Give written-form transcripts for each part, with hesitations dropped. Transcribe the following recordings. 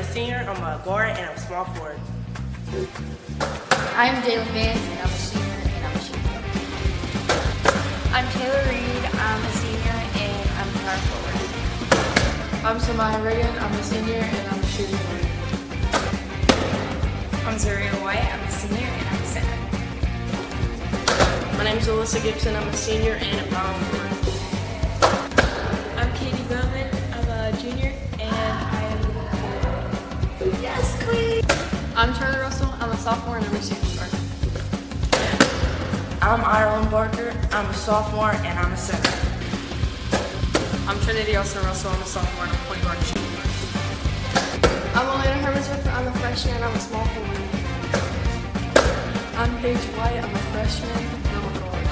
a senior. I'm a guard and I'm a small forward. I'm Jalen Vance, and I'm a senior, and I'm a shooting guard. I'm Taylor Reed. I'm a senior, and I'm a power forward. I'm Samaya Reagan. I'm a senior, and I'm a shooting guard. I'm Zaria White. I'm a senior, and I'm a center. My name is Alyssa Gibson. I'm a senior and a power forward. I'm Katie Bowman. I'm a junior, and I am a forward. Yes, queen! I'm Charlie Russell. I'm a sophomore, and I'm a shooting guard. I'm Ireland Barker. I'm a sophomore and I'm a center. I'm Trinity Russell. I'm a sophomore, and I'm a point guard and shooting guard. I'm Elena Hermansworth. I'm a freshman, and I'm a small forward. I'm Paige White. I'm a freshman, and I'm a guard.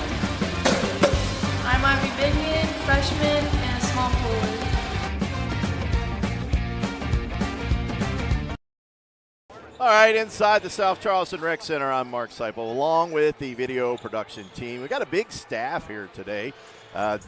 I'm Ivy Bigman, freshman, and a small forward. All right, inside the South Charleston Rec Center, I'm Mark Seipel, along with the video production team. We got a big staff here today.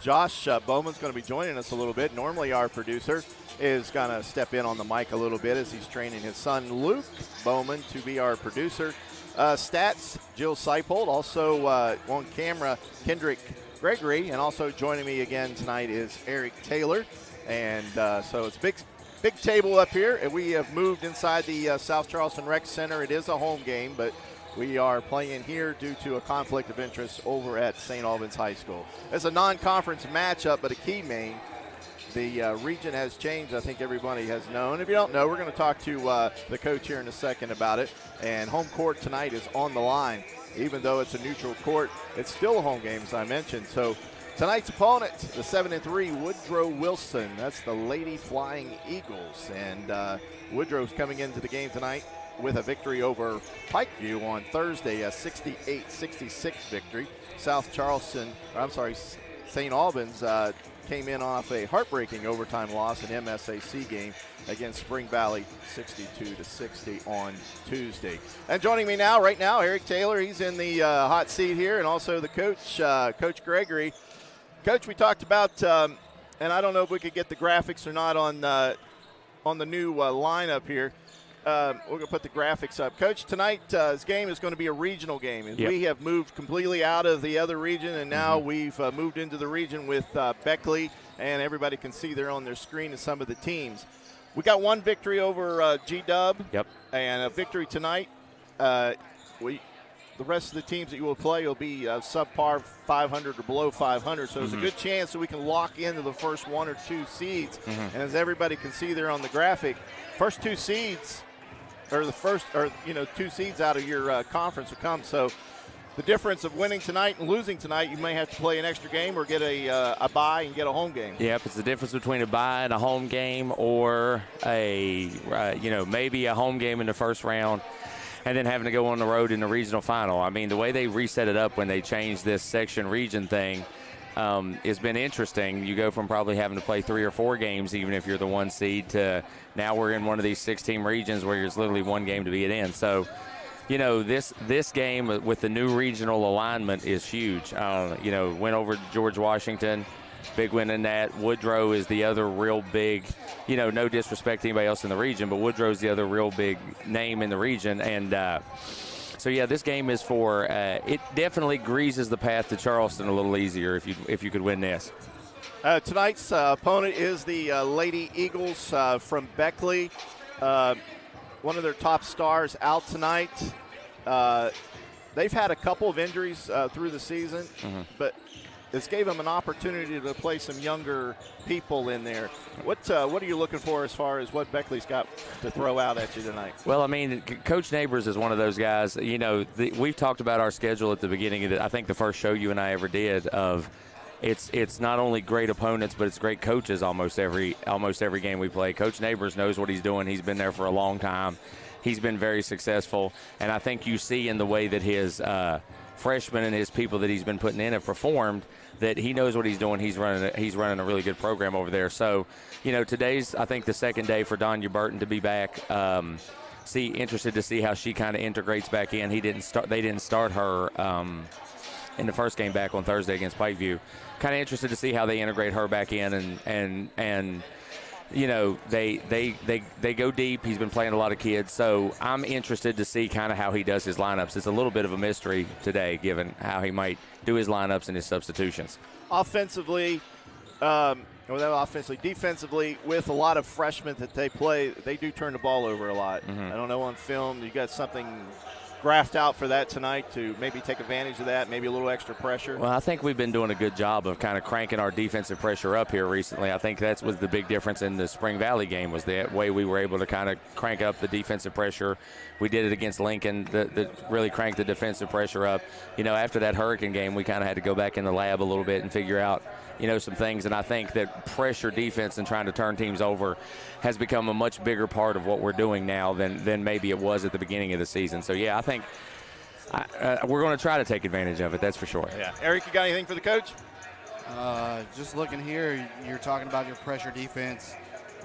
Josh Bowman's going to be joining us a little bit. Normally our producer is going to step in on the mic a little bit as he's training his son, Luke Bowman, to be our producer. Stats, Jill Seipold. Also on camera, Kendrick Gregory. And also joining me again tonight is Eric Taylor. And so it's big table up here, and we have moved inside the South Charleston Rec Center. It is a home game, but we are playing here due to a conflict of interest over at St. Albans High School. It's a non-conference matchup, but a key main. The region has changed. I think everybody has known. If you don't know, we're going to talk to the coach here in a second about it. And home court tonight is on the line. Even though it's a neutral court, it's still a home game, as I mentioned. So tonight's opponent, the 7-3 Woodrow Wilson. That's the Lady Flying Eagles. And Woodrow's coming into the game tonight with a victory over Pikeview on Thursday, a 68-66 victory. St. Albans came in off a heartbreaking overtime loss in MSAC game against Spring Valley, 62-60 on Tuesday. And joining me right now, Eric Taylor. He's in the hot seat here, and also the coach, Coach Gregory. Coach, we talked about, and I don't know if we could get the graphics or not on the new lineup here. We're going to put the graphics up. Coach, tonight's game is going to be a regional game. And we have moved completely out of the other region, and now we've moved into the region with Beckley, and everybody can see there on their screen some of the teams. We got one victory over G-Dub, and a victory tonight. The rest of the teams that you will play will be subpar 500 or below 500, so there's a good chance that we can lock into the first one or two seeds. And as everybody can see there on the graphic, first two seeds, or the first, two seeds out of your conference will come. So the difference of winning tonight and losing tonight, you may have to play an extra game or get a bye and get a home game. Yep, it's the difference between a bye and a home game, or maybe a home game in the first round and then having to go on the road in the regional final. I mean, the way they reset it up when they changed this section region thing has been interesting. You go from probably having to play 3 or 4 games, even if you're the 1 seed, to now we're in one of these 6-team regions where there's literally one game to be in. So, this game with the new regional alignment is huge. Went over George Washington, big win in that. Woodrow is the other real big, no disrespect to anybody else in the region, but Woodrow's the other real big name in the region. And this game is for it definitely greases the path to Charleston a little easier if you could win this. Tonight's opponent is the Lady Eagles from Beckley. One of their top stars out tonight. They've had a couple of injuries through the season, but this gave them an opportunity to play some younger people in there. What are you looking for as far as what Beckley's got to throw out at you tonight? Well, I mean, Coach Neighbors is one of those guys. We've talked about our schedule at the beginning of I think the first show you and I ever did of it's not only great opponents, but it's great coaches almost every game we play. Coach Neighbors knows what he's doing. He's been there for a long time. He's been very successful, and I think you see in the way that his freshmen and his people that he's been putting in have performed that he knows what he's doing. He's running a really good program over there. So, today's I think the second day for Donya Burton to be back. Interested to see how she kind of integrates back in. They didn't start her in the first game back on Thursday against Pikeview. Kind of interested to see how they integrate her back in and they go deep. He's been playing a lot of kids, so I'm interested to see kind of how he does his lineups. It's a little bit of a mystery today, given how he might do his lineups and his substitutions. Offensively, defensively, with a lot of freshmen that they play, they do turn the ball over a lot. I don't know on film, you got something graphed out for that tonight to maybe take advantage of that, maybe a little extra pressure? Well, I think we've been doing a good job of kind of cranking our defensive pressure up here recently. I think that was the big difference in the Spring Valley game, was the way we were able to kind of crank up the defensive pressure. We did it against Lincoln, that really cranked the defensive pressure up. After that Hurricane game, we kind of had to go back in the lab a little bit and figure out some things, and I think that pressure defense and trying to turn teams over has become a much bigger part of what we're doing now than maybe it was at the beginning of the season. So, yeah, I think we're going to try to take advantage of it, that's for sure. Yeah. Eric, you got anything for the coach? Just looking here, you're talking about your pressure defense.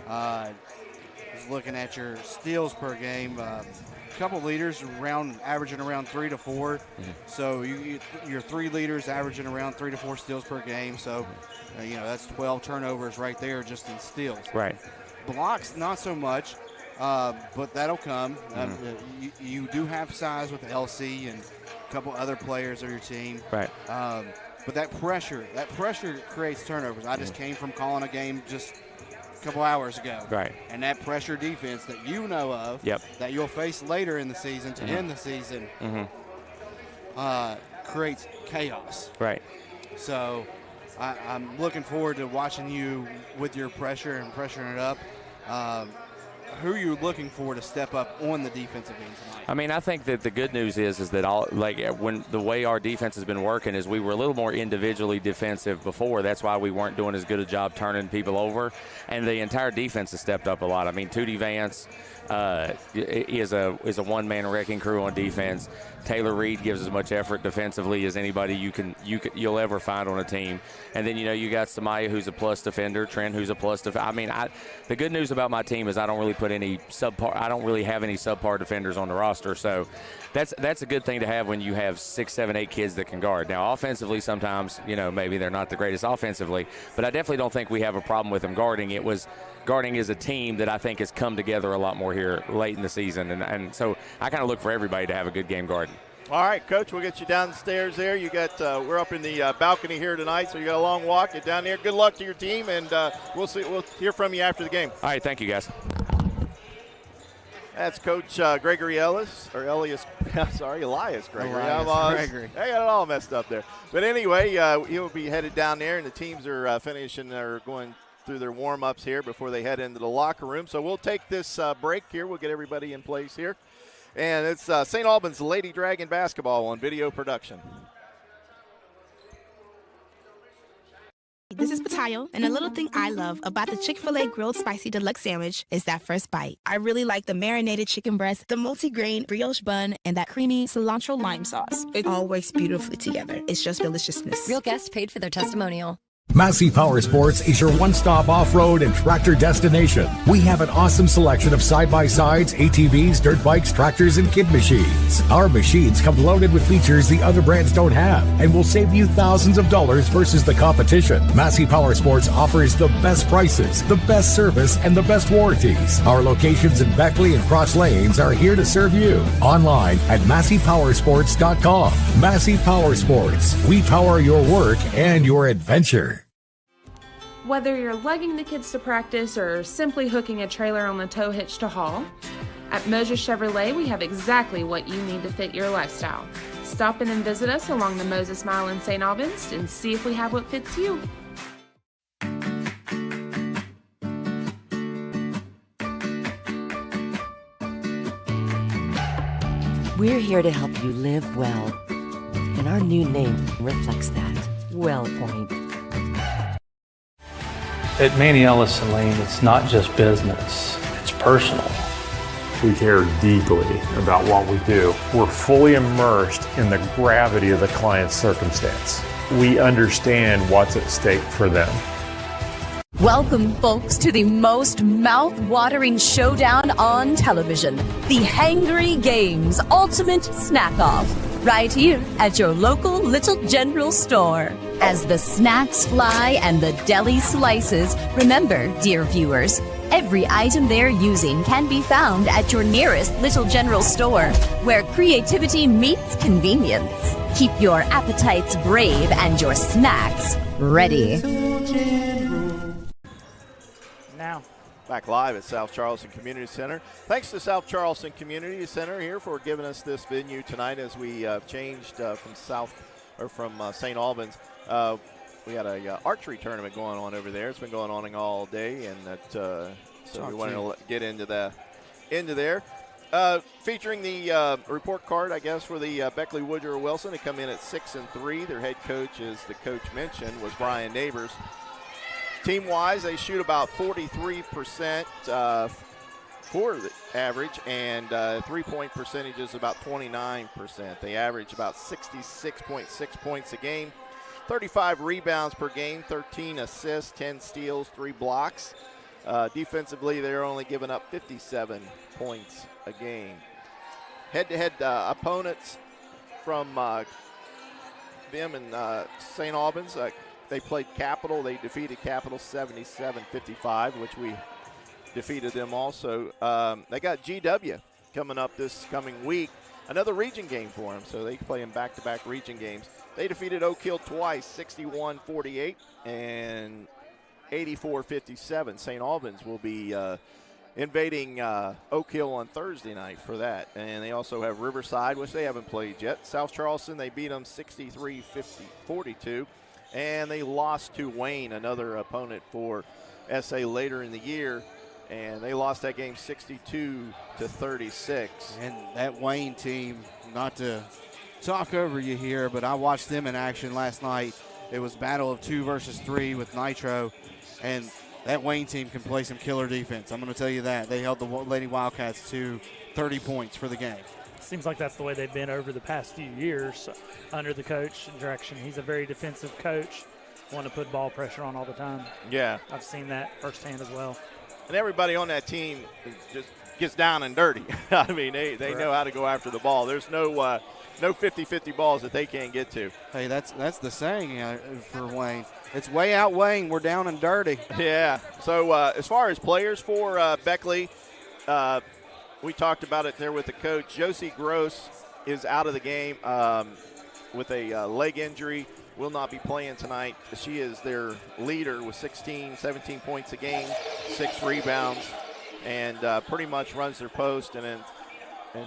Just looking at your steals per game. Couple leaders averaging around 3 to 4. So your 3 leaders averaging around 3 to 4 steals per game. So that's 12 turnovers right there just in steals. Right. Blocks not so much, but that'll come. You do have size with the LC and a couple other players of your team. Right. But that pressure creates turnovers. I just came from calling a game just a couple hours ago. Right. And that pressure defense that you know of, that you'll face later in the season to end the season, creates chaos. Right. So I'm looking forward to watching you with your pressure and pressuring it up. Who are you looking for to step up on the defensive end tonight? I mean, I think that the good news is that when the way our defense has been working is we were a little more individually defensive before. That's why we weren't doing as good a job turning people over, and the entire defense has stepped up a lot. I mean, Tootie Vance is a one-man wrecking crew on defense. Taylor Reed gives as much effort defensively as anybody you'll ever find on a team. And then you got Samaya, who's a plus defender, Trent, who's a plus defender. I mean, the good news about my team is I don't really have any subpar defenders on the roster. So that's a good thing to have when you have 6, 7, 8 kids that can guard. Now, offensively, sometimes maybe they're not the greatest offensively, but I definitely don't think we have a problem with them guarding. Guarding is a team that I think has come together a lot more here late in the season, and so I kind of look for everybody to have a good game guarding. All right, Coach, we'll get you downstairs there. You got we're up in the balcony here tonight, so you got a long walk. Get down there. Good luck to your team, and we'll hear from you after the game. All right, thank you, guys. That's Coach Gregory Elias Gregory. Elias Gregory. I got it all messed up there. But anyway, he'll be headed down there, and the teams are finishing or going through their warm-ups here before they head into the locker room. So we'll take this break here. We'll get everybody in place here. And it's St. Albans Lady Dragon basketball on video production. This is Patayo, and a little thing I love about the Chick-fil-A Grilled Spicy Deluxe Sandwich is that first bite. I really like the marinated chicken breast, the multi-grain brioche bun, and that creamy cilantro lime sauce. It all works beautifully together. It's just deliciousness. Real guests paid for their testimonial. Massey Power Sports is your one-stop off-road and tractor destination. We have an awesome selection of side-by-sides, ATVs, dirt bikes, tractors, and kid machines. Our machines come loaded with features the other brands don't have and will save you thousands of dollars versus the competition. Massey Power Sports offers the best prices, the best service, and the best warranties. Our locations in Beckley and Cross Lanes are here to serve you. Online at MasseyPowersports.com. Massey Power Sports. We power your work and your adventure. Whether you're lugging the kids to practice or simply hooking a trailer on the tow hitch to haul, at Moses Chevrolet we have exactly what you need to fit your lifestyle. Stop in and visit us along the Moses Mile in St. Albans and see if we have what fits you. We're here to help you live well, and our new name reflects that. WellPoint. At Manny Ellison Lane, it's not just business, it's personal. We care deeply about what we do. We're fully immersed in the gravity of the client's circumstance. We understand what's at stake for them. Welcome, folks, to the most mouth-watering showdown on television, the Hangry Games Ultimate Snack-Off, right here at your local Little General store. As the snacks fly and the deli slices, remember, dear viewers, Every item they're using can be found at your nearest Little General store, where creativity meets convenience. Keep your appetites brave and your snacks ready. Now. Back live at South Charleston Community Center. Thanks to South Charleston Community Center here for giving us this venue tonight as we changed from St. Albans. We had a archery tournament going on over there. It's been going on all day, and so we wanted to get into there. Featuring the report card, I guess, for the Beckley Woodrow Wilson. They come in at 6-3. Their head coach, as the coach mentioned, was Brian Neighbors. Team-wise, they shoot about 43% for the average, and three-point percentage is about 29%. They average about 66.6 points a game, 35 rebounds per game, 13 assists, 10 steals, 3 blocks. Defensively, they're only giving up 57 points a game. Head-to-head opponents from them and St. Albans, they played Capital. They defeated Capital 77-55, which we defeated them also. They got GW coming up this coming week. Another region game for them, so they play in back-to-back region games. They defeated Oak Hill twice, 61-48 and 84-57. St. Albans will be invading Oak Hill on Thursday night for that. And they also have Riverside, which they haven't played yet. South Charleston, they beat them 63-42. And they lost to Wayne, another opponent for SA later in the year. And they lost that game 62-36. And that Wayne team, not to talk over you here, but I watched them in action last night. It was battle of 2 versus 3 with Nitro. And that Wayne team can play some killer defense. I'm going to tell you that. They held the Lady Wildcats to 30 points for the game. Seems like that's the way they've been over the past few years under the coach direction. He's a very defensive coach, want to put ball pressure on all the time. Yeah. I've seen that firsthand as well. And everybody on that team just gets down and dirty. I mean, they know how to go after the ball. There's no 50-50 balls that they can't get to. Hey, that's the saying for Wayne. It's way out Wayne. We're down and dirty. Yeah. So as far as players for Beckley, we talked about it there with the coach. Josie Gross is out of the game with a leg injury. Will not be playing tonight. She is their leader with 17 points a game, 6 rebounds, and pretty much runs their post. And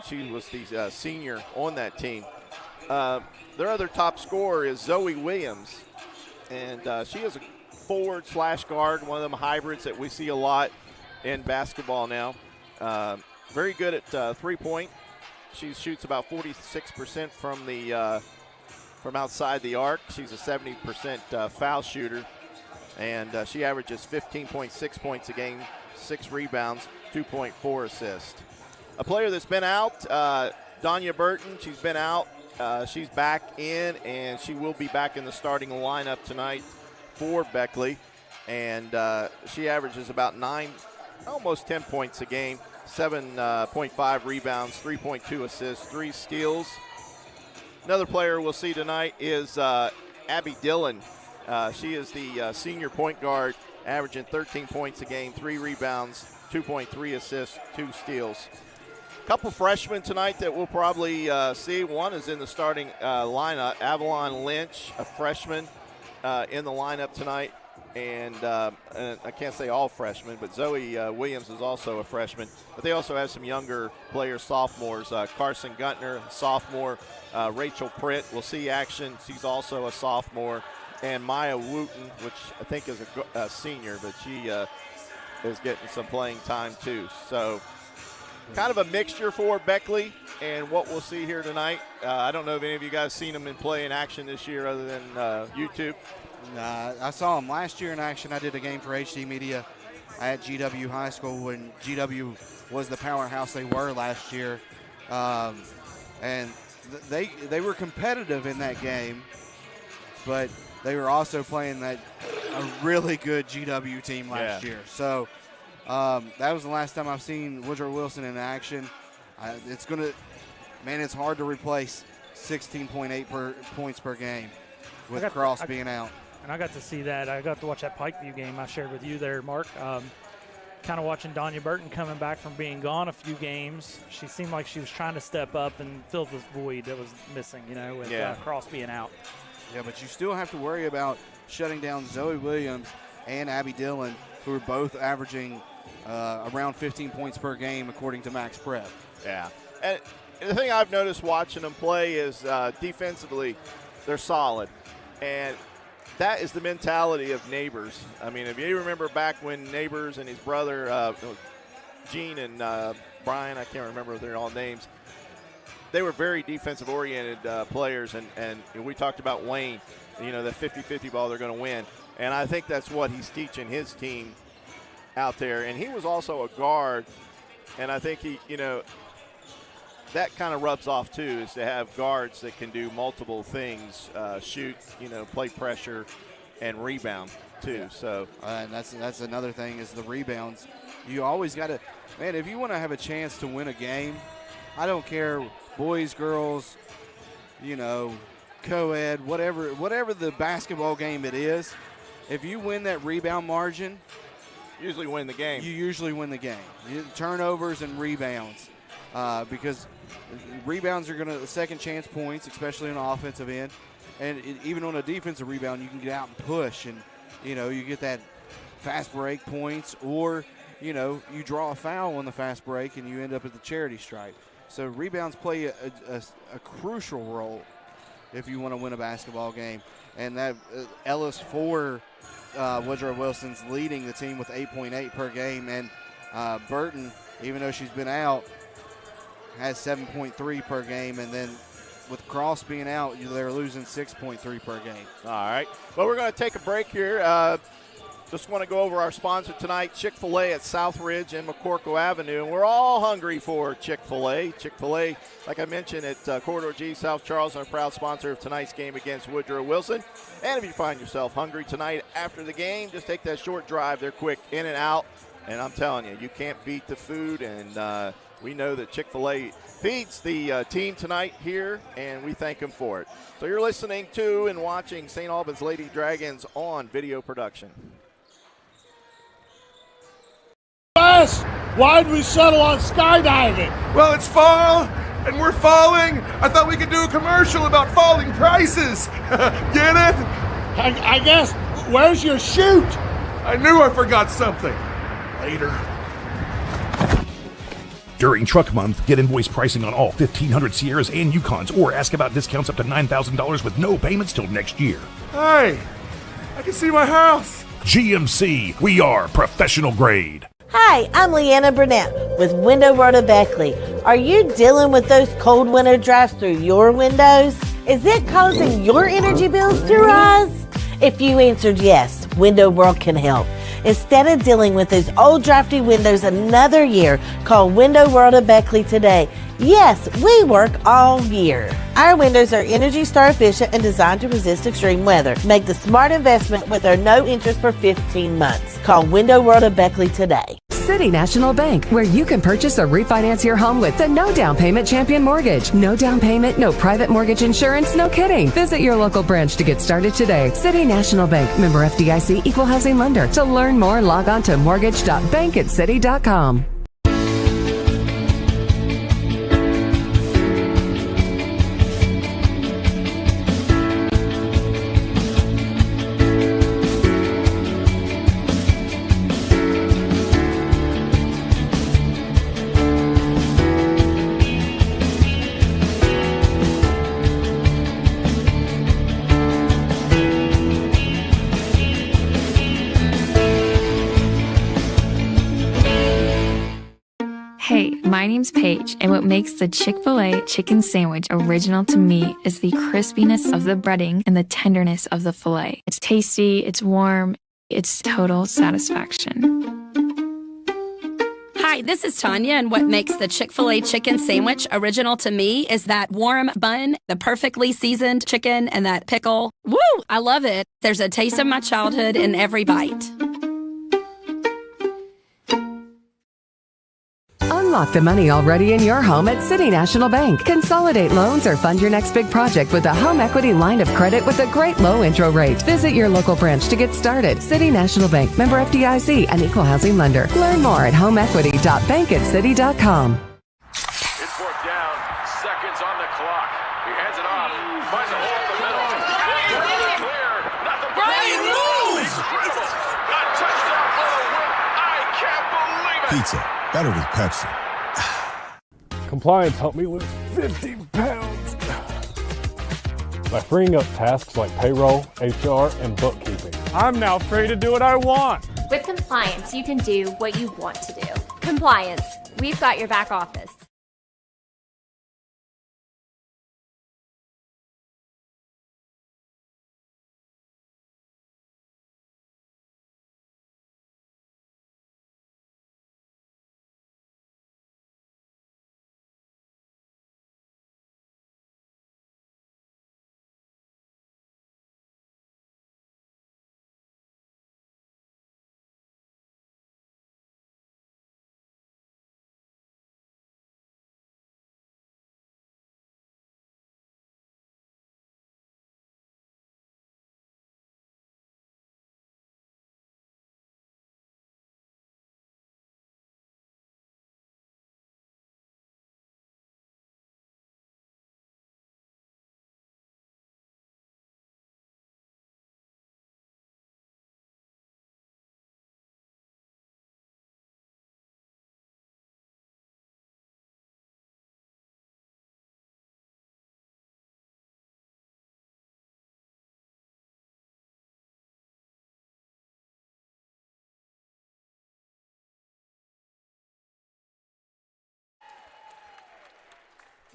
she was the senior on that team. Their other top scorer is Zoe Williams, and she is a forward/guard, one of them hybrids that we see a lot in basketball now. Very good at three-point. She shoots about 46% from outside the arc. She's a 70% foul shooter, and she averages 15.6 points a game, 6 rebounds, 2.4 assists. A player that's been out, Danya Burton, she's been out. She's back in, and she will be back in the starting lineup tonight for Beckley, and she averages about almost 10 points a game, 7.5 rebounds, 3.2 assists, 3 steals. Another player we'll see tonight is Abby Dillon. She is the senior point guard, averaging 13 points a game, 3 rebounds, 2.3 assists, 2 steals. A couple freshmen tonight that we'll probably see. One is in the starting lineup, Avalon Lynch, a freshman in the lineup tonight. And I can't say all freshmen, but Zoe Williams is also a freshman. But they also have some younger players, sophomores. Carson Guntner, sophomore. Rachel Pritt will see action. She's also a sophomore. And Maya Wooten, which I think is a senior, but she is getting some playing time too. So kind of a mixture for Beckley and what we'll see here tonight. I don't know if any of you guys seen them in play in action this year other than YouTube. I saw them last year in action. I did a game for HD Media at GW High School when GW was the powerhouse they were last year. And they were competitive in that game, but they were also playing a really good GW team last year. So that was the last time I've seen Woodrow Wilson in action. It's hard to replace 16.8 points per game with Cross being out. And I got to see that. I got to watch that Pikeview game I shared with you there, Mark. kind of watching Danya Burton coming back from being gone a few games. She seemed like she was trying to step up and fill this void that was missing, with Cross being out. Yeah, but you still have to worry about shutting down Zoe Williams and Abby Dillon, who are both averaging around 15 points per game, according to Max Prep. Yeah. And the thing I've noticed watching them play is defensively, they're solid. And that is the mentality of Neighbors. I mean, if you remember back when Neighbors and his brother, Gene and Brian, I can't remember their all names, they were very defensive-oriented players. And we talked about Wayne, the 50-50 ball they're going to win. And I think that's what he's teaching his team out there. And he was also a guard. And I think he, that kind of rubs off too, is to have guards that can do multiple things, shoot, play pressure, and rebound too. Yeah. So and that's another thing is the rebounds. You always got to, man, if you want to have a chance to win a game, I don't care, boys, girls, co-ed, whatever the basketball game it is, if you win that rebound margin, usually win the game. You usually win the game. Turnovers and rebounds, because rebounds are going to second chance points, especially on the offensive end, and even on a defensive rebound, you can get out and push, and you get that fast break points, or you draw a foul on the fast break and you end up at the charity stripe. So rebounds play a crucial role if you want to win a basketball game, and that Ellis for Woodrow Wilson's leading the team with 8.8 per game, and Burton, even though she's been out, has 7.3 per game, and then with Cross being out, they're losing 6.3 per game. All right. Well, we're going to take a break here. Just want to go over our sponsor tonight, Chick-fil-A at Southridge and McCorkle Avenue. And we're all hungry for Chick-fil-A. Chick-fil-A, like I mentioned, at Corridor G, South Charleston, a proud sponsor of tonight's game against Woodrow Wilson. And if you find yourself hungry tonight after the game, just take that short drive. They're quick in and out. And I'm telling you, you can't beat the food. And we know that Chick-fil-A feeds the team tonight here, and we thank them for it. So you're listening to and watching St. Albans Lady Dragons on video production. Why'd we settle on skydiving? Well, it's fall, and we're falling. I thought we could do a commercial about falling prices. Get it? I guess. Where's your chute? I knew I forgot something. Later. During Truck Month, get invoice pricing on all 1,500 Sierras and Yukons, or ask about discounts up to $9,000 with no payments till next year. Hey, I can see my house. GMC, we are professional grade. Hi, I'm Leanna Burnett with Window World of Beckley. Are you dealing with those cold winter drafts through your windows? Is it causing your energy bills to rise? If you answered yes, Window World can help. Instead of dealing with those old drafty windows another year, call Window World of Beckley today. Yes, we work all year. Our windows are Energy Star efficient and designed to resist extreme weather. Make the smart investment with our no interest for 15 months. Call Window World of Beckley today. City National Bank, where you can purchase or refinance your home with the no down payment Champion Mortgage. No down payment, no private mortgage insurance, no kidding. Visit your local branch to get started today. City National Bank, member FDIC, equal housing lender. To learn more, log on to mortgage.bankatcity.com. Hey, my name's Paige, and what makes the Chick-fil-A chicken sandwich original to me is the crispiness of the breading and the tenderness of the filet. It's tasty, it's warm, it's total satisfaction. Hi, this is Tanya, and what makes the Chick-fil-A chicken sandwich original to me is that warm bun, the perfectly seasoned chicken, and that pickle. Woo! I love it. There's a taste of my childhood in every bite. Unlock the money already in your home at City National Bank. Consolidate loans or fund your next big project with a home equity line of credit with a great low intro rate. Visit your local branch to get started. City National Bank, member FDIC, an equal housing lender. Learn more at homeequity.bankatcity.com. It's fourth down, seconds on the clock. He hands it off, finds a hole in the middle. Clear, nothing but incredible. A touchdown for the win. I can't believe it. Pizza, better with Pepsi. Compliance helped me lose 50 pounds by freeing up tasks like payroll, HR, and bookkeeping. I'm now free to do what I want. With compliance, you can do what you want to do. Compliance, we've got your back office.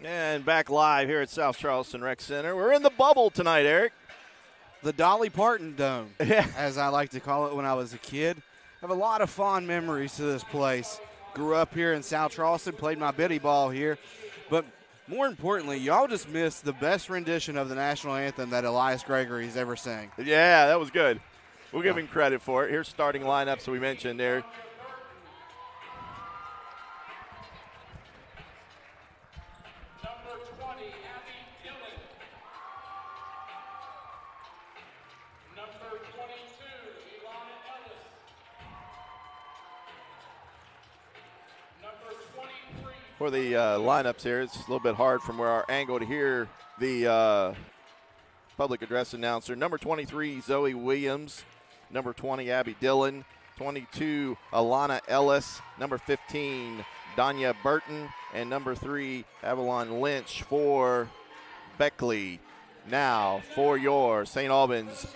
And back live here at South Charleston Rec Center. We're in the bubble tonight, Eric. The Dolly Parton Dome, as I like to call it when I was a kid. I have a lot of fond memories to this place. Grew up here in South Charleston, played my bitty ball here. But more importantly, y'all just missed the best rendition of the national anthem that Elias Gregory's ever sang. Yeah, that was good. We'll give him credit for it. Here's starting lineups we mentioned there. For the lineups here, it's a little bit hard from where our angle to hear the public address announcer. Number 23, Zoe Williams. Number 20, Abby Dillon. 22, Alana Ellis. Number 15, Danya Burton. And number 3, Avalon Lynch for Beckley. Now for your St. Albans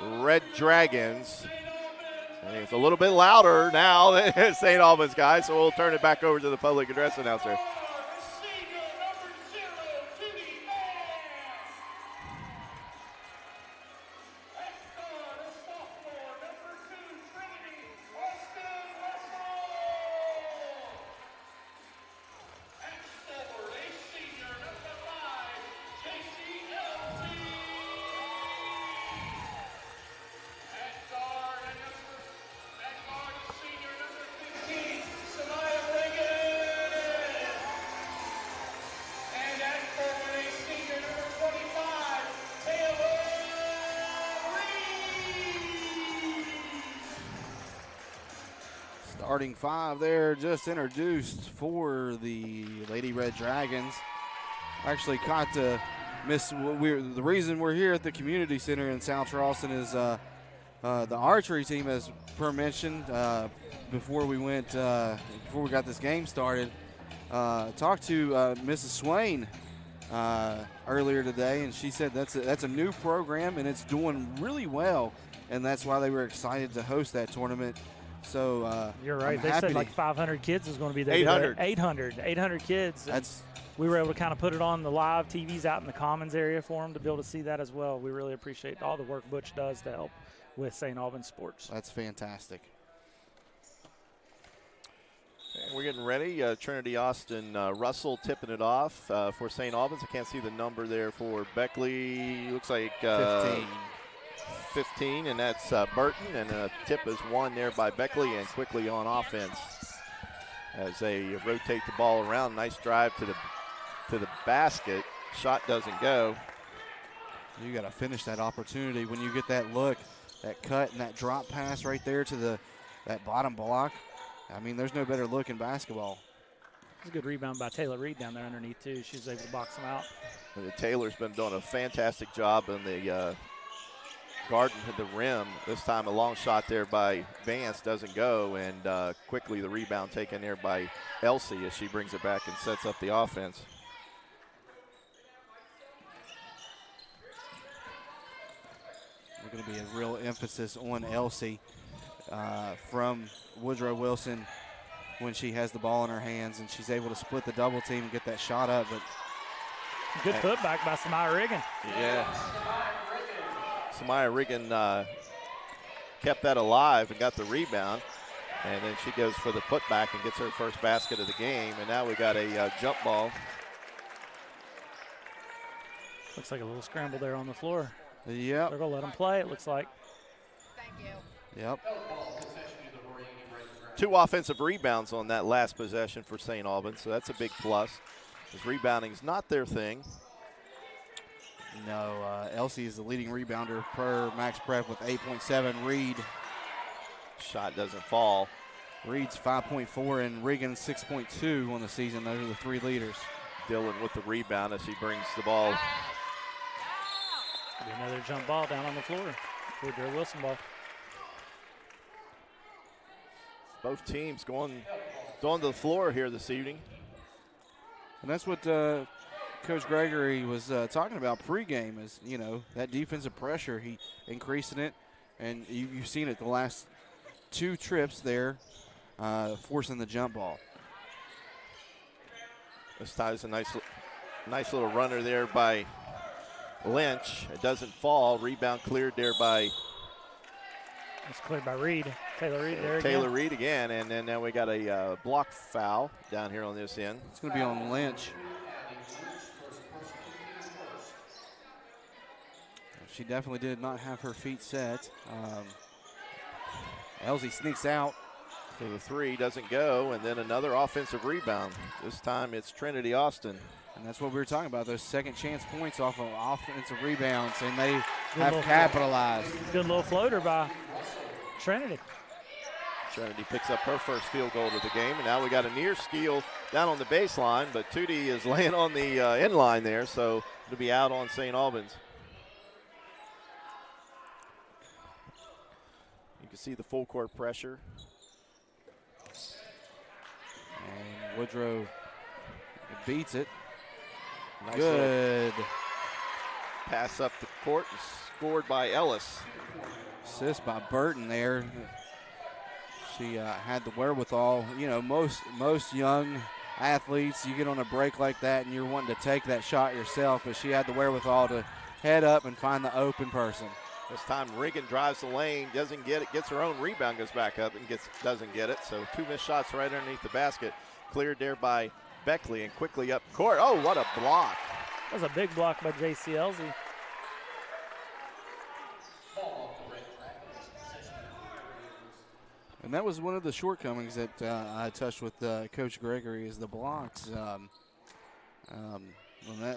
Red Dragons. And it's a little bit louder now than St. Albans, guys, so we'll turn it back over to the public address announcer. Starting five there, just introduced for the Lady Red Dragons. Actually caught to miss. The reason we're here at the community center in South Charleston is the archery team, as per mentioned before we got this game started. Talked to Mrs. Swain earlier today, and she said that's a new program and it's doing really well, and that's why they were excited to host that tournament. So you're right. They said like 500 kids is going to be there. 800 kids. We were able to kind of put it on the live TVs out in the Commons area for them to be able to see that as well. We really appreciate all the work Butch does to help with St. Albans sports. That's fantastic. And we're getting ready. Trinity Austin Russell tipping it off for St. Albans. I can't see the number there for Beckley. Looks like 15, and that's Burton, and a tip is won there by Beckley, and quickly on offense. as they rotate the ball around. Nice drive to the basket. Shot doesn't go. You got to finish that opportunity when you get that look, that cut, and that drop pass right there to that bottom block. I mean, there's no better look in basketball. It's a good rebound by Taylor Reed down there underneath, too. She was able to box him out. Taylor's been doing a fantastic job in the garden to the rim. This time a long shot there by Vance doesn't go, and quickly the rebound taken there by Elsie as she brings it back and sets up the offense. There's going to be a real emphasis on Elsie from Woodrow Wilson when she has the ball in her hands and she's able to split the double team and get that shot up. But good putback by Samaya Riggin. Yeah. Samaya Riggin kept that alive and got the rebound. And then she goes for the putback and gets her first basket of the game. And now we got a jump ball. Looks like a little scramble there on the floor. Yep. They're going to let them play, it looks like. Thank you. Yep. 2 offensive rebounds on that last possession for St. Albans, so that's a big plus. Because rebounding is not their thing. No, Elsie is the leading rebounder per Max Prep with 8.7. Reed. Shot doesn't fall. Reed's 5.4 and Riggin 6.2 on the season. Those are the 3 leaders. Dillon with the rebound as he brings the ball. Another jump ball down on the floor. Woodrow Wilson ball. Both teams going to the floor here this evening. And that's what Coach Gregory was talking about pregame is, you know, that defensive pressure, he increasing it. And you've seen it the last 2 trips there, forcing the jump ball. This time is a nice little runner there by Lynch. It doesn't fall. Rebound cleared there by. It's cleared by Reed. Taylor Reed there Taylor again. Reed again, and then now we got a block foul down here on this end. It's going to be on Lynch. She definitely did not have her feet set. Elsie sneaks out. So the 3 doesn't go, and then another offensive rebound. This time it's Trinity Austin. And that's what we were talking about, those second chance points off of offensive rebounds, and they have capitalized. Good little floater by Trinity. Trinity picks up her first field goal of the game, and now we got a near steal down on the baseline, but Tootie is laying on the end line there, so it'll be out on St. Albans. You can see the full court pressure. And Woodrow beats it. Nice Good pass up the court and scored by Ellis. Assist by Burton there. She had the wherewithal. You know, most young athletes, you get on a break like that and you're wanting to take that shot yourself, but she had the wherewithal to head up and find the open person. This time Riggin drives the lane, doesn't get it, gets her own rebound, goes back up and doesn't get it. So 2 missed shots right underneath the basket. Cleared there by Beckley and quickly up court. Oh, what a block. That was a big block by J.C. Elsie. And that was one of the shortcomings that I touched with Coach Gregory is the blocks.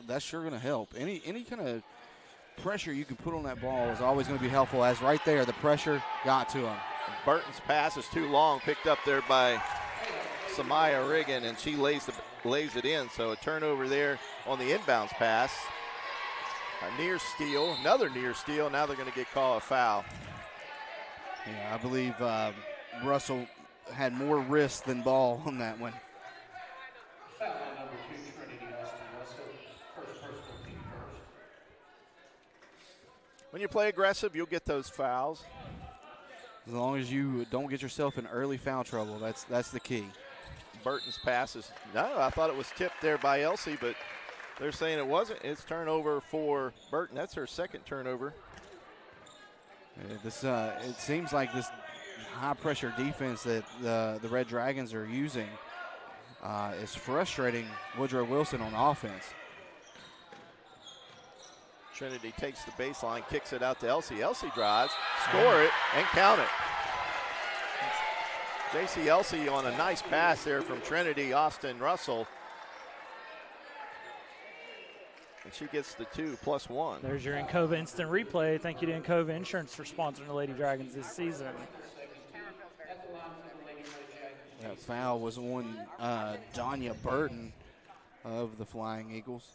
That's sure going to help. Any kind of pressure you can put on that ball is always going to be helpful, as right there the pressure got to him. Burton's pass is too long, picked up there by Samaya Riggin, and she lays it in. So a turnover there on the inbounds pass. A near steal, another near steal. Now they're going to get called a foul. Yeah, I believe Russell had more wrist than ball on that one. When you play aggressive, you'll get those fouls. As long as you don't get yourself in early foul trouble, that's the key. Burton's pass is, no, I thought it was tipped there by Elsie, but they're saying it wasn't. It's turnover for Burton. That's her second turnover. It seems like this high-pressure defense that the Red Dragons are using is frustrating Woodrow Wilson on offense. Trinity takes the baseline, kicks it out to Elsie. Elsie drives, score it, and count it. J.C. Elsey on a nice pass there from Trinity Austin Russell. And she gets the 2+1. There's your Encova instant replay. Thank you to Encova Insurance for sponsoring the Lady Dragons this season. That foul was on Danya Burton of the Flying Eagles.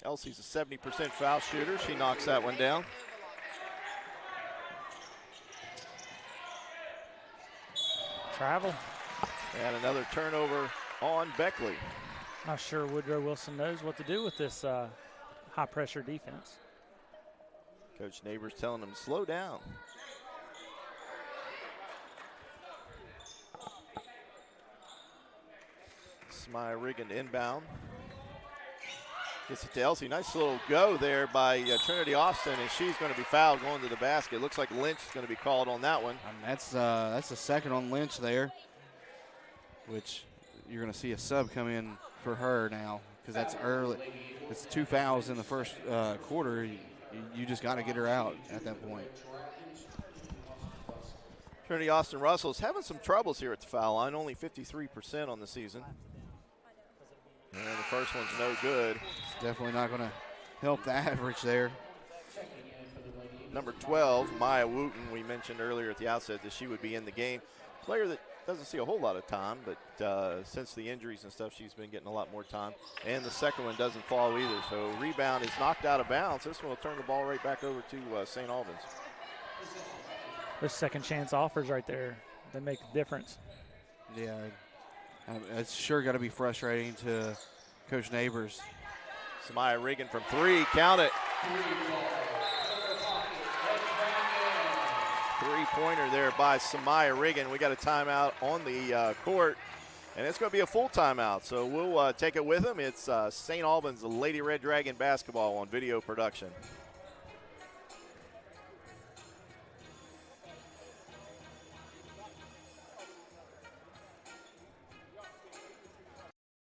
Elsie's a 70% foul shooter. She knocks that one down. Travel. And another turnover on Beckley. Not sure Woodrow Wilson knows what to do with this high-pressure defense. Coach Neighbors telling them to slow down. Smyre Riggin to inbound. Gets it to Elsey. Nice little go there by Trinity Austin, and she's going to be fouled going to the basket. Looks like Lynch is going to be called on that one. That's the second on Lynch there, which you're going to see a sub come in for her now because that's early. It's 2 fouls in the first quarter. You just got to get her out at that point. Trinity Austin Russell's having some troubles here at the foul line, only 53% on the season. And the first one's no good. It's definitely not going to help the average there. Number 12, Maya Wooten, we mentioned earlier at the outset that she would be in the game. Player that doesn't see a whole lot of time, but since the injuries and stuff, she's been getting a lot more time. And the second one doesn't fall either, so rebound is knocked out of bounds. This one will turn the ball right back over to St. Albans. Those second chance offers right there, they make a difference. Yeah, it's sure got to be frustrating to Coach Neighbors. Samaya Riggin from 3, count it. Three-pointer there by Samaya Riggin. We got a timeout on the court, and it's going to be a full timeout, so we'll take it with them. It's St. Albans, the Lady Red Dragon basketball on video production.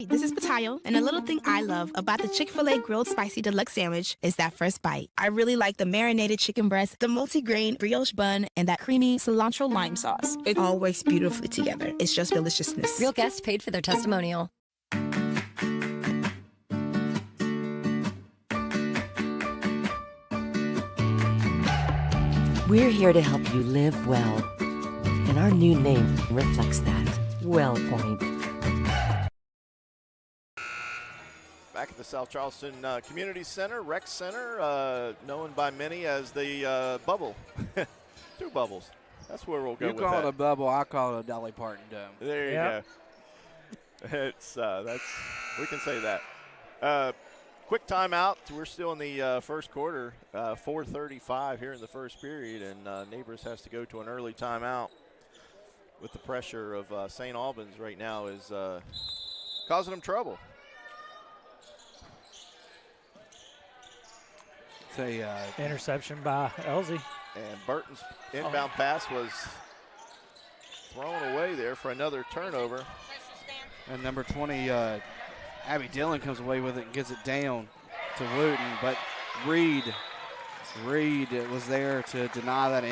This is Patayo, and a little thing I love about the Chick-fil-A Grilled Spicy Deluxe Sandwich is that first bite. I really like the marinated chicken breast, the multi-grain brioche bun, and that creamy cilantro lime sauce. It all works beautifully together. It's just deliciousness. Real guests paid for their testimonial. We're here to help you live well, and our new name reflects that. WellPoint. Back at the South Charleston Community Center, Rec Center, known by many as the bubble. 2 bubbles. That's where we'll go with that. You call it a bubble, I call it a Dolly Parton dome. There you go. It's we can say that. Quick timeout. We're still in the first quarter. 4:35 here in the first period, and Neighbors has to go to an early timeout. With the pressure of St. Albans right now is causing them trouble. Interception by Elsey. And Burton's inbound pass was thrown away there for another turnover. And number 20, Abby Dillon comes away with it and gets it down to Wooten, but Reed was there to deny that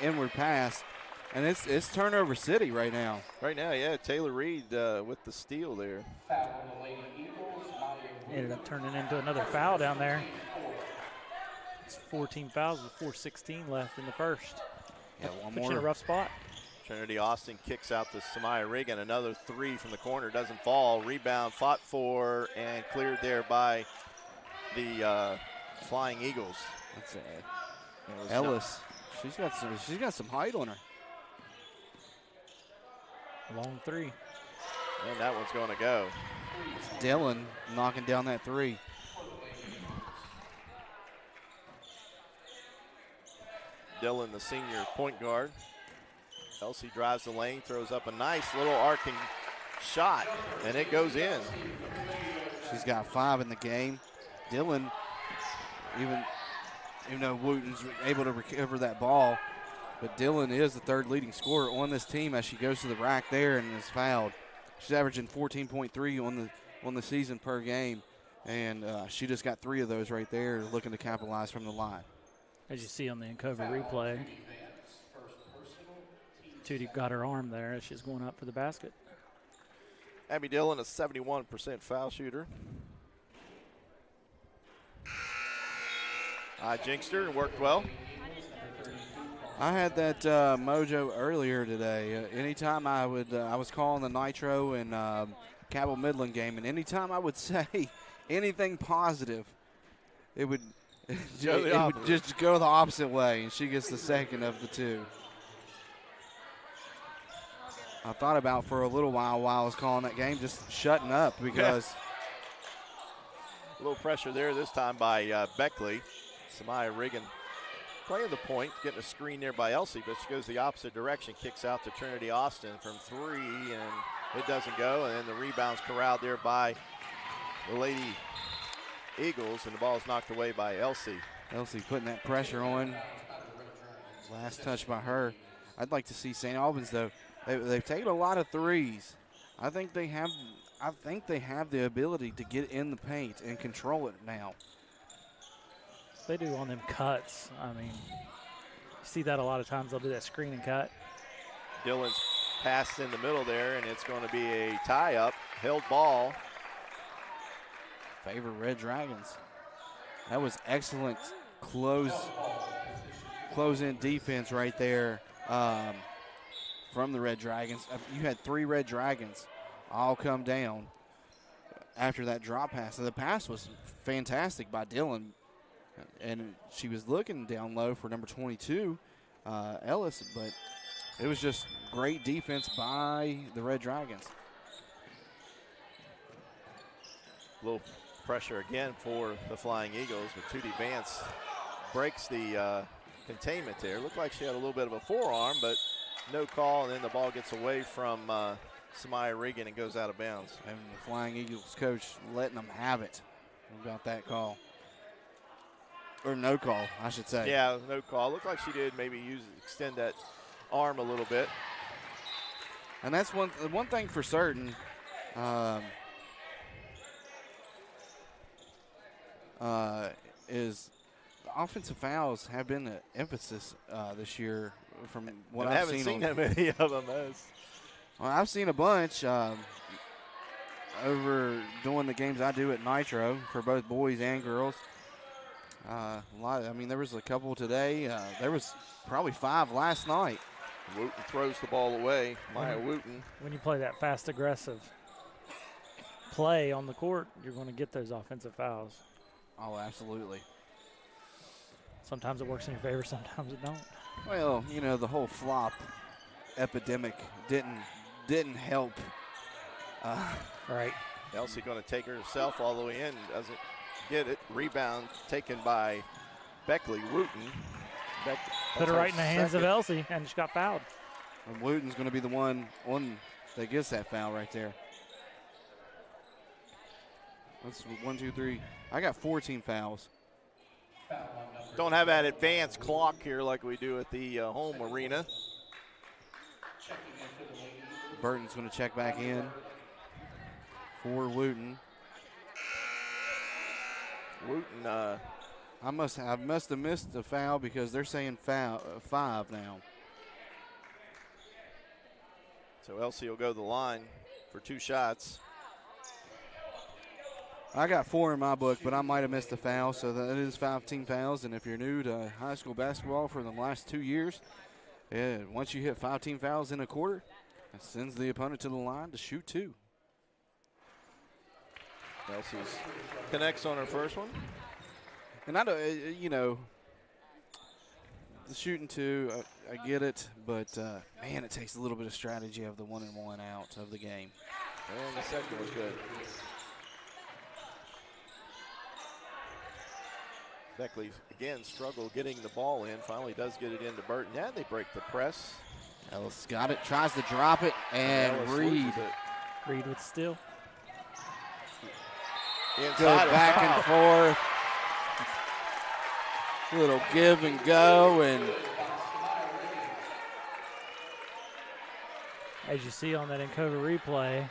inward pass. And it's turnover city right now. Right now, yeah, Taylor Reed with the steal there. Ended up turning into another foul down there. It's 14 fouls with 4:16 left in the first. Yeah, one Puts more. you in a rough spot. Trinity Austin kicks out to Samaya Riggin. Another 3 from the corner, doesn't fall. Rebound fought for and cleared there by the Flying Eagles. That's Ellis. She's got some height on her. Long 3. And that one's going to go. It's Dillon knocking down that 3. Dillon, the senior point guard. Elsey drives the lane, throws up a nice little arcing shot, and it goes in. She's got 5 in the game. Dillon, even though Wooten's able to recover that ball, but Dillon is the 3rd leading scorer on this team as she goes to the rack there and is fouled. She's averaging 14.3 on the season per game, and she just got 3 of those right there, looking to capitalize from the line. As you see on the Encova replay, Tootie got her arm there as she's going up for the basket. Abby Dillon, a 71% foul shooter. Jinxed her and worked well. I had that mojo earlier today. Anytime I was calling the Nitro and Cabell Midland game, and anytime I would say anything positive, it would just go the opposite way, and she gets the second of the two. I thought about for a little while I was calling that game, just shutting up because a little pressure there this time by Beckley. Samaya Riggin playing the point, getting a screen there by Elsie, but she goes the opposite direction, kicks out to Trinity Austin from 3, and it doesn't go, and then the rebound's corralled there by the Lady Eagles, and the ball is knocked away by Elsie. Elsie putting that pressure on. Last touch by her. I'd like to see St. Albans, though. They've taken a lot of threes. I think they have the ability to get in the paint and control it now. They do on them cuts. I mean, you see that a lot of times. They'll do that screen and cut. Dillon's pass in the middle there, and it's going to be a tie-up. Held ball. Favor Red Dragons. That was excellent close-in defense right there from the Red Dragons. You had 3 Red Dragons all come down after that drop pass. And the pass was fantastic by Dillon. And she was looking down low for number 22, Ellis, but it was just great defense by the Red Dragons. A little pressure again for the Flying Eagles, but Tootie Vance breaks the containment there. Looked like she had a little bit of a forearm, but no call, and then the ball gets away from Samaya Regan and goes out of bounds. And the Flying Eagles coach letting them have it. What about that call? Or no call, I should say. Yeah, no call. Looked like she did maybe extend that arm a little bit. And that's one thing for certain. Is offensive fouls have been an emphasis this year from what I've seen. I haven't seen that many of them. Well, I've seen a bunch over doing the games I do at Nitro for both boys and girls. A lot. I mean, there was a couple today. There was probably 5 last night. Wooten throws the ball away. Maya Wooten. When you play that fast, aggressive play on the court, you're going to get those offensive fouls. Oh, absolutely. Sometimes it works in your favor, sometimes it don't. Well, you know, the whole flop epidemic didn't help. Right. Elsie going to take herself all the way in. Doesn't get it. Rebound taken by Beckley Wooten. Put her right in the hands of Elsie, and she got fouled. And Wooten's going to be the one that gets that foul right there. That's 1, 2, 3. I got 14 fouls. Don't have that advanced clock here like we do at the home arena. Burton's going to check back in for Wooten. Wooten, I must have missed the foul because they're saying 5 now. So Elsie will go to the line for 2 shots. I got 4 in my book, but I might have missed a foul, so that is 15 fouls. And if you're new to high school basketball for the last 2 years, once you hit 15 fouls in a quarter, it sends the opponent to the line to shoot 2. Elsie connects on her first one. And I don't, you know, the shooting 2, I get it, but man, it takes a little bit of strategy of the 1-and-1 out of the game. And the second was good. Beckley, again, struggled getting the ball in. Finally does get it into Burton. Yeah, they break the press. Ellis got it, tries to drop it, and Reed. Reed with steal. Go back and forth. Little give and go. And as you see on that Encova replay,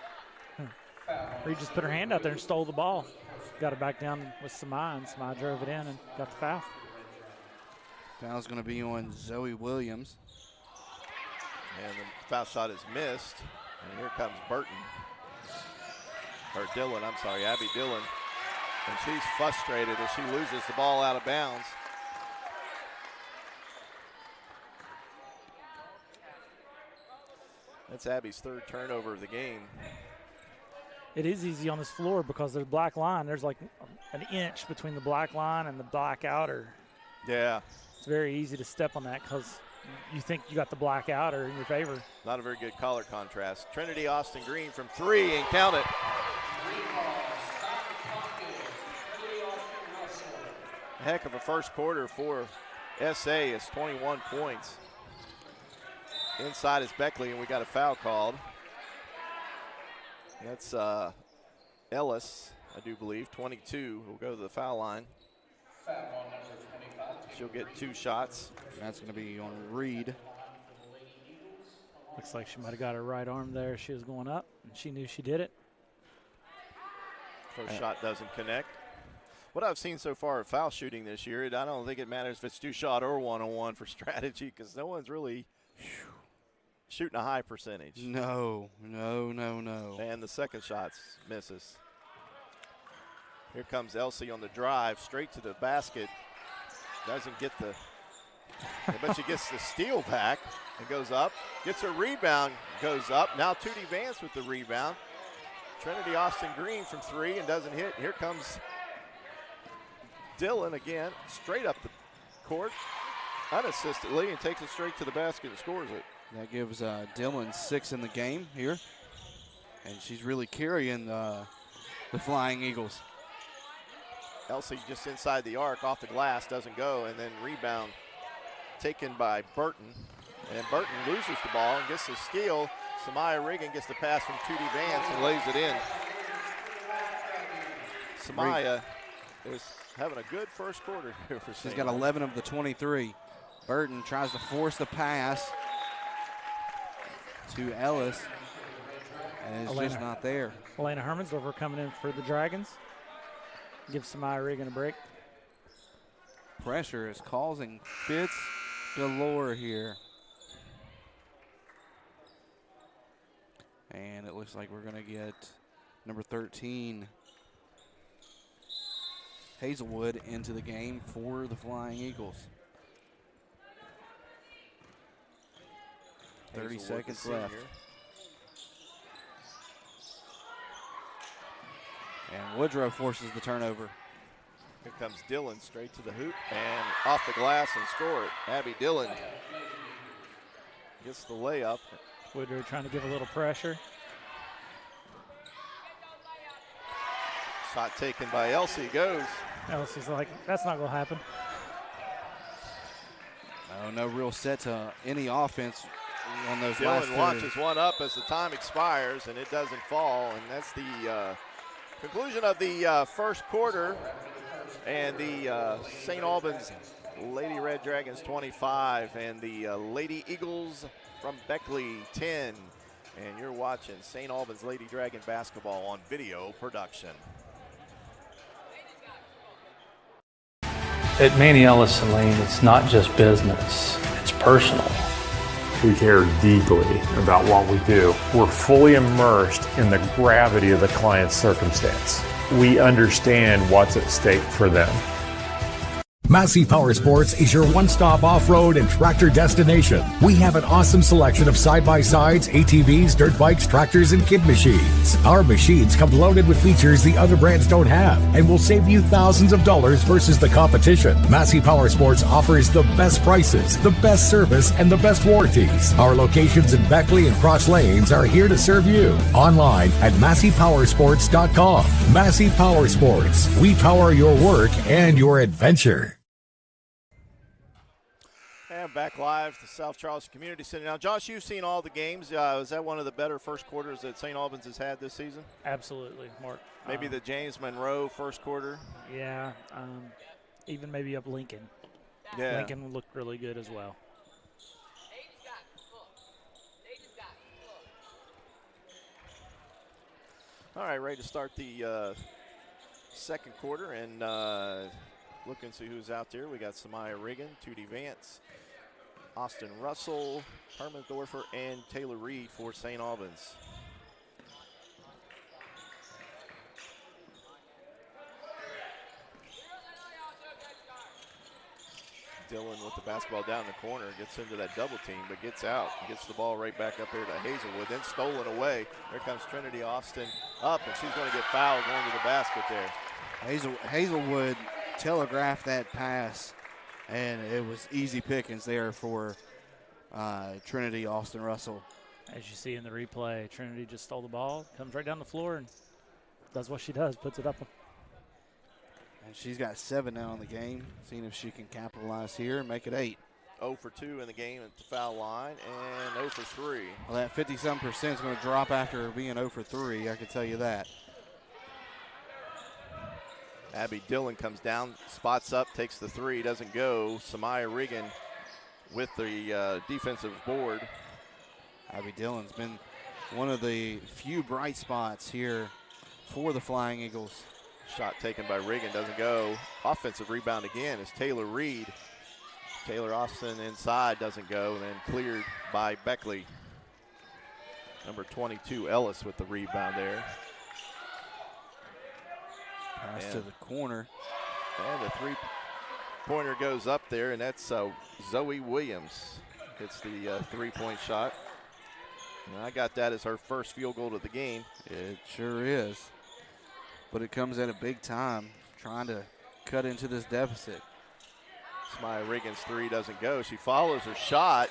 Reed just put her hand out there and stole the ball. Got it back down with Samai, and Samai drove it in and got the foul. Foul's going to be on Zoe Williams. And the foul shot is missed. And here comes Burton. Or Dillon, I'm sorry, Abby Dillon. And she's frustrated as she loses the ball out of bounds. That's Abby's third turnover of the game. It is easy on this floor because there's black line. There's like an inch between the black line and the black outer. Yeah. It's very easy to step on that because you think you got the black outer in your favor. Not a very good color contrast. Trinity Austin Green from 3 and count it. A heck of a first quarter for SA. It's 21 points. Inside is Beckley, and we got a foul called. That's Ellis, I do believe, 22. Will go to the foul line. She'll get 2 shots. That's going to be on Reed. Looks like she might have got her right arm there. She was going up, and she knew she did it. First shot doesn't connect. What I've seen so far of foul shooting this year, I don't think it matters if it's 2-shot or 1-on-1 for strategy because no one's really shooting a high percentage. No. And the second shot misses. Here comes Elsie on the drive, straight to the basket. Doesn't get the, but she gets the steal back and goes up. Gets her rebound, goes up. Now Tootie Vance with the rebound. Trinity Austin Green from 3 and doesn't hit. Here comes Dillon again, straight up the court, unassistedly, and takes it straight to the basket and scores it. That gives Dillon 6 in the game here. And she's really carrying the Flying Eagles. Elsie just inside the arc, off the glass, doesn't go, and then rebound taken by Burton. And Burton loses the ball and gets the steal. Samaya Riggin gets the pass from Tootie Vance and lays it in. Samaya is having a good first quarter here for She's got 11 of the 23. Burton tries to force the pass to Ellis, and it's just not there. Elena Hermansdorfer coming in for the Dragons. Give Samaya Regan a break. Pressure is causing fits galore here. And it looks like we're going to get number 13, Hazelwood, into the game for the Flying Eagles. 30 seconds left. And Woodrow forces the turnover. Here comes Dillon straight to the hoop and off the glass and score it. Abby Dillon gets the layup. Woodrow trying to give a little pressure. Shot taken by Elsie, goes. Elsie's like, that's not going to happen. No real set to any offense on those Dillon last two. launches one up as the time expires, and it doesn't fall, and that's the conclusion of the first quarter. And the St. Albans Lady Red Dragons 25 and the Lady Eagles from Beckley 10. And you're watching St. Albans Lady Dragon basketball on video production. At Manny Ellison Lane, it's not just business, it's personal. We care deeply about what we do. We're fully immersed in the gravity of the client's circumstance. We understand what's at stake for them. Massey Power Sports is your one-stop off-road and tractor destination. We have an awesome selection of side-by-sides, ATVs, dirt bikes, tractors, and kid machines. Our machines come loaded with features the other brands don't have and will save you thousands of dollars versus the competition. Massey Power Sports offers the best prices, the best service, and the best warranties. Our locations in Beckley and Cross Lanes are here to serve you. Online at MasseyPowersports.com. Massey Power Sports. We power your work and your adventure. And back live at the South Charleston Community Center. Now, Josh, you've seen all the games. Was that one of the better first quarters that St. Albans has had this season? Absolutely, Mark. Maybe the James Monroe first quarter? Yeah, even maybe up Lincoln. Yeah. Lincoln looked really good as well. All right, ready to start the second quarter and look and see who's out there. We got Samaya Riggin, Tootie Vance, Austin Russell, Herman Thorfer, and Taylor Reed for St. Albans. Dillon with the basketball down the corner, gets into that double team, but gets out, gets the ball right back up here to Hazelwood, then stolen away. Here comes Trinity Austin up, and she's going to get fouled going to the basket there. Hazelwood telegraphed that pass, and it was easy pickings there for Trinity Austin Russell. As you see in the replay, Trinity just stole the ball, comes right down the floor, and does what she does, puts it up. And she's got 7 now in the game, seeing if she can capitalize here and make it 8. 0 for 2 in the game at the foul line, and 0 for 3. Well, that 50-some% is going to drop after being 0 for 3, I can tell you that. Abby Dillon comes down, spots up, takes the 3, doesn't go. Samaya Riggin with the defensive board. Abby Dillon's been one of the few bright spots here for the Flying Eagles. Shot taken by Riggin, doesn't go. Offensive rebound again is Taylor Reed. Taylor Austin inside, doesn't go, and then cleared by Beckley. Number 22, Ellis with the rebound there. Pass to the corner. And the three-pointer goes up there, and that's Zoe Williams. Hits the three-point shot. And I got that as her first field goal of the game. It sure is. But it comes at a big time, trying to cut into this deficit. Samaya Riggins' 3 doesn't go. She follows her shot.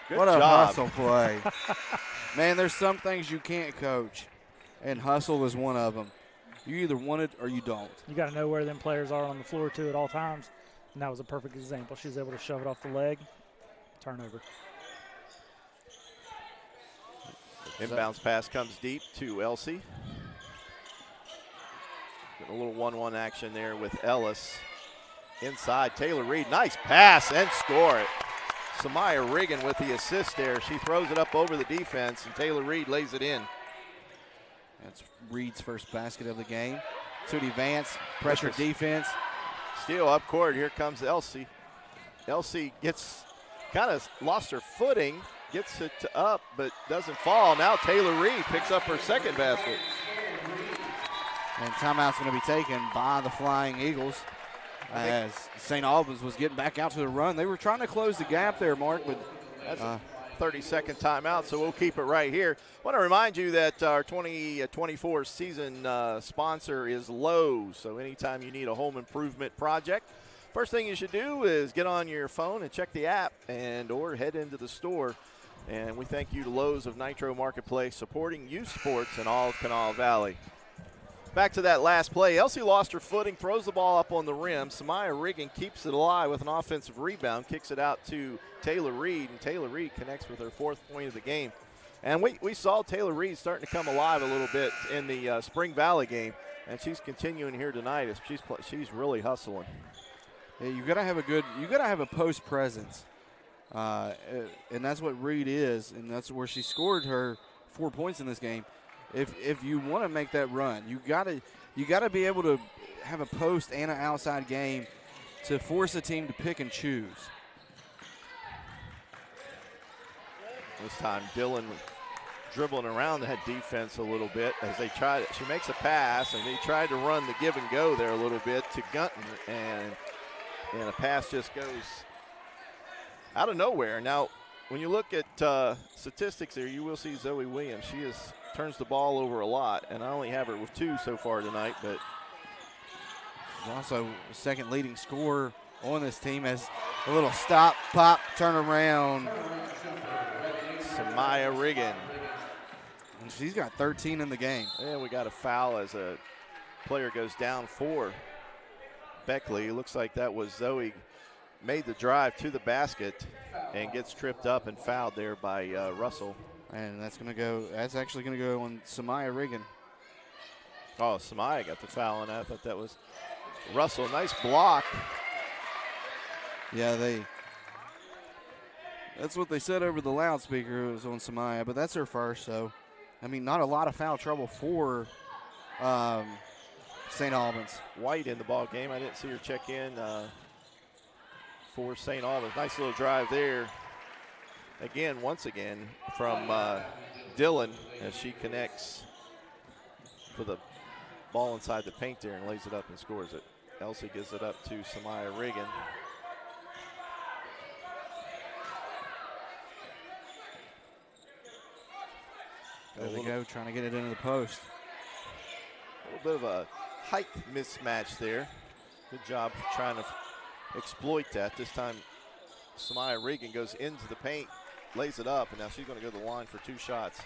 Good what job. A hustle play. Man, there's some things you can't coach, and hustle is one of them. You either want it or you don't. You got to know where them players are on the floor, too, at all times. And that was a perfect example. She's able to shove it off the leg, turnover. Inbounds pass comes deep to Elsie. A little 1-1 action there with Ellis. Inside, Taylor Reed, nice pass and score it. Samaya Riggin with the assist there. She throws it up over the defense, and Taylor Reed lays it in. That's Reed's first basket of the game. Tootie Vance, pressure defense. Steal up court, here comes Elsie. Elsie gets kind of lost her footing, gets it up, but doesn't fall. Now Taylor Reed picks up her second basket. And timeout's going to be taken by the Flying Eagles as St. Albans was getting back out to the run. They were trying to close the gap there, Mark, but that's a 30-second timeout, so we'll keep it right here. I want to remind you that our 2024 season sponsor is Lowe's, so anytime you need a home improvement project, first thing you should do is get on your phone and check the app or head into the store. And we thank you to Lowe's of Nitro Marketplace, supporting youth sports in all of Kanawha Valley. Back to that last play. Elsie lost her footing, throws the ball up on the rim. Samaya Riggin keeps it alive with an offensive rebound, kicks it out to Taylor Reed, and Taylor Reed connects with her 4th point of the game. And we saw Taylor Reed starting to come alive a little bit in the Spring Valley game, and she's continuing here tonight as she's really hustling. Yeah, you got to have a post presence, and that's what Reed is, and that's where she scored her 4 points in this game. If you want to make that run, you gotta be able to have a post and an outside game to force a team to pick and choose. This time Dillon dribbling around that defense a little bit as she makes a pass, and they tried to run the give and go there a little bit to Gunton, and a pass just goes out of nowhere. Now, when you look at statistics there, you will see Zoe Williams. She turns the ball over a lot, and I only have her with 2 so far tonight, but she's also the second leading scorer on this team as a little stop, pop, turn around. Samaya Riggin. And she's got 13 in the game. And we got a foul as a player goes down for Beckley. It looks like that was Zoe made the drive to the basket and gets tripped up and fouled there by Russell. And that's actually going to go on Samaya Riggin. Oh, Samaya got the foul, and I thought that was Russell. Nice block. Yeah, that's what they said over the loudspeaker. It was on Samaya, but that's her first. So, I mean, not a lot of foul trouble for St. Albans. White in the ball game. I didn't see her check in for St. Albans. Nice little drive there. once again, from Dillon as she connects for the ball inside the paint there and lays it up and scores it. Elsie gives it up to Samaya Reagan. There they go, trying to get it into the post. A little bit of a height mismatch there. Good job trying to exploit that. This time, Samaya Reagan goes into the paint, lays it up, and now she's going to go to the line for 2 shots.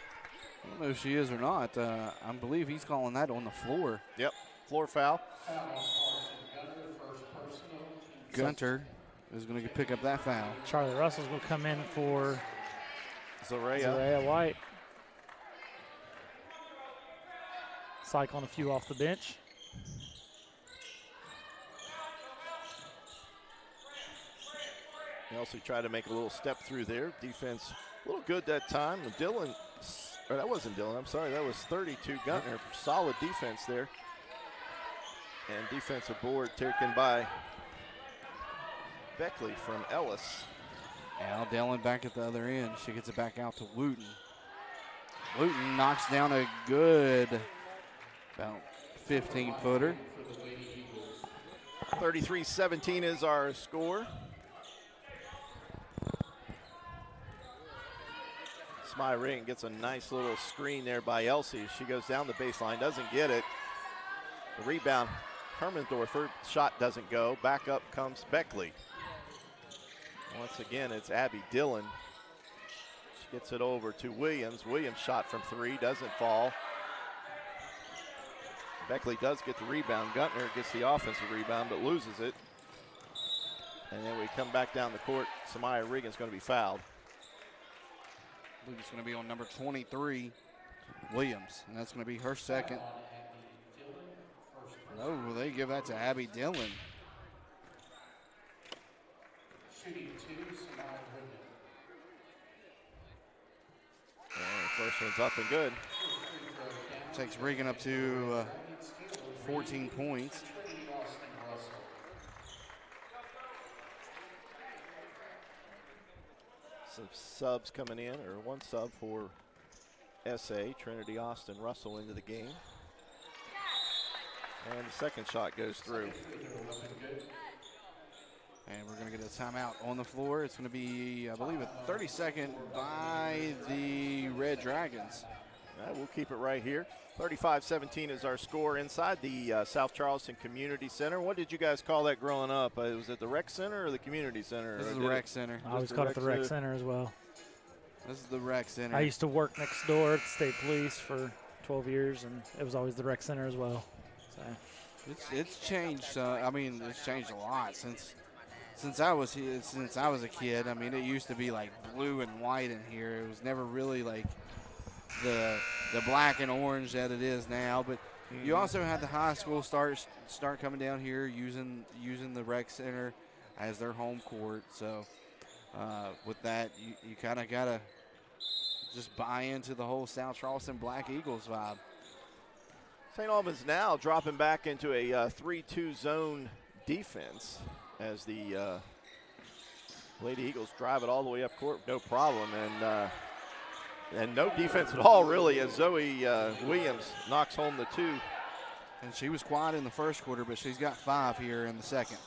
I don't know if she is or not. I believe he's calling that on the floor. Yep, floor foul. Gunter is going to pick up that foul. Charlie Russell's going to come in for Zaria White. Cycling a few off the bench. Elsie tried to make a little step through there. Defense a little good that time. Dillon, or that wasn't Dillon, I'm sorry, that was 32 Guntner. Solid defense there. And defensive board taken by Beckley from Ellis. Al Dillon back at the other end. She gets it back out to Wooten. Wooten knocks down a good about 15-footer. 33-17 is our score. Samaya Reagan gets a nice little screen there by Elsie. She goes down the baseline, doesn't get it. The rebound, Hermendorfer, shot doesn't go. Back up comes Beckley. Once again, it's Abby Dillon. She gets it over to Williams. Williams shot from 3, doesn't fall. Beckley does get the rebound. Guntner gets the offensive rebound, but loses it. And then we come back down the court. Samaya Reagan's going to be fouled. I believe it's going to be on number 23, Williams, and that's going to be her second. No, they give that to Abby Dillon. And first one's up and good. Takes Reagan up to 14 points. Some subs coming in, or one sub for SA. Trinity Austin Russell into the game. And the second shot goes through. And we're going to get a timeout on the floor. It's going to be, I believe, a 30-second by the Red Dragons. We'll keep it right here. 35-17 is our score inside the South Charleston Community Center. What did you guys call that growing up? Was it the Rec Center or the Community Center? This is the Rec Center. I always called it the Rec Center as well. This is the Rec Center. I used to work next door at the State Police for 12 years, and it was always the Rec Center as well. So it's changed. I mean, it's changed a lot since I was here, since I was a kid. I mean, it used to be like blue and white in here. It was never really like the black and orange that it is now. But you also had the high school start coming down here using the Rec Center as their home court. So with that, you kind of gotta just buy into the whole South Charleston Black Eagles vibe. St. Albans now dropping back into a 3-2 zone defense as the Lady Eagles drive it all the way up court, no problem, and no defense at all really as Zoe Williams knocks home the 2. And she was quiet in the first quarter, but she's got 5 here in the second.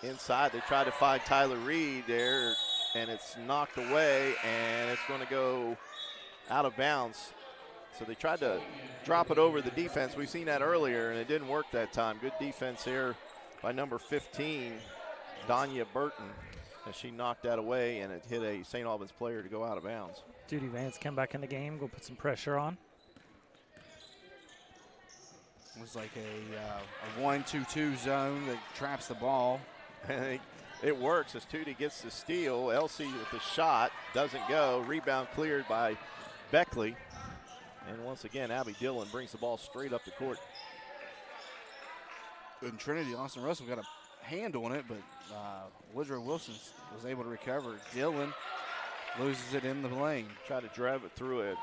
Inside, they try to find Tyler Reed there, and it's knocked away, and it's going to go out of bounds. So they tried to drop it over the defense. We've seen that earlier, and it didn't work that time. Good defense here by number 15, Danya Burton, as she knocked that away, and it hit a St. Albans player to go out of bounds. Judy Vance come back in the game, go put some pressure on. It was like a 1-2-2 zone that traps the ball. It works as Tootie gets the steal. Elsie with the shot, doesn't go. Rebound cleared by Beckley. And once again, Abby Dillon brings the ball straight up the court. And Trinity Austin Russell got a hand on it, but Woodrow Wilson was able to recover. Dillon loses it in the lane. Try to drive it through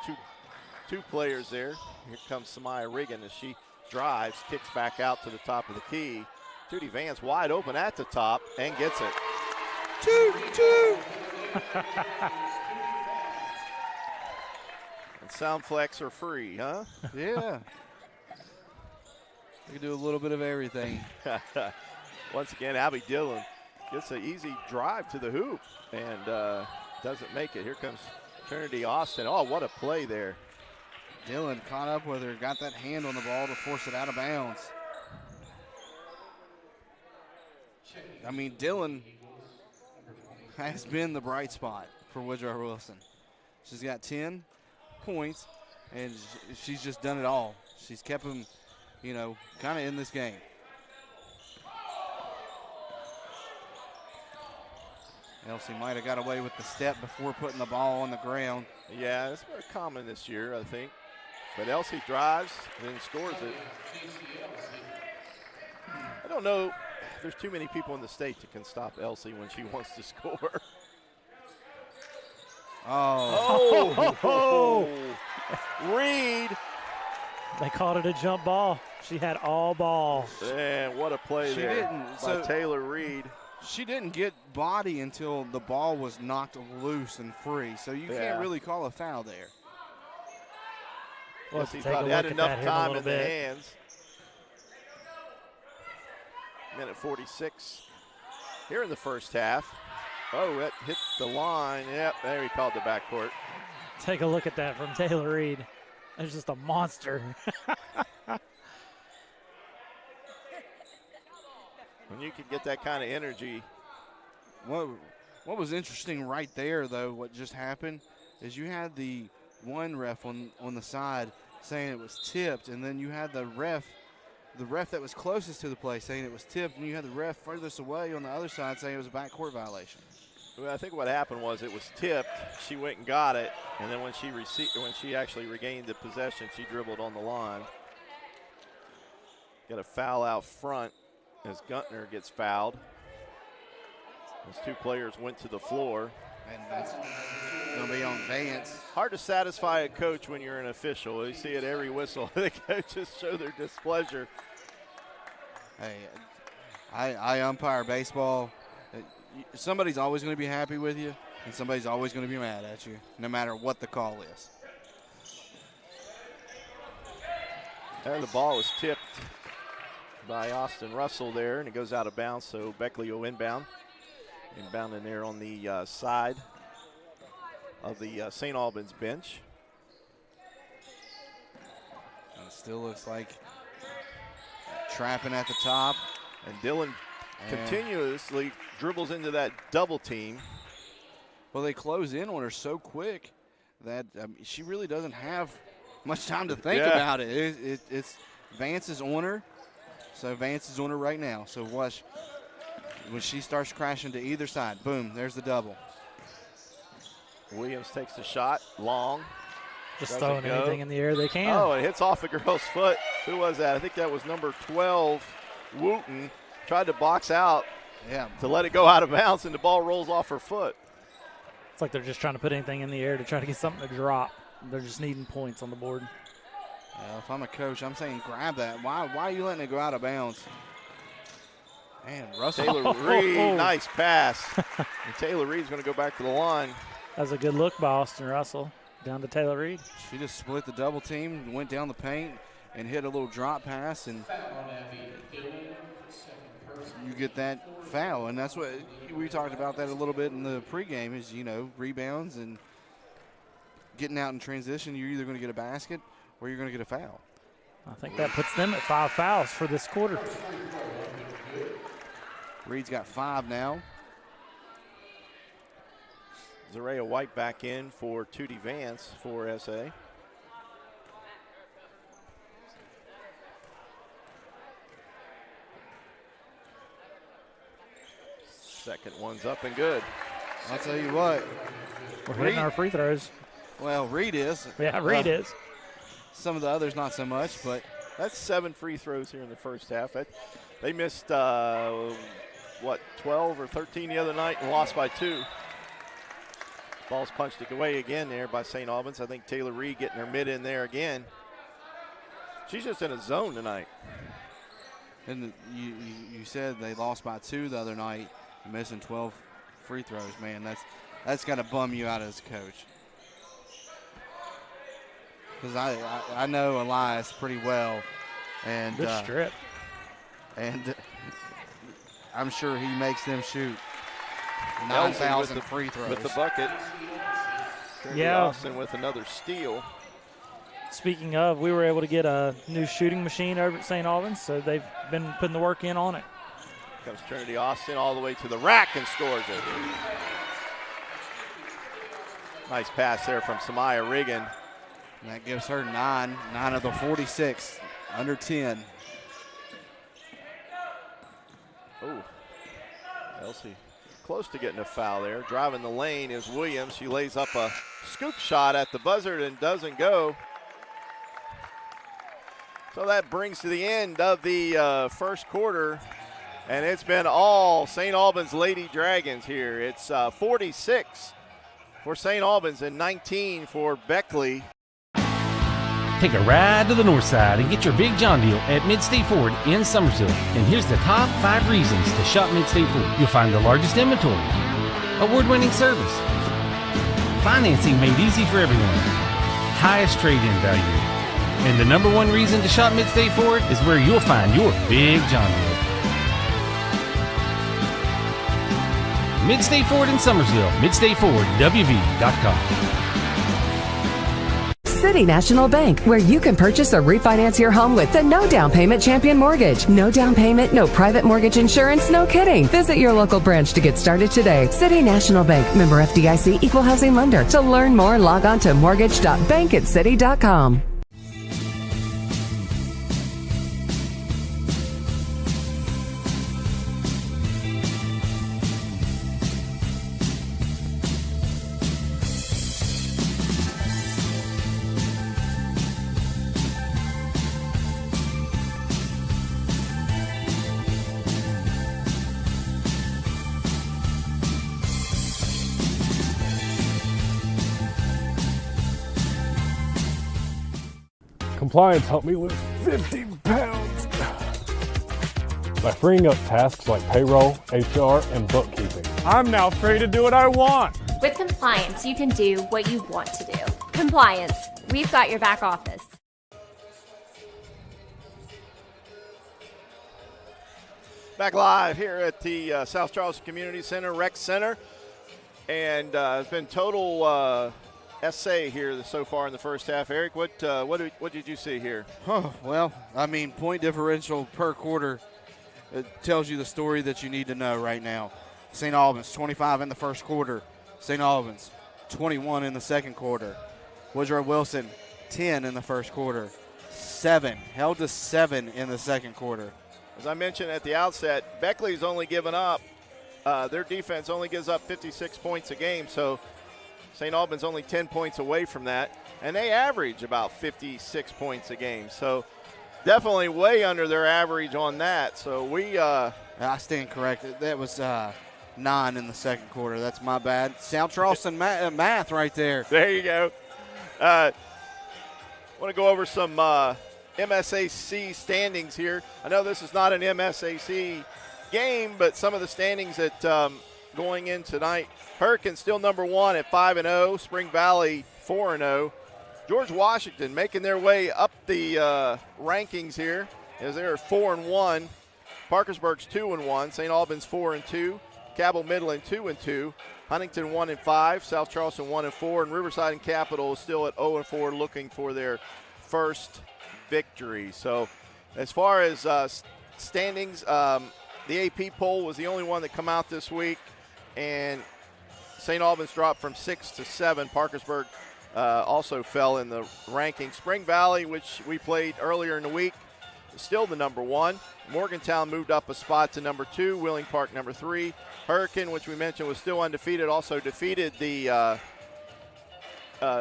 two players there. Here comes Samaya Reagan as she drives, kicks back out to the top of the key. Tootie Vance wide open at the top and gets it. 2-2. sound flex are free, huh? Yeah. We can do a little bit of everything. Once again, Abby Dillon gets an easy drive to the hoop and doesn't make it. Here comes Trinity Austin. Oh, what a play there. Dillon caught up with her, got that hand on the ball to force it out of bounds. I mean, Dillon has been the bright spot for Woodrow Wilson. She's got 10 points, and she's just done it all. She's kept them, kind of in this game. Elsie might have got away with the step before putting the ball on the ground. Yeah, it's more common this year, I think. But Elsie drives and then scores it. I don't know. There's too many people in the state that can stop Elsie when she wants to score. Oh. Reed. They called it a jump ball. She had all ball. Man, what a play there by Taylor Reed. She didn't get body until the ball was knocked loose and free, so you can't really call a foul there. Well, he thought he had enough time in the hands. Minute 46 here in the first half. Oh, that hit the line. Yep, there he called the backcourt. Take a look at that from Taylor Reed. That's just a monster. When you can get that kind of energy. What was interesting right there, though, what just happened, is you had the one ref on the side saying it was tipped, and then you had the ref that was closest to the play saying it was tipped, and you had the ref furthest away on the other side saying it was a backcourt violation. Well, I think what happened was it was tipped. She went and got it, and then when she actually regained the possession, she dribbled on the line. Got a foul out front as Guntner gets fouled. Those two players went to the floor. And that's going to be on Vance. Hard to satisfy a coach when you're an official. You see at every whistle, the coaches show their displeasure. Hey, I umpire baseball. Somebody's always going to be happy with you, and somebody's always going to be mad at you, no matter what the call is. And the ball was tipped by Austin Russell there, and it goes out of bounds, so Beckley will inbound. Inbound in there on the side of the St. Albans bench. And it still looks like trapping at the top. And Dillon continuously dribbles into that double team. Well, they close in on her so quick that she really doesn't have much time to think about it. It's Vance is on her. So Vance is on her right now. So watch. When she starts crashing to either side, boom, there's the double. Williams takes the shot, long. Just throwing anything in the air they can. Oh, it hits off a girl's foot. Who was that? I think that was number 12, Wooten. Tried to box out to let it go out of bounds, and the ball rolls off her foot. It's like they're just trying to put anything in the air to try to get something to drop. They're just needing points on the board. If I'm a coach, I'm saying grab that. Why are you letting it go out of bounds? Man, Russell. Taylor Reed, nice pass. And Taylor Reed's going to go back to the line. That was a good look by Austin Russell. Down to Taylor Reed. She just split the double team, went down the paint, and hit a little drop pass, and you get that foul. And that's what we talked about that a little bit in the pregame is, rebounds and getting out in transition. You're either going to get a basket or you're going to get a foul. I think that puts them at 5 fouls for this quarter. Reed's got 5 now. Zaria White back in for Tootie Vance for SA. Second one's up and good. I'll tell you what. We're hitting our free throws. Well, Reed is. Yeah, Reed is. Some of the others not so much, but that's 7 free throws here in the first half. They missed, 12 or 13 the other night and lost by 2. Ball's punched away again there by St. Albans. I think Taylor Reed getting her mid in there again. She's just in a zone tonight. And you said they lost by 2 the other night, missing 12 free throws. Man, that's got to bum you out as a coach. because I know Elias pretty well. And good strip. And I'm sure he makes them shoot 9,000 free throws. With the bucket. Yeah. Austin with another steal. Speaking of, we were able to get a new shooting machine over at St. Albans, so they've been putting the work in on it. Comes Trinity Austin all the way to the rack and scores it. Nice pass there from Samaya Regan. And that gives her 9 of the 46, under 10. Oh, Elsie close to getting a foul there. Driving the lane is Williams. She lays up a scoop shot at the buzzer and doesn't go. So that brings to the end of the first quarter, and it's been all St. Albans Lady Dragons here. It's 46 for St. Albans and 19 for Beckley. Take a ride to the north side and get your big John deal at Midstate Ford in Summersville. And here's the top 5 reasons to shop Midstate Ford. You'll find the largest inventory, award-winning service, financing made easy for everyone, highest trade-in value. And the number 1 reason to shop Midstate Ford is where you'll find your big John deal. Midstate Ford in Summersville, MidstateFordWV.com. City National Bank, where you can purchase or refinance your home with the no down payment champion mortgage. No down payment, no private mortgage insurance, no kidding. Visit your local branch to get started today. City National Bank, member FDIC, equal housing lender. To learn more, log on to mortgage.bankatcity.com. Compliance helped me lose 50 pounds by freeing up tasks like payroll, HR, and bookkeeping. I'm now free to do what I want. With compliance, you can do what you want to do. Compliance, we've got your back office. Back live here at the South Charleston Community Center, Rec Center. And it's been total essay here so far in the first half. Eric, what did you see here? Well, I mean, point differential per quarter, it tells you the story that you need to know right now. St. Albans, 25 in the first quarter. St. Albans, 21 in the second quarter. Woodrow Wilson, 10 in the first quarter. 7, held to 7 in the second quarter. As I mentioned at the outset, Beckley's only given up, their defense only gives up 56 points a game, so St. Albans only 10 points away from that, and they average about 56 points a game. So definitely way under their average on that. So I stand corrected. That was 9 in the second quarter. That's my bad. South Charleston math right there. There you go. Want to go over some MSAC standings here. I know this is not an MSAC game, but some of the standings that going in tonight. Hurricane still number 1 at 5-0. Spring Valley 4-0. George Washington making their way up the rankings here as they're 4-1. Parkersburg's 2-1. St. Albans 4-2. Cabell Midland 2-2. Huntington 1-5. South Charleston 1-4. And Riverside and Capital is still at 0-4, looking for their first victory. So as far as standings, the AP poll was the only one that come out this week, and St. Albans dropped from 6 to 7. Parkersburg also fell in the ranking. Spring Valley, which we played earlier in the week, is still the number 1. Morgantown moved up a spot to number 2. Wheeling Park number 3. Hurricane, which we mentioned was still undefeated, also defeated the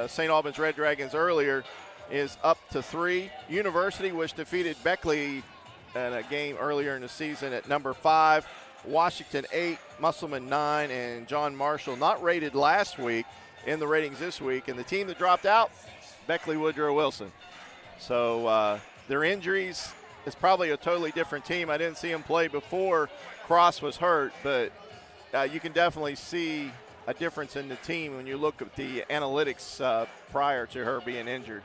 St. Albans Red Dragons earlier, is up to 3. University, which defeated Beckley in a game earlier in the season, at number 5. Washington 8, Musselman 9, and John Marshall not rated last week in the ratings this week. And the team that dropped out, Beckley Woodrow Wilson. So their injuries is probably a totally different team. I didn't see him play before Cross was hurt, but you can definitely see a difference in the team when you look at the analytics prior to her being injured.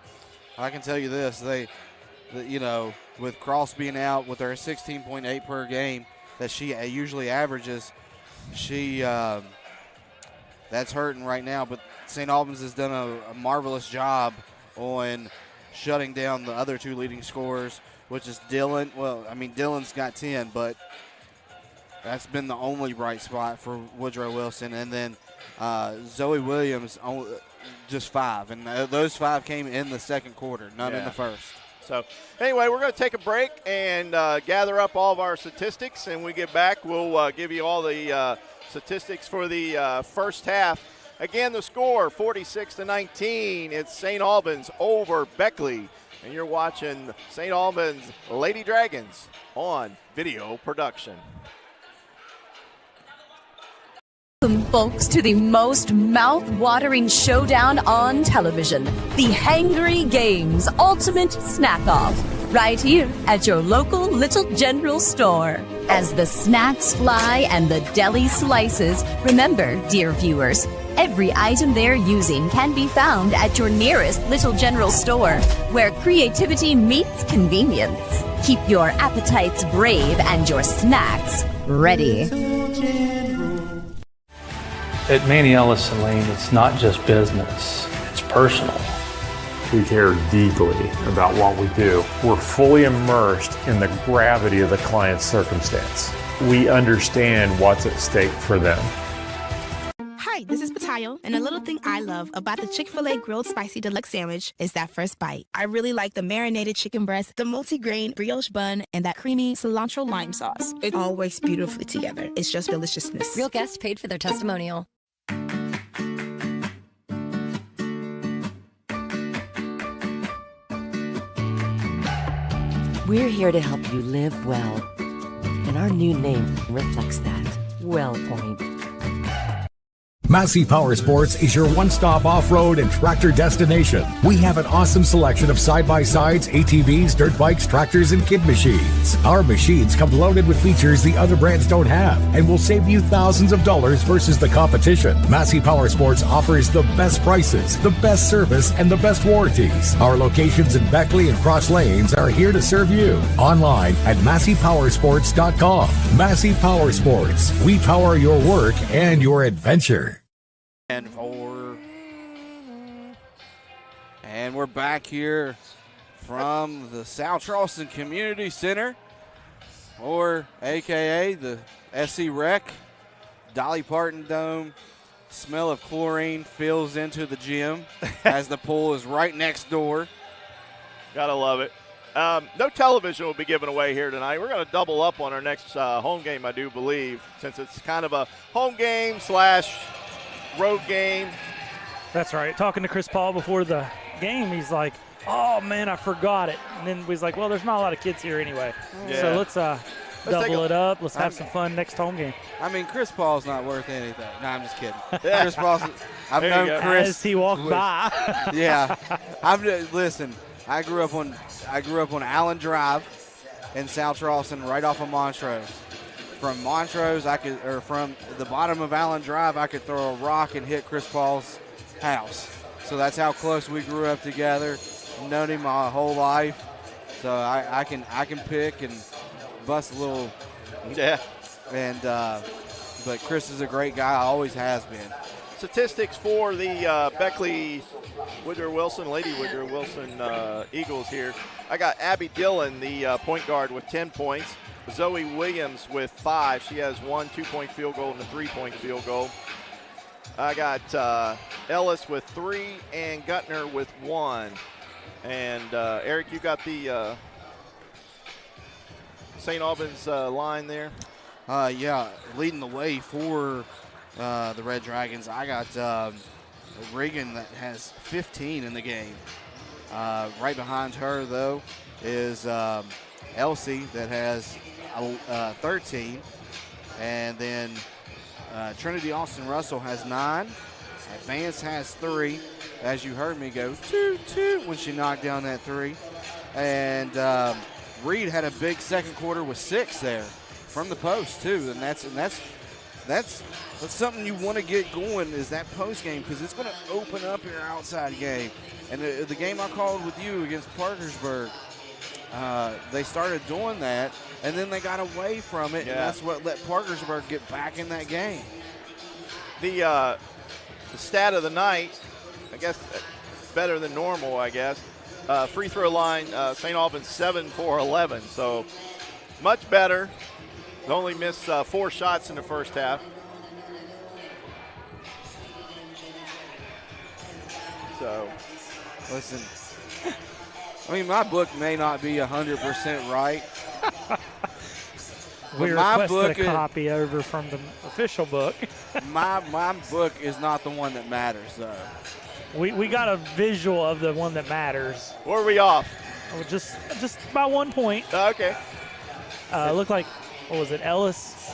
I can tell you this: with Cross being out with her 16.8 per game that she usually averages, that's hurting right now. But St. Albans has done a marvelous job on shutting down the other two leading scorers, which is Dylan. Well, I mean, Dylan's got 10, but that's been the only bright spot for Woodrow Wilson. And then Zoe Williams, just 5. And those 5 came in the second quarter, none in the first. So, anyway, we're going to take a break and gather up all of our statistics. And when we get back, we'll give you all the statistics for the first half. Again, the score, 46-19. It's St. Albans over Beckley. And you're watching St. Albans Lady Dragons on video production. Welcome, folks, to the most mouth-watering showdown on television, the Hangry Games Ultimate Snack-Off, right here at your local Little General store. As the snacks fly and the deli slices, remember, dear viewers, every item they're using can be found at your nearest Little General store, where creativity meets convenience. Keep your appetites brave and your snacks ready. At Manny Ellison Lane, it's not just business, it's personal. We care deeply about what we do. We're fully immersed in the gravity of the client's circumstance. We understand what's at stake for them. Hi, this is Patayo, and a little thing I love about the Chick-fil-A Grilled Spicy Deluxe Sandwich is that first bite. I really like the marinated chicken breast, the multi-grain brioche bun, and that creamy cilantro lime sauce. It all works beautifully together. It's just deliciousness. Real guests paid for their testimonial. We're here to help you live well, and our new name reflects that. WellPoint. Massey Power Sports is your one-stop off-road and tractor destination. We have an awesome selection of side-by-sides, ATVs, dirt bikes, tractors, and kid machines. Our machines come loaded with features the other brands don't have and will save you thousands of dollars versus the competition. Massey Power Sports offers the best prices, the best service, and the best warranties. Our locations in Beckley and Cross Lanes are here to serve you. Online at MasseyPowersports.com. Massey Power Sports. We power your work and your adventure. And we're back here from the South Charleston Community Center, or AKA the SC Rec. Dolly Parton Dome. Smell of chlorine fills into the gym as the pool is right next door. Gotta love it. No television will be given away here tonight. We're going to double up on our next home game, I do believe, since it's kind of a home game / road game. That's right. Talking to Chris Paul before the game, he's like, oh, man, I forgot it. And then he's like, well, there's not a lot of kids here anyway. Yeah. So let's double it up. Let's have some fun next home game. I mean, Chris Paul's not worth anything. No, I'm just kidding. Chris Paul's – I've known Chris. As he walked by. Yeah. Listen, I grew up on Allen Drive in South Charleston, right off of Montrose. From Montrose, from the bottom of Allen Drive, I could throw a rock and hit Chris Paul's house. So that's how close we grew up together. Known him my whole life, so I can pick and bust a little. Yeah. And but Chris is a great guy. Always has been. Statistics for the Beckley Woodrow Wilson, Lady Woodrow Wilson Eagles here. I got Abby Dillon, the point guard, with 10 points. Zoe Williams with 5. She has 1 2-point field goal and a 3-point field goal. I got Ellis with 3 and Gutner with 1. And Eric, you got the St. Albans line there? Yeah, leading the way for the Red Dragons. I got Reagan that has 15 in the game. Right behind her, though, is Elsie that has 13. And then Trinity Austin Russell has 9. Vance has 3. As you heard me go, toot, when she knocked down that 3. And Reed had a big second quarter with 6 there from the post, too. And that's that's something you want to get going is that post game because it's going to open up your outside game. And the game I called with you against Parkersburg, they started doing that, and then they got away from it, and that's what let Parkersburg get back in that game. The stat of the night, I guess better than normal, I guess. Free throw line, St. Albans 7 for 11, so much better. They only missed 4 shots in the first half. So, listen, I mean, my book may not be 100% right. We my requested book a copy over from the official book. my book is not the one that matters, though. We got a visual of the one that matters. Where are we off? Oh, just by 1 point. Okay. Looked like, what was it, Ellis?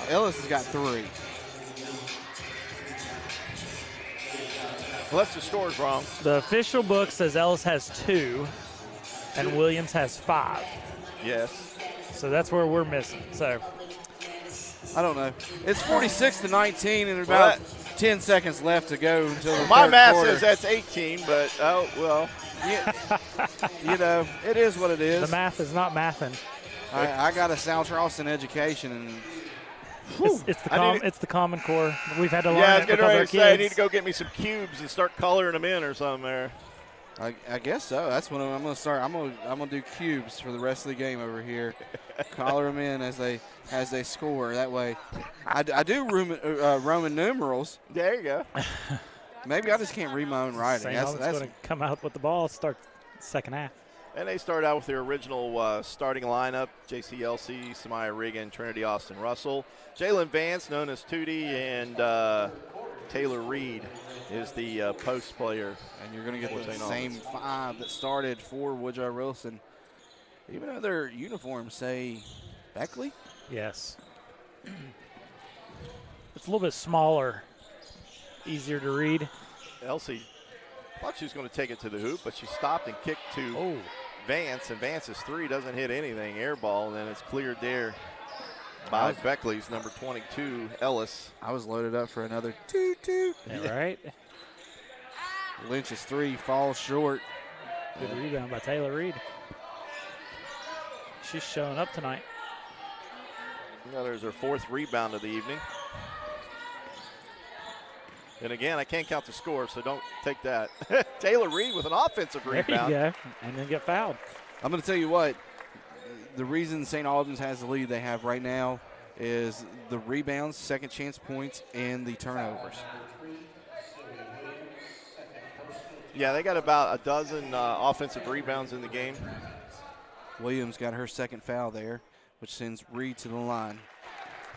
Ellis has got 3. Unless the score's wrong. The official book says Ellis has 2 and Williams has 5. Yes. So that's where we're missing. So I don't know. It's 46-19 and about 10 seconds left to go until the my third math quarter. says that's 18, but oh well. You know, it is what it is. The math is not mathing. I got a South Charleston education, and it's the Common Core. We've had to learn I was it because getting ready our to say, I kids. need to go get me some cubes and start coloring them in or something there. I guess so. That's what I'm going to start. I'm going to do cubes for the rest of the game over here. Color them in as they score. That way, I do Roman numerals. There you go. Maybe I just can't read my own writing. That's going to come out with the ball, start second half. And they start out with their original starting lineup: JCLC, Samaya Regan, Trinity Austin Russell, Jalen Vance, known as Tootie, and Taylor Reed is the post player. And you're going to get the same 5 that started for Woodrow Wilson. Even though their uniforms say Beckley? Yes. It's a little bit smaller, easier to read. Elsie thought she was going to take it to the hoop, but she stopped and kicked to Vance, and Vance's 3 doesn't hit anything, air ball, and then it's cleared there by Beckley's number 22, Ellis. I was loaded up for another toot. Yeah, right? Lynch's 3 falls short. Good rebound by Taylor Reed. She's showing up tonight. There's her 4th rebound of the evening. And again, I can't count the score, so don't take that. Taylor Reed with an offensive rebound. There you go, and then get fouled. I'm going to tell you what, the reason St. Albans has the lead they have right now is the rebounds, second chance points, and the turnovers. Yeah, they got about a dozen offensive rebounds in the game. Williams got her second foul there, which sends Reed to the line.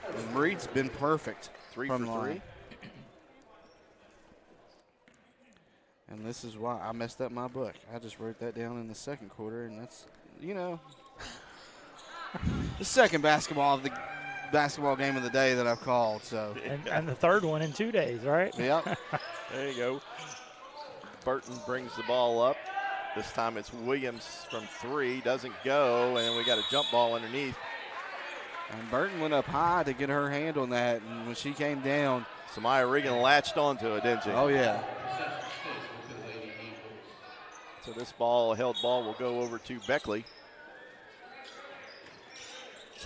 And Reed's been perfect. 3 from for the 3. line. And this is why I messed up my book. I just wrote that down in the second quarter, and that's, the second basketball game of the day that I've called. So and the third one in 2 days, right? Yep. There you go. Burton brings the ball up. This time it's Williams from 3. Doesn't go, and we got a jump ball underneath. And Burton went up high to get her hand on that, and when she came down, Samaya Regan latched onto it, didn't she? Oh, yeah. So this held ball will go over to Beckley.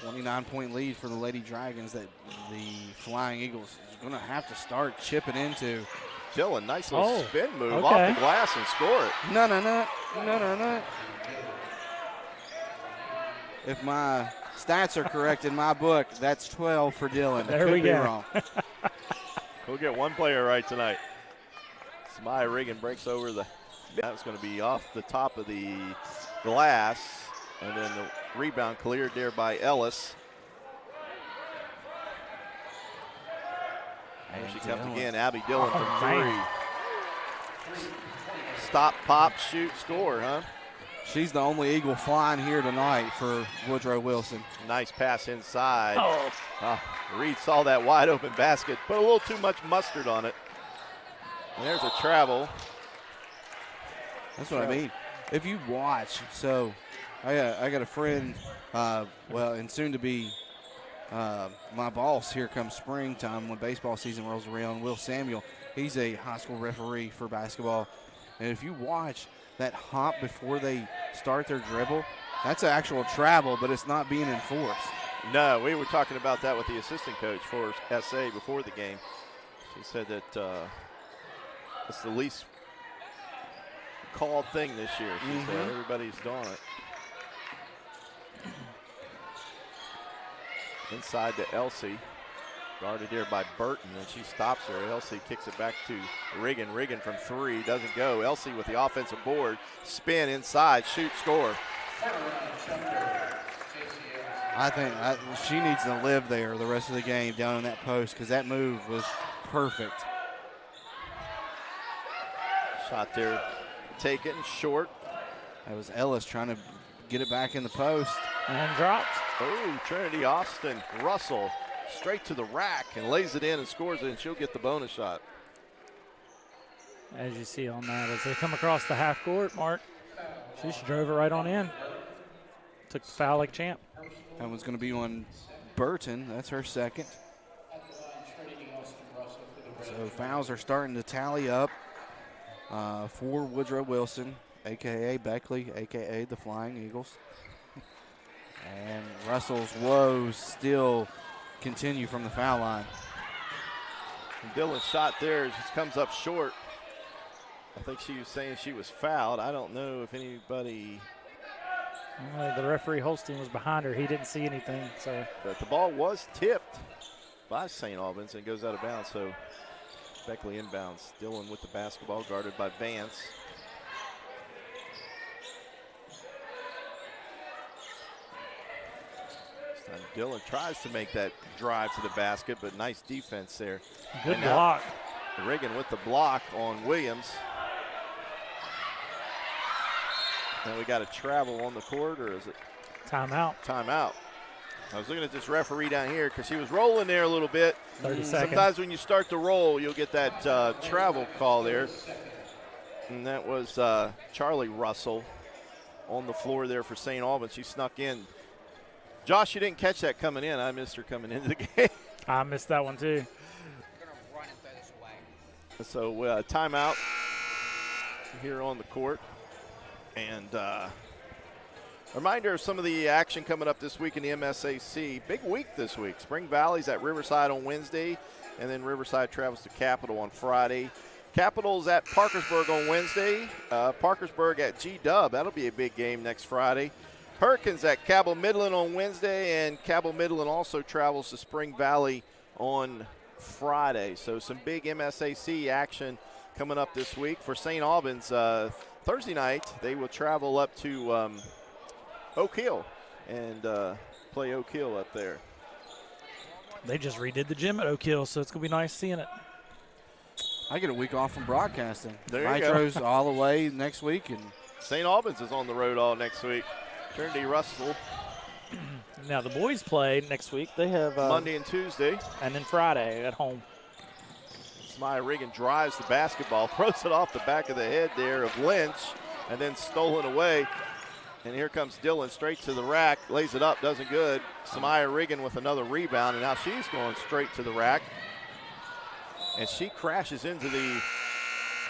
29-point lead for the Lady Dragons that the Flying Eagles is going to have to start chipping into. Dylan, nice little spin move off the glass and score it. No. If my stats are correct in my book, that's 12 for Dylan. There we go. Wrong. We'll get one player right tonight. Samaya Regan breaks over the. That was going to be off the top of the glass, and then the rebound cleared there by Ellis. And she comes again, Abby Dillon from 3. Stop, pop, shoot, score, huh? She's the only Eagle flying here tonight for Woodrow Wilson. Nice pass inside. Reed saw that wide open basket, put a little too much mustard on it. And there's a travel. That's what I mean. If you watch, so I got a friend, and soon to be my boss, here comes springtime when baseball season rolls around, Will Samuel. He's a high school referee for basketball. And if you watch that hop before they start their dribble, that's an actual travel, but it's not being enforced. No, we were talking about that with the assistant coach for SA before the game. She said that it's the least called thing this year. She said everybody's doing it. Inside to Elsie. Guarded here by Burton, and she stops her. Elsie kicks it back to Riggin. Riggin from 3, doesn't go. Elsie with the offensive board. Spin inside, shoot, score. I think she needs to live there the rest of the game down in that post because that move was perfect. Shot there, taken short. That was Ellis trying to get it back in the post. And dropped. Oh, Trinity Austin Russell straight to the rack and lays it in and scores it, and she'll get the bonus shot. As you see on that, as they come across the half court, Mark, she just drove it right on in. Took the foul like champ. That one's going to be on Burton. That's her second. So fouls are starting to tally up for Woodrow Wilson, a.k.a. Beckley, a.k.a. the Flying Eagles. And Russell's woes still continue from the foul line. And Dylan's shot there just comes up short. I think she was saying she was fouled. I don't know if anybody... The referee Holstein was behind her. He didn't see anything. But the ball was tipped by St. Albans and goes out of bounds. So Beckley inbounds. Dylan with the basketball, guarded by Vance. And Dylan tries to make that drive to the basket, but nice defense there. Good block. Riggin with the block on Williams. Now we got a travel on the court, or is it? Timeout. Timeout. I was looking at this referee down here because she was rolling there a little bit. 30 seconds. Sometimes when you start to roll, you'll get that travel call there. And that was Charlie Russell on the floor there for St. Albans. She snuck in. Josh, you didn't catch that coming in. I missed her coming into the game. I missed that one too. So timeout here on the court. And reminder of some of the action coming up this week in the MSAC. Big week this week. Spring Valley's at Riverside on Wednesday, and then Riverside travels to Capital on Friday. Capital's at Parkersburg on Wednesday. Parkersburg at G-Dub. That'll be a big game next Friday. Hurricanes at Cabell Midland on Wednesday, and Cabell Midland also travels to Spring Valley on Friday. So some big MSAC action coming up this week. For St. Albans, Thursday night, they will travel up to Oak Hill and play Oak Hill up there. They just redid the gym at Oak Hill, so it's going to be nice seeing it. I get a week off from broadcasting. There you Nitro's go. all the way next week. And St. Albans is on the road all next week. Trinity Russell. Now, the boys play next week. They have Monday and Tuesday. And then Friday at home. Maya Regan drives the basketball, throws it off the back of the head there of Lynch, and then stolen away. And here comes Dylan straight to the rack, lays it up, doesn't good. Samaya Regan with another rebound, and now she's going straight to the rack. And she crashes into the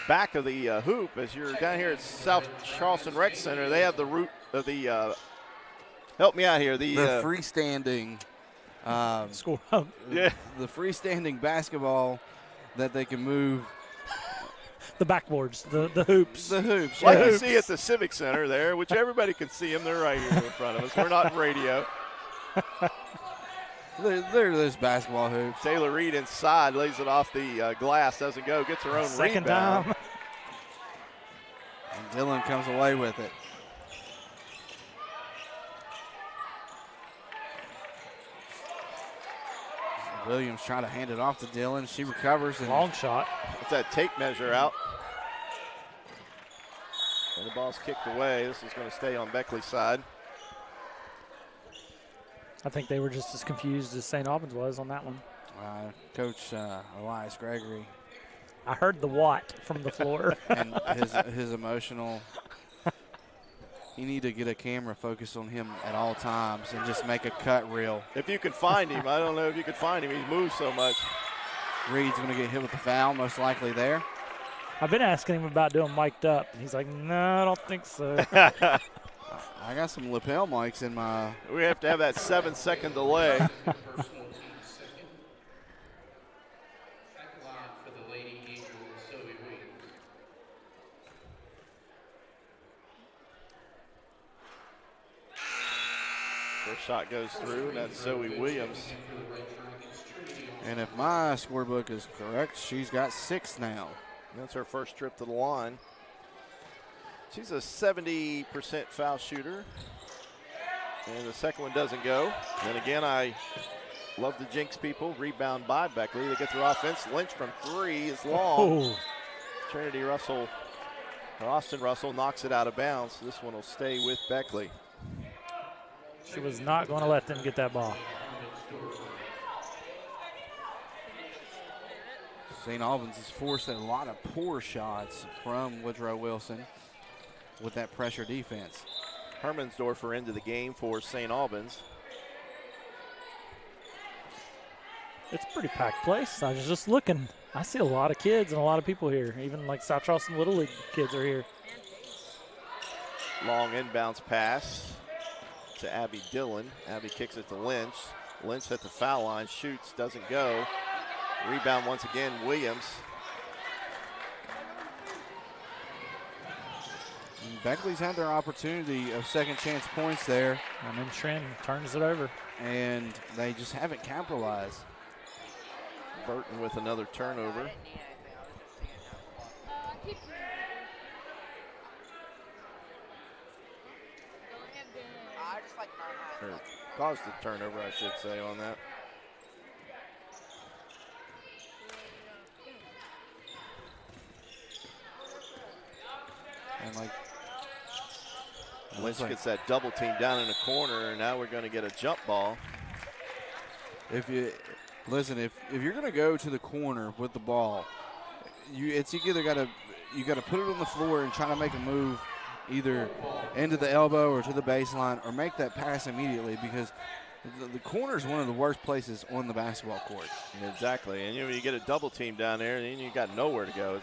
back of the hoop. As you're down here at South Charleston Rec Center, they have the route of the, help me out here. The freestanding. Score. Yeah. The freestanding basketball that they can move. The backboards, the hoops. The hoops. Like yeah. you see at the Civic Center there, which everybody can see them. They're right here in front of us. We're not radio. They're those basketball hoops. Taylor Reed inside, lays it off the glass, doesn't go, gets her own Second rebound. time. And Dylan comes away with it. Williams trying to hand it off to Dylan. She recovers. And long shot. It's that tape measure out. And the ball's kicked away. This is going to stay on Beckley's side. I think they were just as confused as St. Albans was on that one. Coach Elias Gregory. I heard the what from the floor. And his emotional. You need to get a camera focused on him at all times and just make a cut reel. If you can find him. I don't know if you could find him. He moves so much. Reed's going to get hit with the foul, most likely there. I've been asking him about doing mic'd up, and he's like, no, I don't think so. I got some lapel mics in my. We have to have that 7-second delay. First shot goes through, and that's Zoe Williams. And if my scorebook is correct, she's got 6 now. That's her first trip to the line. She's a 70% foul shooter. And the second one doesn't go. And again, I love to jinx people. Rebound by Beckley. They get their offense. Lynch from 3 is long. Oh. Trinity Russell, or Austin Russell, knocks it out of bounds. This one will stay with Beckley. She was not going to let them get that ball. St. Albans has forced a lot of poor shots from Woodrow Wilson with that pressure defense. Hermansdorfer into the game for St. Albans. It's a pretty packed place. I was just looking. I see a lot of kids and a lot of people here. Even like South Charleston Little League kids are here. Long inbounds pass to Abby Dillon. Abby kicks it to Lynch. Lynch at the foul line, shoots, doesn't go. Rebound once again, Williams. And Beckley's had their opportunity of second chance points there. And then Trin turns it over. And they just haven't capitalized. Burton with another turnover. Or caused the turnover, I should say, on that. And like Lynch gets that double team down in the corner, and now we're going to get a jump ball. If you listen, if you're going to go to the corner with the ball, it's either got to put it on the floor and try to make a move, either into the elbow or to the baseline, or make that pass immediately, because the corner is one of the worst places on the basketball court. Exactly, and you get a double team down there, and then you got nowhere to go.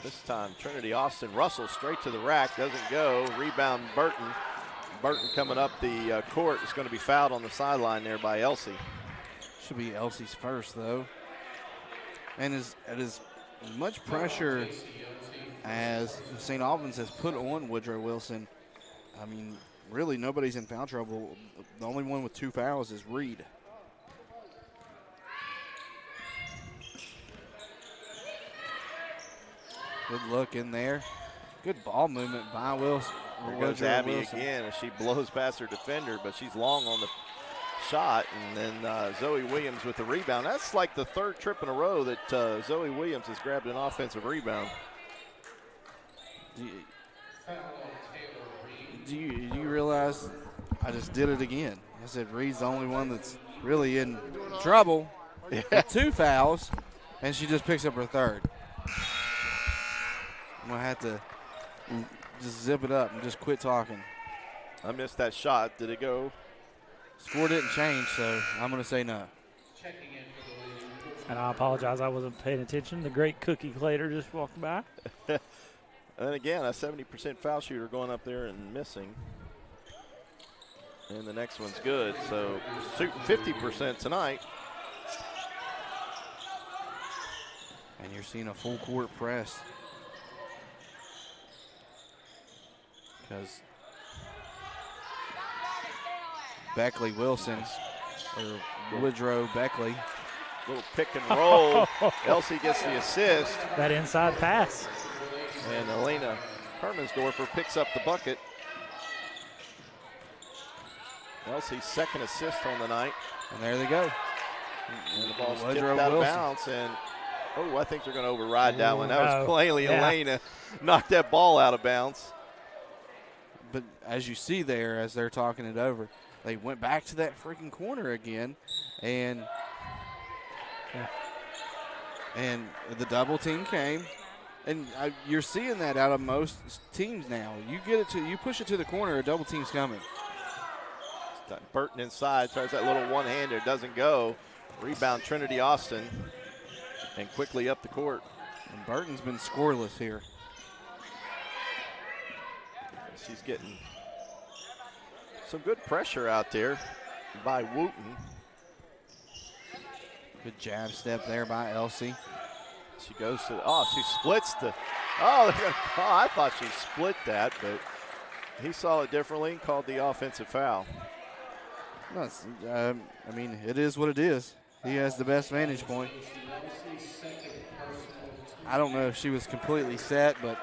This time, Trinity Austin Russell straight to the rack, doesn't go. Rebound Burton. Burton coming up the court is going to be fouled on the sideline there by Elsie. Should be Elsie's first, though. And as much pressure as St. Albans has put on Woodrow Wilson, I mean, really nobody's in foul trouble. The only one with 2 fouls is Reed. Good look in there. Good ball movement by Wilson. There goes Abby again, as she blows past her defender, but she's long on the shot. And then Zoe Williams with the rebound. That's like the 3rd trip in a row that Zoe Williams has grabbed an offensive rebound. Do you realize I just did it again? I said Reed's the only one that's really in trouble with 2 fouls, and she just picks up her 3rd. I'm going to have to just zip it up and just quit talking. I missed that shot. Did it go? Score didn't change, so I'm going to say no. And I apologize, I wasn't paying attention. The great Cookie Clater just walked by. And again, a 70% foul shooter going up there and missing. And the next one's good. So shooting 50% tonight. And you're seeing a full court press. Because Beckley Wilson, or Woodrow Beckley. Little pick and roll. Elsie gets the assist. That inside pass. And Elena Hermansdorfer picks up the bucket. Elsie's 2nd assist on the night. And there they go. And the ball's tipped out of bounds. And, I think they're going to override that one. That was plainly Elena knocked that ball out of bounds. But as you see there, as they're talking it over, they went back to that freaking corner again. And the double team came. And you're seeing that out of most teams now. You push it to the corner, a double team's coming. Burton inside, tries that little one-hander, doesn't go. Rebound Trinity Austin, and quickly up the court. And Burton's been scoreless here. She's getting some good pressure out there by Wooten. Good jab step there by Elsie. She goes to, she splits I thought she split that, but he saw it differently and called the offensive foul. No, I mean, it is what it is. He has the best vantage point. I don't know if she was completely set, but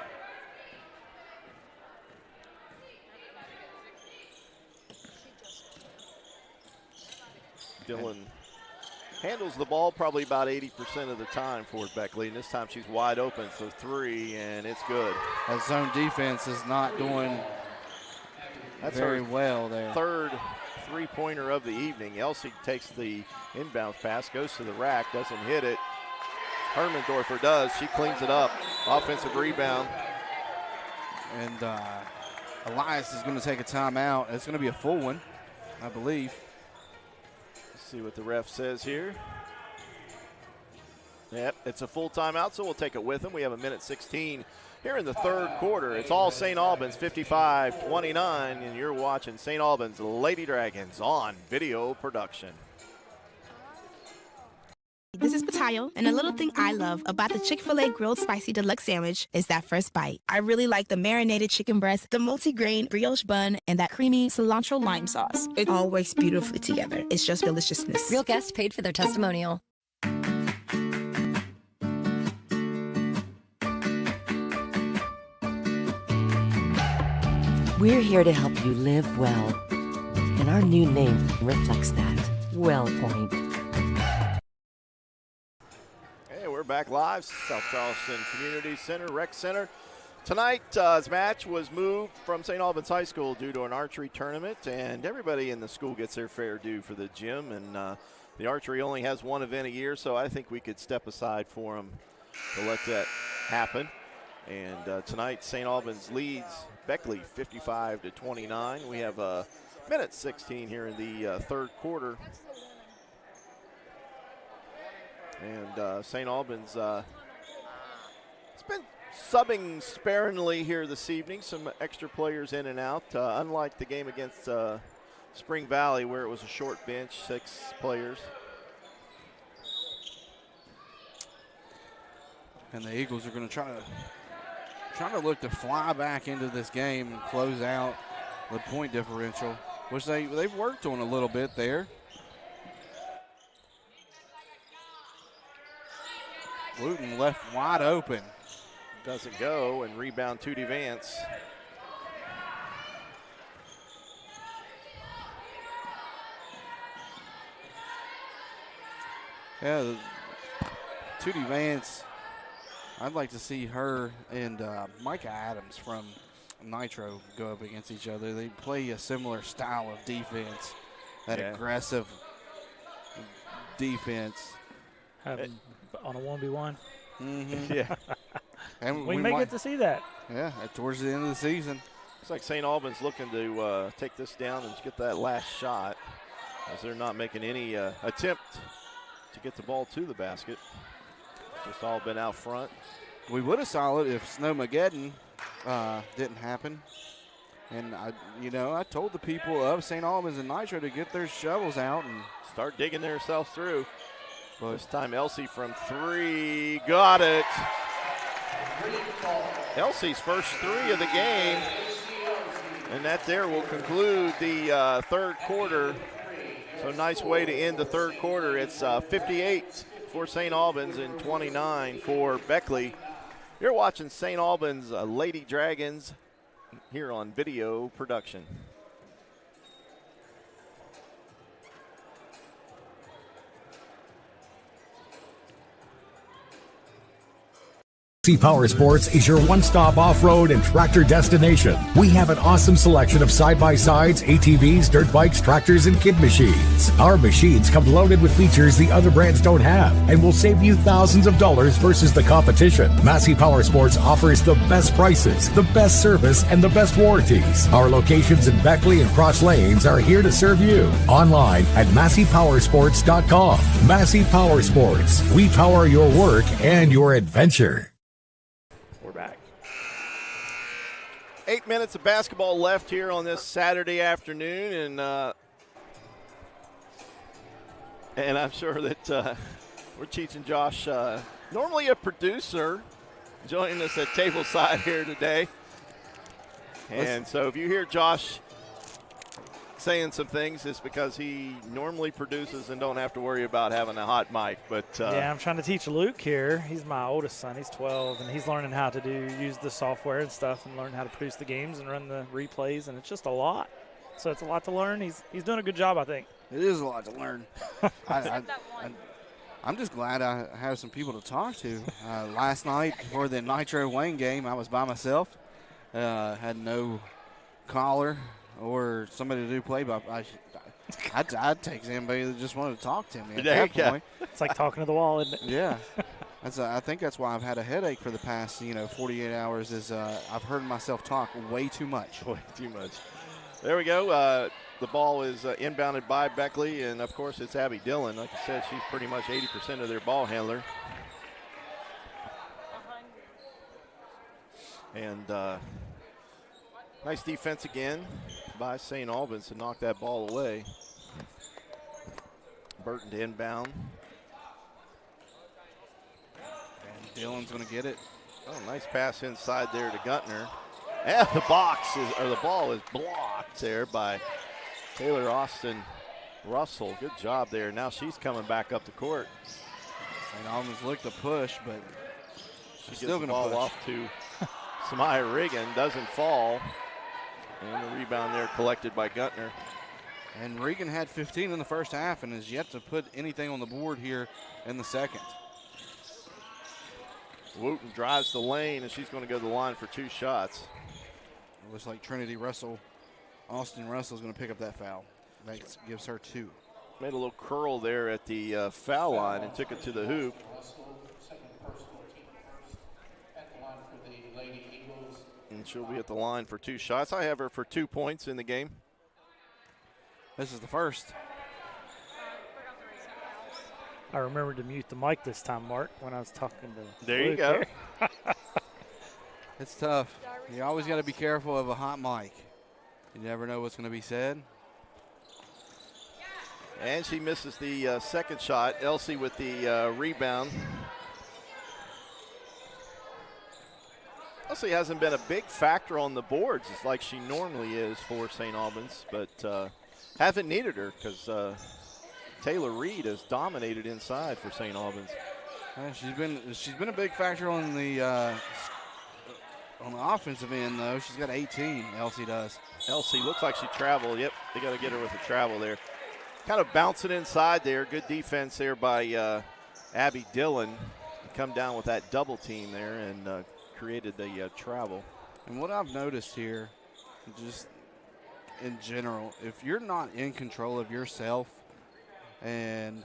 Dylan handles the ball probably about 80% of the time for Beckley, and this time she's wide open for three, and it's good. That zone defense is not doing very well there. Third three-pointer of the evening. Elsie takes the inbound pass, goes to the rack, doesn't hit it. Hermendorfer does. She cleans it up. Offensive rebound. And Elias is going to take a timeout. It's going to be a full one, I believe. Let's see what the ref says here. Yep, it's a full timeout, so we'll take it with him. We have 1:16 here in the third quarter. It's all St. Albans 55-29, and you're watching St. Albans Lady Dragons on video production. This is Patayo, and a little thing I love about the Chick-fil-A Grilled Spicy Deluxe Sandwich is that first bite. I really like the marinated chicken breast, the multi-grain brioche bun, and that creamy cilantro lime sauce. It all works beautifully together. It's just deliciousness. Real guests paid for their testimonial. We're here to help you live well, and our new name reflects that. WellPoint. Hey, we're back live, South Charleston Community Center, Rec Center. Tonight's match was moved from St. Albans High School due to an archery tournament, and everybody in the school gets their fair due for the gym, and the archery only has one event a year, so I think we could step aside for them to let that happen. And tonight, St. Albans leads Beckley 55-29. We have 1:16 here in the third quarter. And St. Albans has been subbing sparingly here this evening. Some extra players in and out, unlike the game against Spring Valley where it was a short bench, 6 players. And the Eagles are going to try to look to fly back into this game and close out the point differential, which they've worked on a little bit there. Wooten left wide open. Doesn't go, and rebound to Vance. Yeah, Tootie Vance, I'd like to see her and Micah Adams from Nitro go up against each other. They play a similar style of defense, that aggressive defense. On a 1v1. Mm-hmm. Yeah. And we may get to see that. Yeah, towards the end of the season. Looks like St. Albans looking to take this down and get that last shot, as they're not making any attempt to get the ball to the basket. It's just all been out front. We would have saw it if Snowmageddon didn't happen. And I told the people of St. Albans and Nitro to get their shovels out and start digging themselves through. But this time Elsie from 3, got it. Elsie's first 3 of the game, and that there will conclude the third quarter. So nice way to end the third quarter. It's 58 for St. Albans and 29 for Beckley. You're watching St. Albans Lady Dragons here on video production. Massey Power Sports is your one-stop off-road and tractor destination. We have an awesome selection of side-by-sides, ATVs, dirt bikes, tractors, and kid machines. Our machines come loaded with features the other brands don't have and will save you thousands of dollars versus the competition. Massey Power Sports offers the best prices, the best service, and the best warranties. Our locations in Beckley and Cross Lanes are here to serve you. Online at MasseyPowersports.com. Massey Power Sports. We power your work and your adventure. 8 minutes of basketball left here on this Saturday afternoon, and I'm sure that we're teaching Josh, normally a producer, joining us at tableside here today. And so if you hear Josh saying some things, it's because he normally produces and don't have to worry about having a hot mic. But yeah, I'm trying to teach Luke here. He's my oldest son. He's 12, and he's learning how to use the software and stuff and learn how to produce the games and run the replays, and it's just a lot. So it's a lot to learn. He's doing a good job, I think. It is a lot to learn. I'm just glad I have some people to talk to. Last night for the Nitro Wayne game, I was by myself. Had no caller or somebody to do play-by. I'd take anybody that just wanted to talk to me at that point. It's like talking to the wall, isn't it? Yeah. I think that's why I've had a headache for the past 48 hours is I've heard myself talk way too much. Way too much. There we go. The ball is inbounded by Beckley, and, of course, it's Abby Dillon. Like I said, she's pretty much 80% of their ball handler. And nice defense again by St. Albans to knock that ball away. Burton to inbound. And Dillon's going to get it. Oh, nice pass inside there to Guntner. And the ball is blocked there by Taylor Austin Russell. Good job there. Now she's coming back up the court. St. Albans looked to push, but she's still going to ball push. Off to Samaya Regan. Doesn't fall. And the rebound there collected by Guntner. And Regan had 15 in the first half and has yet to put anything on the board here in the second. Wooten drives the lane, and she's going to go to the line for 2 shots. It looks like Trinity Russell, Austin Russell, is going to pick up that foul. That gives her 2. Made a little curl there at the foul line and took it to the hoop. And she'll be at the line for 2 shots. I have her for 2 points in the game. This is the first. I remembered to mute the mic this time, Mark, when I was talking to There Luke you go. It's tough. You always got to be careful of a hot mic. You never know what's going to be said. And she misses the second shot. Elsie with the rebound. Elsie hasn't been a big factor on the boards. It's like she normally is for St. Albans, but haven't needed her because Taylor Reed has dominated inside for St. Albans. She's been a big factor on the offensive end, though. She's got 18, Elsie does. Elsie looks like she traveled. Yep, they got to get her with a travel there. Kind of bouncing inside there. Good defense there by Abby Dillon. Come down with that double team there and created the travel. And what I've noticed here, just in general, if you're not in control of yourself and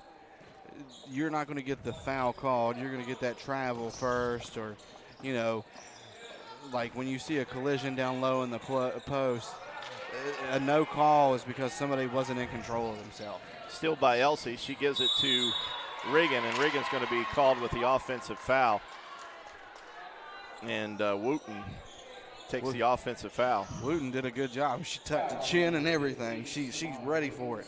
you're not going to get the foul called, you're going to get that travel first, or, like when you see a collision down low in the post, a no call is because somebody wasn't in control of themselves. Still by Elsie. She gives it to Regan, and Regan's going to be called with the offensive foul. And Wooten takes the offensive foul. Wooten did a good job. She tucked the chin and everything. She's ready for it.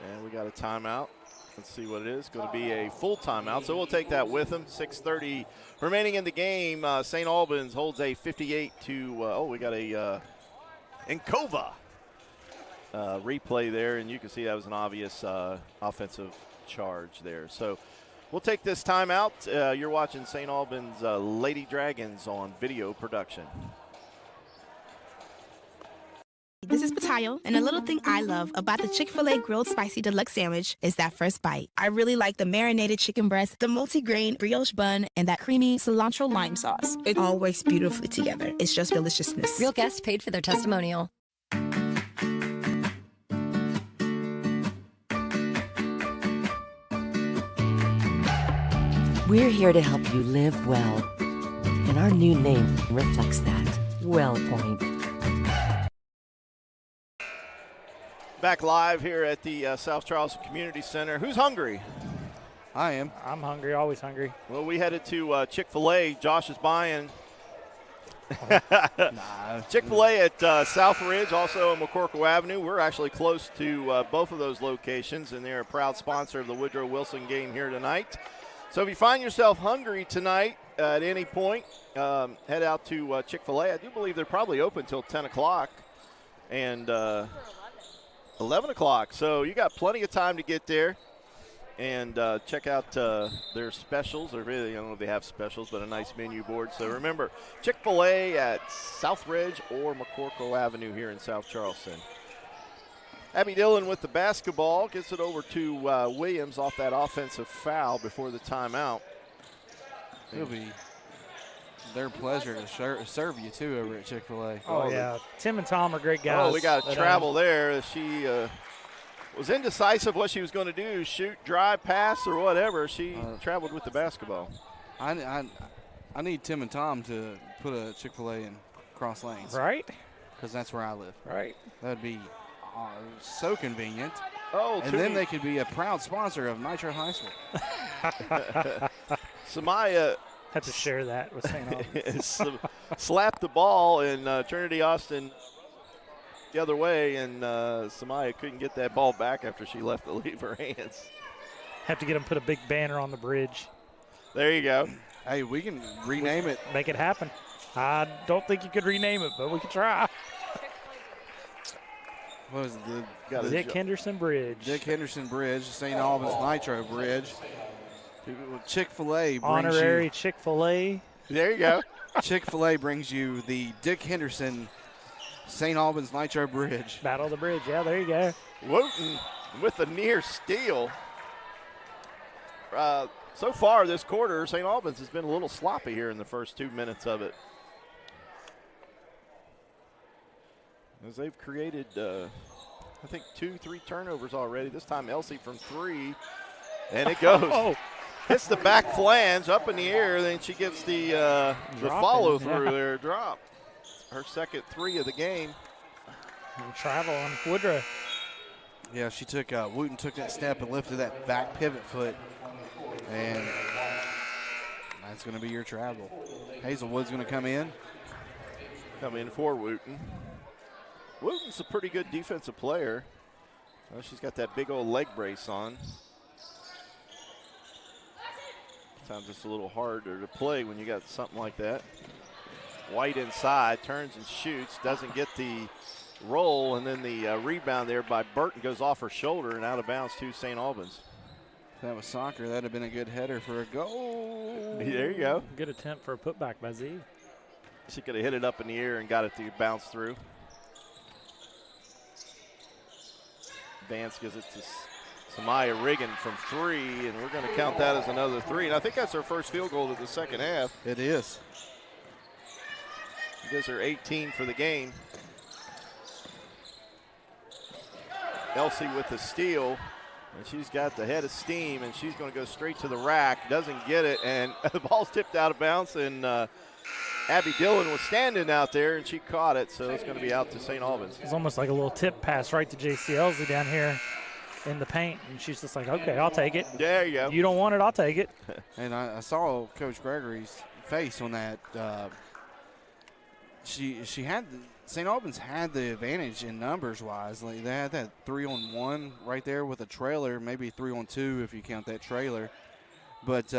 And we got a timeout. Let's see what it is. Going to be a full timeout, so we'll take that with them. 6:30 remaining in the game. St. Albans holds a 58 to, we got a Enkova replay there, and you can see that was an obvious offensive charge there. So we'll take this timeout. You're watching St. Albans Lady Dragons on video production. This is Patai style. And a little thing I love about the Chick-fil-A Grilled Spicy Deluxe Sandwich is that first bite. I really like the marinated chicken breast, the multi-grain brioche bun, and that creamy cilantro lime sauce. It all works beautifully together. It's just deliciousness. Real guests paid for their testimonial. We're here to help you live well, and our new name reflects that. WellPoint. Back live here at the South Charleston Community Center. Who's hungry? I am. I'm hungry, always hungry. Well, we headed to Chick-fil-A. Josh is buying Chick-fil-A at South Ridge, also on McCorkle Avenue. We're actually close to both of those locations, and they're a proud sponsor of the Woodrow Wilson game here tonight. So if you find yourself hungry tonight at any point, head out to Chick-fil-A. I do believe they're probably open until 10 o'clock and 11 o'clock. So you got plenty of time to get there and check out their specials. Or really, I don't know if they have specials, but a nice menu board. So remember, Chick-fil-A at South Ridge or McCorkle Avenue here in South Charleston. Abby Dillon with the basketball gets it over to Williams off that offensive foul before the timeout. It'll be their pleasure to serve you, too, over at Chick-fil-A. Oh, yeah. Tim and Tom are great guys. Oh, we got travel there. She was indecisive what she was going to do, shoot, drive, pass, or whatever. She traveled with the basketball. I need Tim and Tom to put a Chick-fil-A in cross lanes. Right. Because that's where I live. Right. That would be so convenient. Oh, and then they could be a proud sponsor of Nitro High School. Samaya had to share that with St. Albans. Slapped the ball, and Trinity Austin the other way, and Samaya couldn't get that ball back after she left it leave her hands. Have to get them put a big banner on the bridge. There you go. Hey, we can rename it. Make it happen. I don't think you could rename it, but we could try. What is the Dick Henderson Bridge? Dick Henderson Bridge, St. Albans Nitro Bridge. Chick-fil-A brings honorary Chick-fil-A. There you go. Chick-fil-A brings you the Dick Henderson St. Albans Nitro Bridge. Battle of the Bridge. Yeah, there you go. Wooten with a near steal. So far this quarter, St. Albans has been a little sloppy here in the first 2 minutes of it. As they've created, I think, 2-3 turnovers already. This time Elsie from 3, and it goes. Hits the back flange up in the air, then she gets the follow-through there, drop. Her second 3 of the game. And travel on Woodrow. Yeah, she took, Wooten took that step and lifted that back pivot foot, and that's going to be your travel. Hazelwood's going to come in. Come in for Wooten. Wooten's a pretty good defensive player. She's got that big old leg brace on. Sometimes it's a little harder to play when you got something like that. White inside, turns and shoots, doesn't get the roll, and then the rebound there by Burton goes off her shoulder and out of bounds to St. Albans. If that was soccer, that would have been a good header for a goal. There you go. Good attempt for a putback by Z. She could have hit it up in the air and got it to bounce through. Vance gives it to Samaya Riggin from 3, and we're going to count that as another 3. And I think that's her first field goal of the second half. It is. It gives her 18 for the game. Elsie with the steal, and she's got the head of steam, and she's going to go straight to the rack. Doesn't get it, and the ball's tipped out of bounds, and Abby Dillon was standing out there, and she caught it, so it's going to be out to St. Albans. It's almost like a little tip pass right to J.C. Elsie down here in the paint, and she's just like, okay, I'll take it. There you go. You don't want it, I'll take it. And I saw Coach Gregory's face on that. She had St. Albans had the advantage in numbers-wise. Like they had that 3-on-1 right there with a trailer, maybe 3-on-2 if you count that trailer. But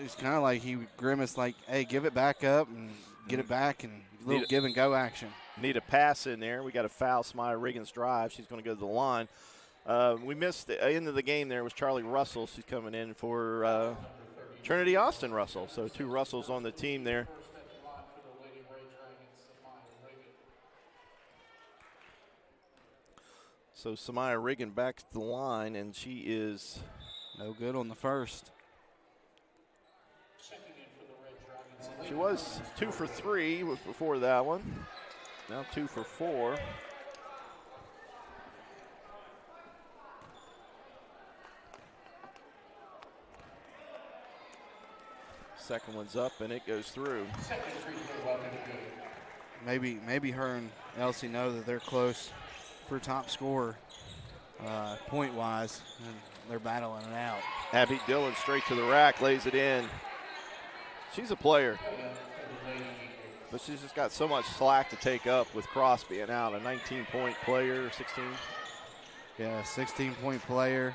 it's kind of like he grimaced like, hey, give it back up and get it back, and a little give-and-go action. Need a pass in there. We got a foul. Samaya Riggins drive. She's going to go to the line. We missed the end of the game there was Charlie Russell. She's coming in for Trinity Austin Russell. So 2 Russells on the team there. So Samaya Riggin back to the line, and she is no good on the first. She was 2 for 3 before that one. Now 2 for 4. Second one's up, and it goes through. Maybe her and Elsie know that they're close for top scorer point-wise, and they're battling it out. Abby Dillon straight to the rack, lays it in. She's a player, but she's just got so much slack to take up with Cross being out. A 19-point player, 16. Yeah, 16-point player.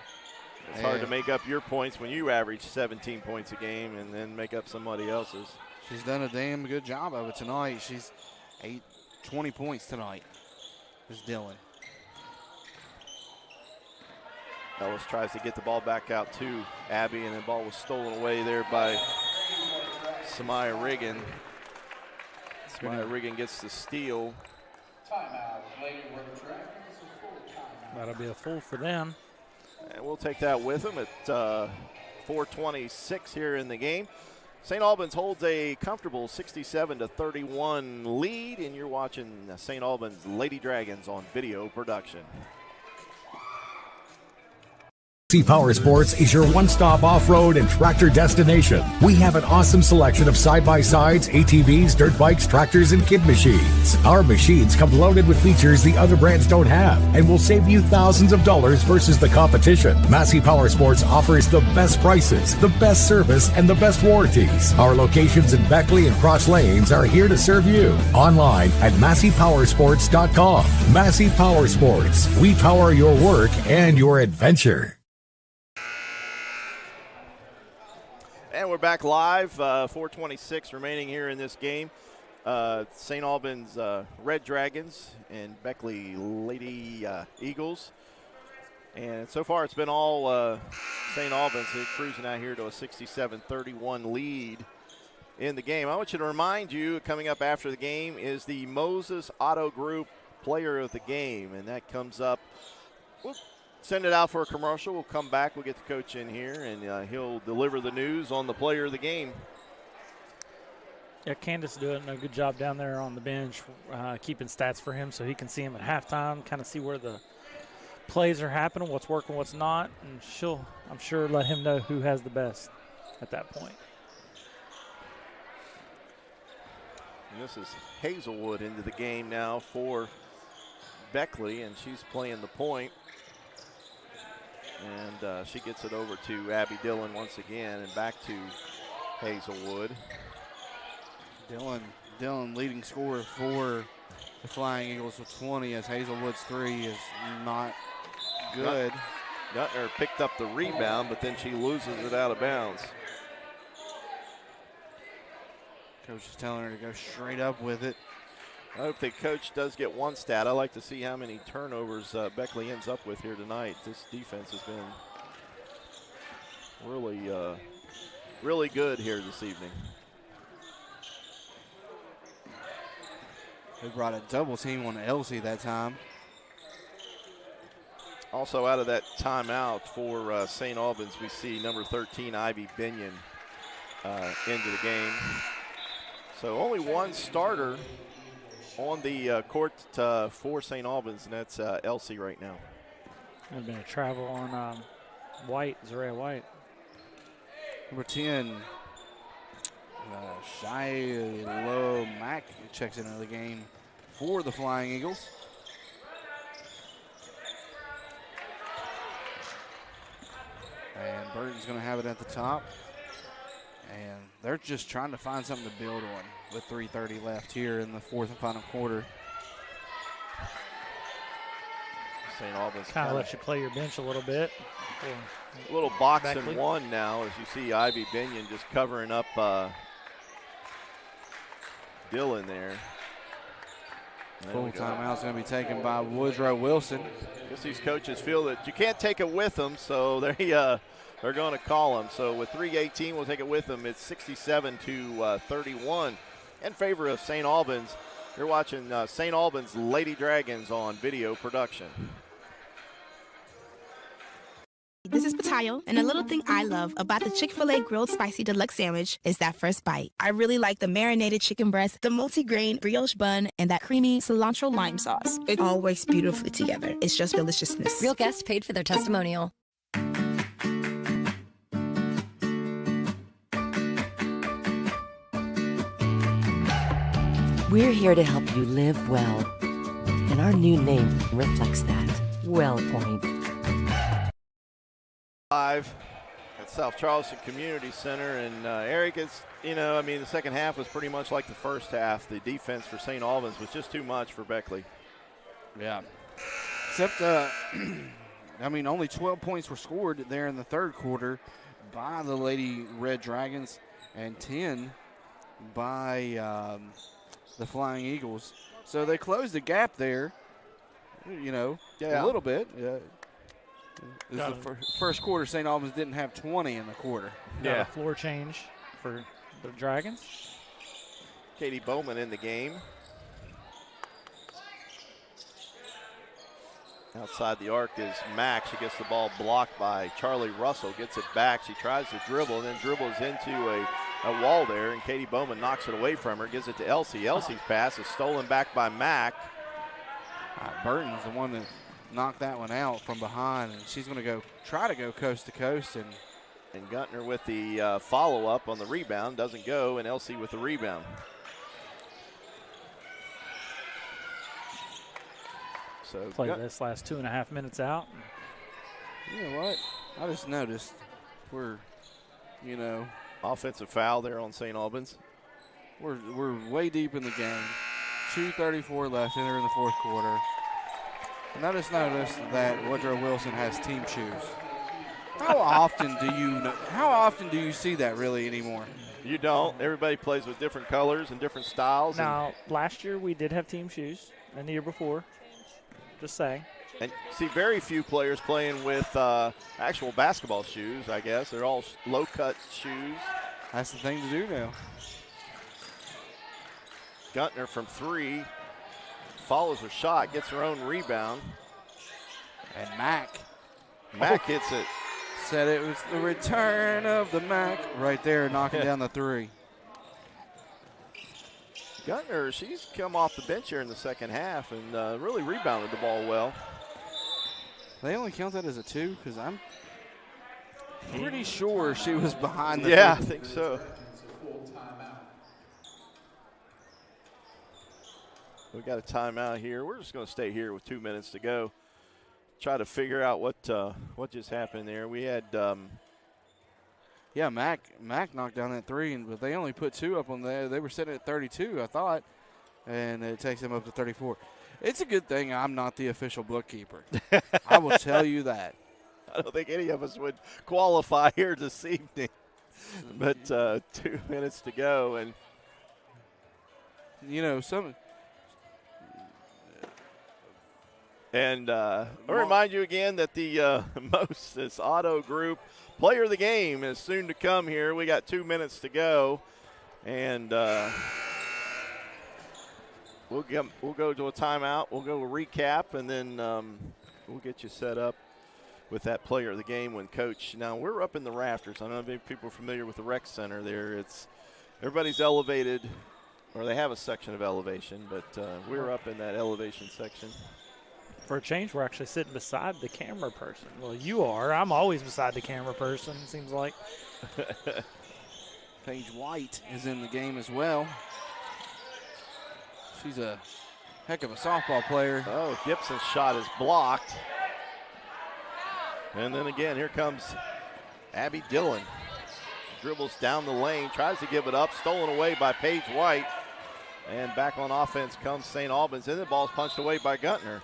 It's hard to make up your points when you average 17 points a game and then make up somebody else's. She's done a damn good job of it tonight. She's 20 points tonight. Is Dillon. Ellis tries to get the ball back out to Abby, and the ball was stolen away there by Samaya Riggin. Samaya Riggin gets the steal. That'll be a full for them. And we'll take that with them at 4:26 here in the game. St. Albans holds a comfortable 67-31 lead, and you're watching St. Albans Lady Dragons on video production. Massey Power Sports is your one-stop off-road and tractor destination. We have an awesome selection of side-by-sides, ATVs, dirt bikes, tractors, and kid machines. Our machines come loaded with features the other brands don't have and will save you thousands of dollars versus the competition. Massey Power Sports offers the best prices, the best service, and the best warranties. Our locations in Beckley and Cross Lanes are here to serve you. Online at MasseyPowersports.com. Massey Power Sports. We power your work and your adventure. And we're back live, 4:26 remaining here in this game. St. Albans Red Dragons and Beckley Lady Eagles. And so far it's been all St. Albans cruising out here to a 67-31 lead in the game. I want you to remind you, coming up after the game is the Moses Auto Group Player of the Game, and that comes up. We'll send it out for a commercial. We'll come back. We'll get the coach in here, and he'll deliver the news on the player of the game. Yeah, Candace doing a good job down there on the bench, keeping stats for him so he can see him at halftime, kind of see where the plays are happening, what's working, what's not, and she'll, I'm sure, let him know who has the best at that point. And this is Hazelwood into the game now for Beckley, and she's playing the point. And she gets it over to Abby Dillon once again, and back to Hazelwood. Dillon leading scorer for the Flying Eagles with 20, as Hazelwood's three is not good. Gutner picked up the rebound, but then she loses it out of bounds. Coach is telling her to go straight up with it. I hope the coach does get one stat. I like to see how many turnovers Beckley ends up with here tonight. This defense has been really good here this evening. They brought a double team on Elsie that time. Also out of that timeout for St. Albans, we see number 13, Ivy Binion, into the game. So only one starter on the court for St. Albans, and that's Elsie right now. There's been a travel on White, Zaria White. Number 10, Shiloh Mack checks into the game for the Flying Eagles. And Burton's going to have it at the top. And they're just trying to find something to build on with 3:30 left here in the fourth and final quarter. St. Albans kind of lets you play your bench a little bit. A little box and one now, as you see Ivy Binion just covering up Dillon there. Full timeout's going to be taken by Woodrow Wilson. I guess these coaches feel that you can't take it with them, so they're going to call them. So with 3:18, we'll take it with them. It's 67-31 in favor of St. Albans. You're watching St. Albans Lady Dragons on video production. This is Patayo, and a little thing I love about the Chick-fil-A Grilled Spicy Deluxe Sandwich is that first bite. I really like the marinated chicken breast, the multi-grain brioche bun, and that creamy cilantro lime sauce. It all works beautifully together. It's just deliciousness. Real guests paid for their testimonial. We're here to help you live well, and our new name reflects that. WellPoint. Live at South Charleston Community Center, and Eric, it's, the second half was pretty much like the first half. The defense for St. Albans was just too much for Beckley. Yeah. Except, only 12 points were scored there in the third quarter by the Lady Red Dragons and 10 by the Flying Eagles. So they closed the gap there, a little bit. This is the first quarter. St. Albans didn't have 20 in the quarter. Yeah. A floor change for the Dragons. Katie Bowman in the game. Outside the arc is Mack. She gets the ball blocked by Charlie Russell. Gets it back. She tries to dribble and then dribbles into a wall there, and Katie Bowman knocks it away from her. Gives it to Elsie. Elsie's pass is stolen back by Mack. Burton's the one that knocked that one out from behind, and she's going to try to go coast to coast. And Guntner with the follow-up on the rebound. Doesn't go, and Elsie with the rebound. So play this last 2.5 minutes out. You know what? I just noticed we're, offensive foul there on St. Albans. We're way deep in the game. 2:34 left, enter in the fourth quarter. And I just noticed that Woodrow Wilson has team shoes. How often do you see that really anymore? You don't. Everybody plays with different colors and different styles. Now, last year we did have team shoes, and the year before. Just saying. And see very few players playing with actual basketball shoes, I guess. They're all low-cut shoes. That's the thing to do now. Guntner from three. Follows her shot, gets her own rebound. And Mack hits it. Said it was the return of the Mack right there, knocking down the three. Guntner, she's come off the bench here in the second half and really rebounded the ball well. They only count that as a two because I'm pretty sure she was behind the I think so. We got a timeout here. We're just going to stay here with 2 minutes to go. Try to figure out what just happened there. We had Mack knocked down that three, but they only put two up on there. They were sitting at 32, I thought, and it takes them up to 34. It's a good thing I'm not the official bookkeeper. I will tell you that. I don't think any of us would qualify here this evening. But 2 minutes to go, and I'll remind you again that the Moses Auto Group Player of the Game is soon to come here. We got 2 minutes to go, and we'll go to a timeout. We'll go a recap, and then we'll get you set up with that Player of the Game when Coach. Now, we're up in the rafters. I don't know if people are familiar with the rec center there. Everybody's elevated, or they have a section of elevation, but we're up in that elevation section. For a change, we're actually sitting beside the camera person. Well, you are. I'm always beside the camera person, it seems like. Paige White is in the game as well. She's a heck of a softball player. Oh, Gibson's shot is blocked. And then again, here comes Abby Dillon. Dribbles down the lane, tries to give it up, stolen away by Paige White. And back on offense comes St. Albans, and the ball's punched away by Guntner.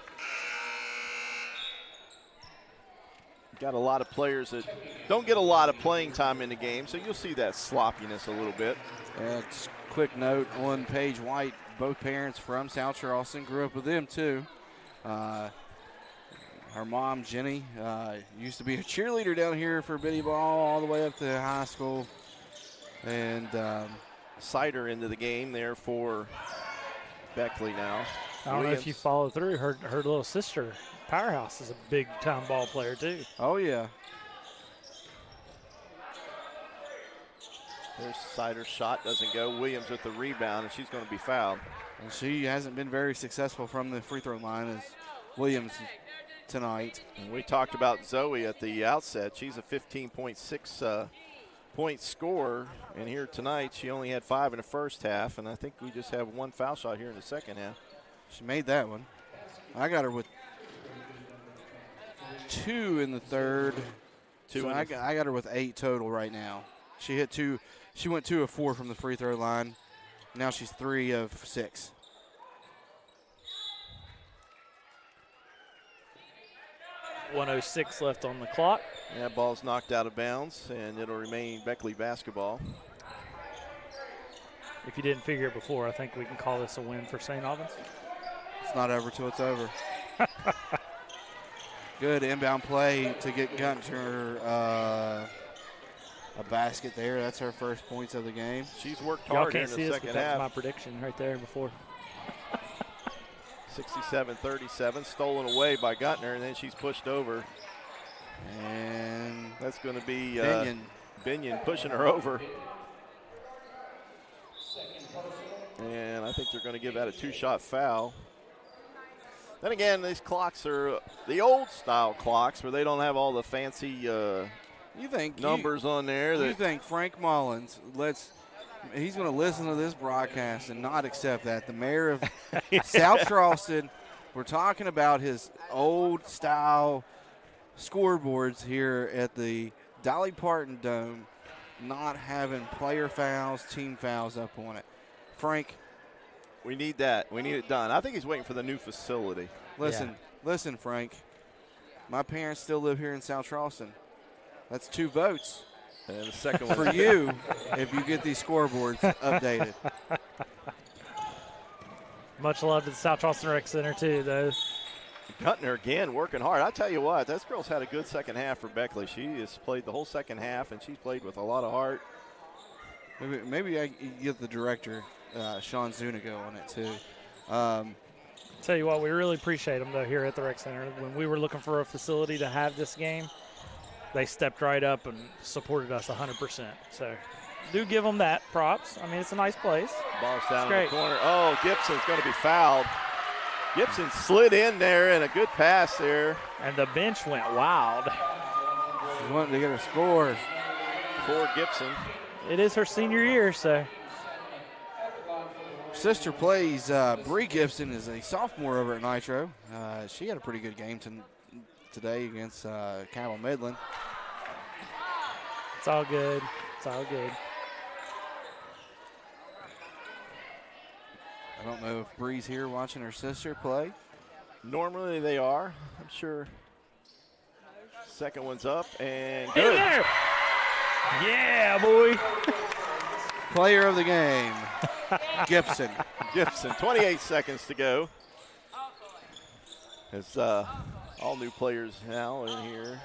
Got a lot of players that don't get a lot of playing time in the game, so you'll see that sloppiness a little bit. It's quick note on Paige White, both parents from South Charleston, grew up with them too. Her mom, Jenny, used to be a cheerleader down here for Biddy Ball all the way up to high school. And Sider into the game there for Beckley now. I don't know if you follow through. Her little sister, Powerhouse, is a big-time ball player too. Oh, yeah. There's Sider's shot, doesn't go. Williams with the rebound, and she's going to be fouled. And she hasn't been very successful from the free throw line as Williams tonight. And we talked about Zoe at the outset. She's a 15.6 point scorer, and here tonight she only had 5 in the first half, and I think we just have 1 foul shot here in the second half. She made that one. I got her with 2 in the third. I got her with 8 total right now. She hit 2. She went 2 of 4 from the free throw line. Now she's 3 of 6. .106 left on the clock. Yeah, ball's knocked out of bounds, and it'll remain Beckley basketball. If you didn't figure it before, I think we can call this a win for St. Albans. It's not over till it's over. Good inbound play to get Gunter a basket there. That's her first points of the game. She's worked Y'all hard can't in see the us, second but that's half. my prediction right there before. 67-37, stolen away by Guntner, and then she's pushed over. And that's going to be Binion pushing her over. And I think they're going to give that a 2-shot foul. Then again, these clocks are the old style clocks where they don't have all the fancy numbers on there. You think Frank Mullins he's going to listen to this broadcast and not accept that. The mayor of South Charleston, we're talking about his old style scoreboards here at the Dolly Parton Dome not having player fouls, team fouls up on it. Frank, we need that. We need it done. I think he's waiting for the new facility. Listen, Frank. My parents still live here in South Charleston. That's 2 votes. And the second one for you if you get these scoreboards updated. Much love to the South Charleston Rec Center, too, though. Guntner again working hard. I tell you what, this girl's had a good second half for Beckley. She has played the whole second half, and she's played with a lot of heart. Maybe I can get the director, Sean Zuniga, on it, too. Tell you what, we really appreciate them, though, here at the Rec Center. When we were looking for a facility to have this game, they stepped right up and supported us 100%. So do give them that props. I mean, it's a nice place. Ball's down in the corner. Oh, Gibson's going to be fouled. Gibson slid in there and a good pass there. And the bench went wild. She's wanting to get a score. For Gibson. It is her senior year, so. Sister plays, Bree Gibson is a sophomore over at Nitro. She had a pretty good game today against Cabell Midland. It's all good. It's all good. I don't know if Bree's here watching her sister play. Normally they are, I'm sure. Second one's up and good. Yeah, boy. Player of the game, Gibson. Gibson, 28 seconds to go. It's all new players now in here.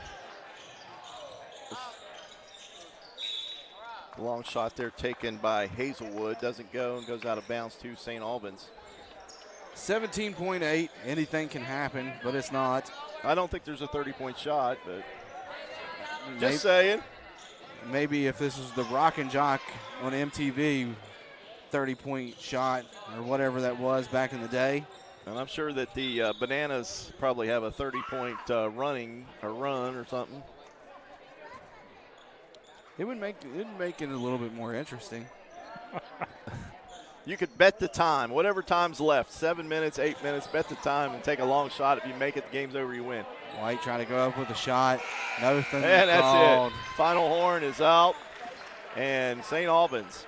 Long shot there taken by Hazelwood. Doesn't go and goes out of bounds to St. Albans. 17.8. Anything can happen, but it's not. I don't think there's a 30-point shot, but just saying. Maybe if this was the Rock and Jock on MTV, 30-point shot or whatever that was back in the day. And I'm sure that the Bananas probably have a 30-point run or something. It would make it a little bit more interesting. You could bet the time, whatever time's left, 7 minutes, 8 minutes, bet the time and take a long shot. If you make it, the game's over, you win. White trying to go up with a shot. Nothing and that's called. it. Final horn is out. And St. Albans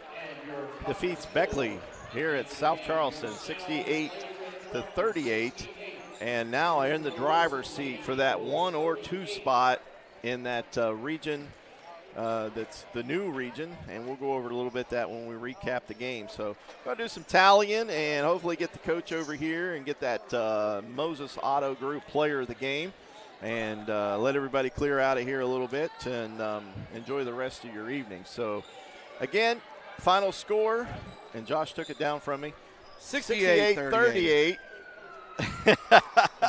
defeats Beckley here at South Charleston, 68-38. And now in the driver's seat for that 1 or 2 spot in that region. That's the new region, and we'll go over a little bit that when we recap the game. So we're going to do some tallying and hopefully get the coach over here and get that Moses Auto Group player of the game and let everybody clear out of here a little bit and enjoy the rest of your evening. So, again, final score, and Josh took it down from me, 68-38.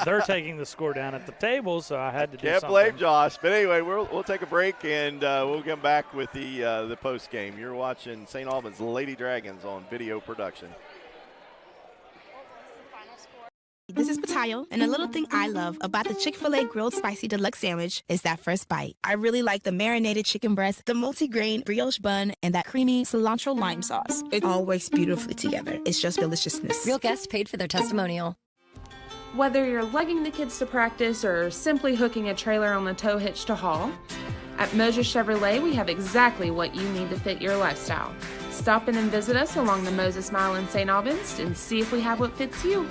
they're taking the score down at the table, so I had to do Can't something. blame Josh. But anyway, we'll take a break, and we'll come back with the post game. You're watching St. Albans Lady Dragons on video production. This is Patayo, and a little thing I love about the Chick-fil-A Grilled Spicy Deluxe Sandwich is that first bite. I really like the marinated chicken breast, the multi-grain brioche bun, and that creamy cilantro lime sauce. It all works beautifully together. It's just deliciousness. Real guests paid for their testimonial. Whether you're lugging the kids to practice or simply hooking a trailer on the tow hitch to haul, at Moses Chevrolet we have exactly what you need to fit your lifestyle. Stop in and visit us along the Moses Mile in St. Albans and see if we have what fits you.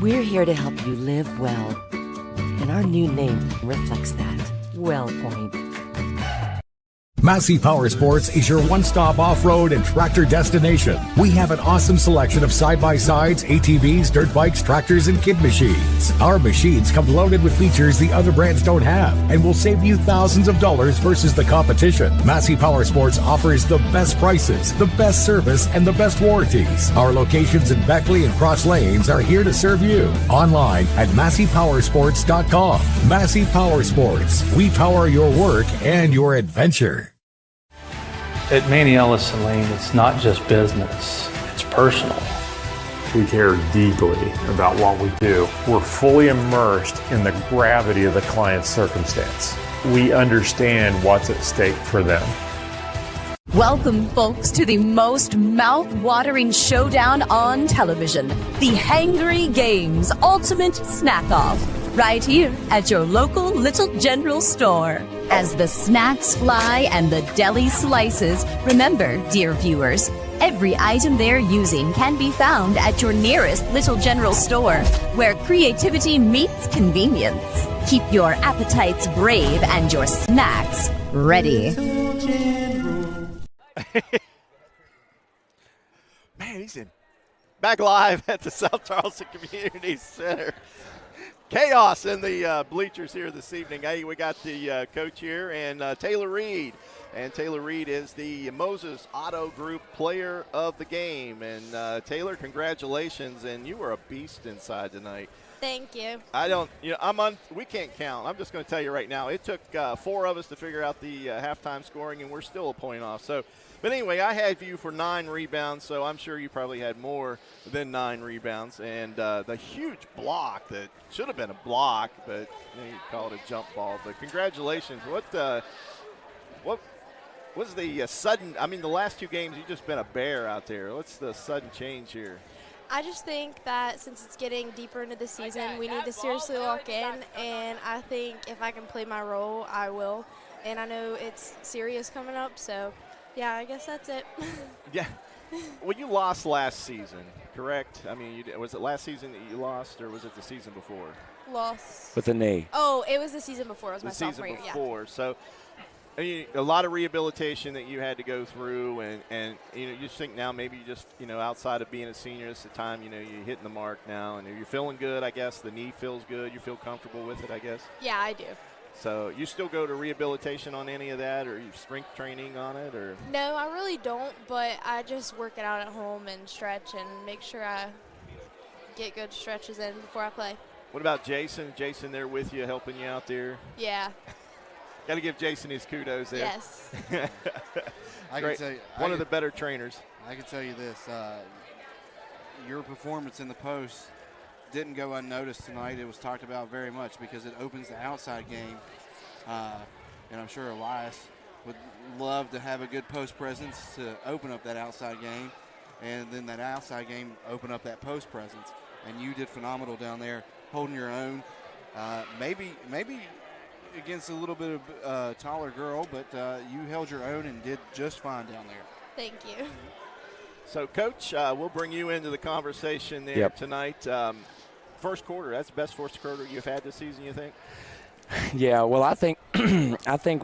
We're here to help you live well, and our new name reflects that. WellPoint. Massey Power Sports is your one-stop off-road and tractor destination. We have an awesome selection of side-by-sides, ATVs, dirt bikes, tractors, and kid machines. Our machines come loaded with features the other brands don't have and will save you thousands of dollars versus the competition. Massey Power Sports offers the best prices, the best service, and the best warranties. Our locations in Beckley and Cross Lanes are here to serve you. Online at MasseyPowersports.com. Massey Power Sports. We power your work and your adventure. At Manny Ellison Lane, it's not just business, it's personal. We care deeply about what we do. We're fully immersed in the gravity of the client's circumstance. We understand what's at stake for them. Welcome, folks, to the most mouth-watering showdown on television, the Hangry Games Ultimate Snack-Off, right here at your local Little General store. As the snacks fly and the deli slices, remember, dear viewers, every item they're using can be found at your nearest Little General store, where creativity meets convenience. Keep your appetites brave and your snacks ready. Man, he's in. Back live at the South Charleston Community Center. Chaos in the bleachers here this evening. Hey, we got the coach here and Taylor Reed. And Taylor Reed is the Moses Auto Group Player of the Game. And Taylor, congratulations. And you were a beast inside tonight. Thank you. We can't count. I'm just going to tell you right now. It took 4 of us to figure out the halftime scoring, and we're still a point off. But anyway, I had you for 9 rebounds, so I'm sure you probably had more than 9 rebounds. And the huge block that should have been a block, but you call it a jump ball. But congratulations. What was the sudden – I mean, the last 2 games, you've just been a bear out there. What's the sudden change here? I just think that since it's getting deeper into the season, we need to seriously lock in, and I think if I can play my role, I will. And I know it's serious coming up, so, yeah, I guess that's it. Yeah. Well, you lost last season, correct? I mean, was it last season that you lost, or was it the season before? Lost. With the knee. Oh, it was the season before. It was my sophomore year. The season before, so – I mean, a lot of rehabilitation that you had to go through, and you just think now maybe you just, outside of being a senior, it's the time, you're hitting the mark now, and you're feeling good, I guess. The knee feels good. You feel comfortable with it, I guess? Yeah, I do. So you still go to rehabilitation on any of that, or you strength training on it? Or No, I really don't, but I just work it out at home and stretch and make sure I get good stretches in before I play. What about Jason? Jason there with you, helping you out there? Yeah. Got to give Jason his kudos there. Yes. I can tell you, one of the better trainers. I can tell you this: your performance in the post didn't go unnoticed tonight. It was talked about very much because it opens the outside game, and I'm sure Elias would love to have a good post presence to open up that outside game, and then that outside game open up that post presence. And you did phenomenal down there, holding your own. Maybe against a little bit of taller girl, but you held your own and did just fine down there. Thank you. So, Coach, we'll bring you into the conversation there tonight. First quarter, that's the best first quarter you've had this season, you think? Yeah, well, I think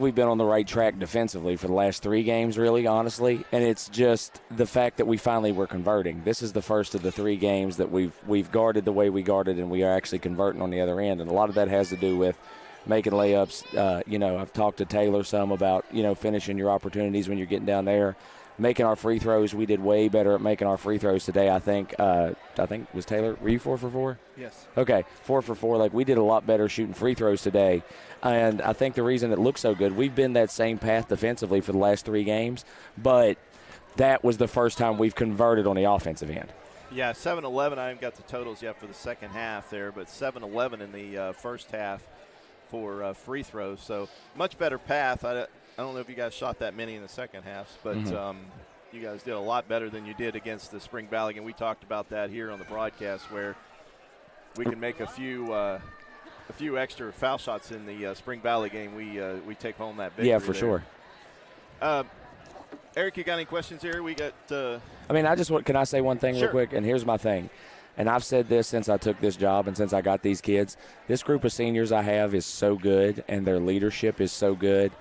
we've been on the right track defensively for the last 3 games, really, honestly. And it's just the fact that we finally were converting. This is the first of the 3 games that we've guarded the way we guarded, and we are actually converting on the other end. And a lot of that has to do with making layups. I've talked to Taylor some about, finishing your opportunities when you're getting down there. Making our free throws, we did way better at making our free throws today. I think was Taylor, were you 4 for 4? Yes. Okay, 4 for 4. Like, we did a lot better shooting free throws today. And I think the reason it looks so good, we've been that same path defensively for the last 3 games, but that was the first time we've converted on the offensive end. Yeah, 7-11. I haven't got the totals yet for the second half there, but 7-11 in the first half for free throws. So much better path. I don't know if you guys shot that many in the second half, but you guys did a lot better than you did against the Spring Valley. And we talked about that here on the broadcast, where we can make a few extra foul shots in the Spring Valley game. We take home that victory. Yeah, for sure. Eric, you got any questions here? We got. Can I say one thing Sure. real quick? And here's my thing. And I've said this since I took this job and since I got these kids. This group of seniors I have is so good, and their leadership is so good.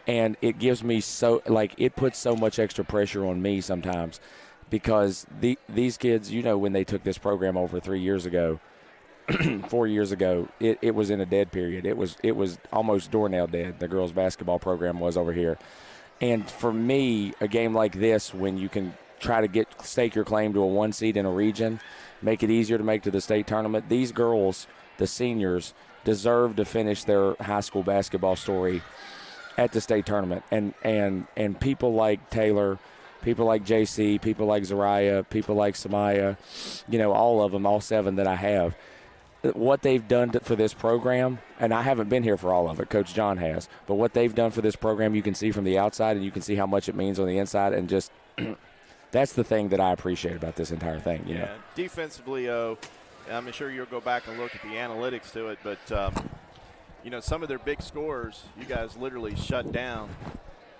And it gives me it puts so much extra pressure on me sometimes, because these kids, when they took this program over 3 years ago, 4 years ago, it was in a dead period. It was almost doornail dead. The girls' basketball program was over here. And for me, a game like this, when you can try to stake your claim to a 1 seed in a region, make it easier to make to the state tournament, these girls, the seniors, deserve to finish their high school basketball story at the state tournament. And people like Taylor, people like JC, people like Zariah, people like Samaya, all of them, all 7 that I have, what they've done for this program, and I haven't been here for all of it, Coach John has, but what they've done for this program, you can see from the outside, and you can see how much it means on the inside, and just that's the thing that I appreciate about this entire thing. Yeah, defensively, I'm sure you'll go back and look at the analytics to it, but some of their big scores, you guys literally shut down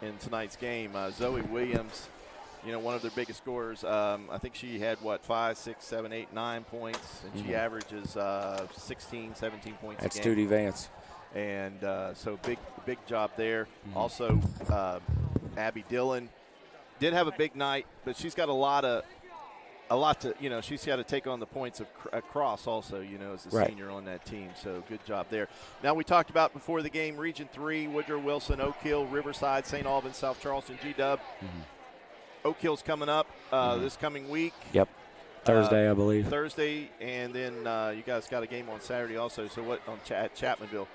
in tonight's game. Zoe Williams, one of their biggest scorers, I think she had, 5, 6, 7, 8, 9 points, and she averages 16, 17 points That's a game. Tootie Vance. And so big job there. Also, Abby Dillon did have a big night, but she's got a lot to, she's got to take on the points across also, as a senior on that team. So good job there. Now, we talked about before the game, Region 3, Woodrow, Wilson, Oak Hill, Riverside, St. Albans, South Charleston, G-Dub. Oak Hill's coming up this coming week. Yep. Thursday, I believe. Thursday, and then you guys got a game on Saturday also. So what on at Chapmanville?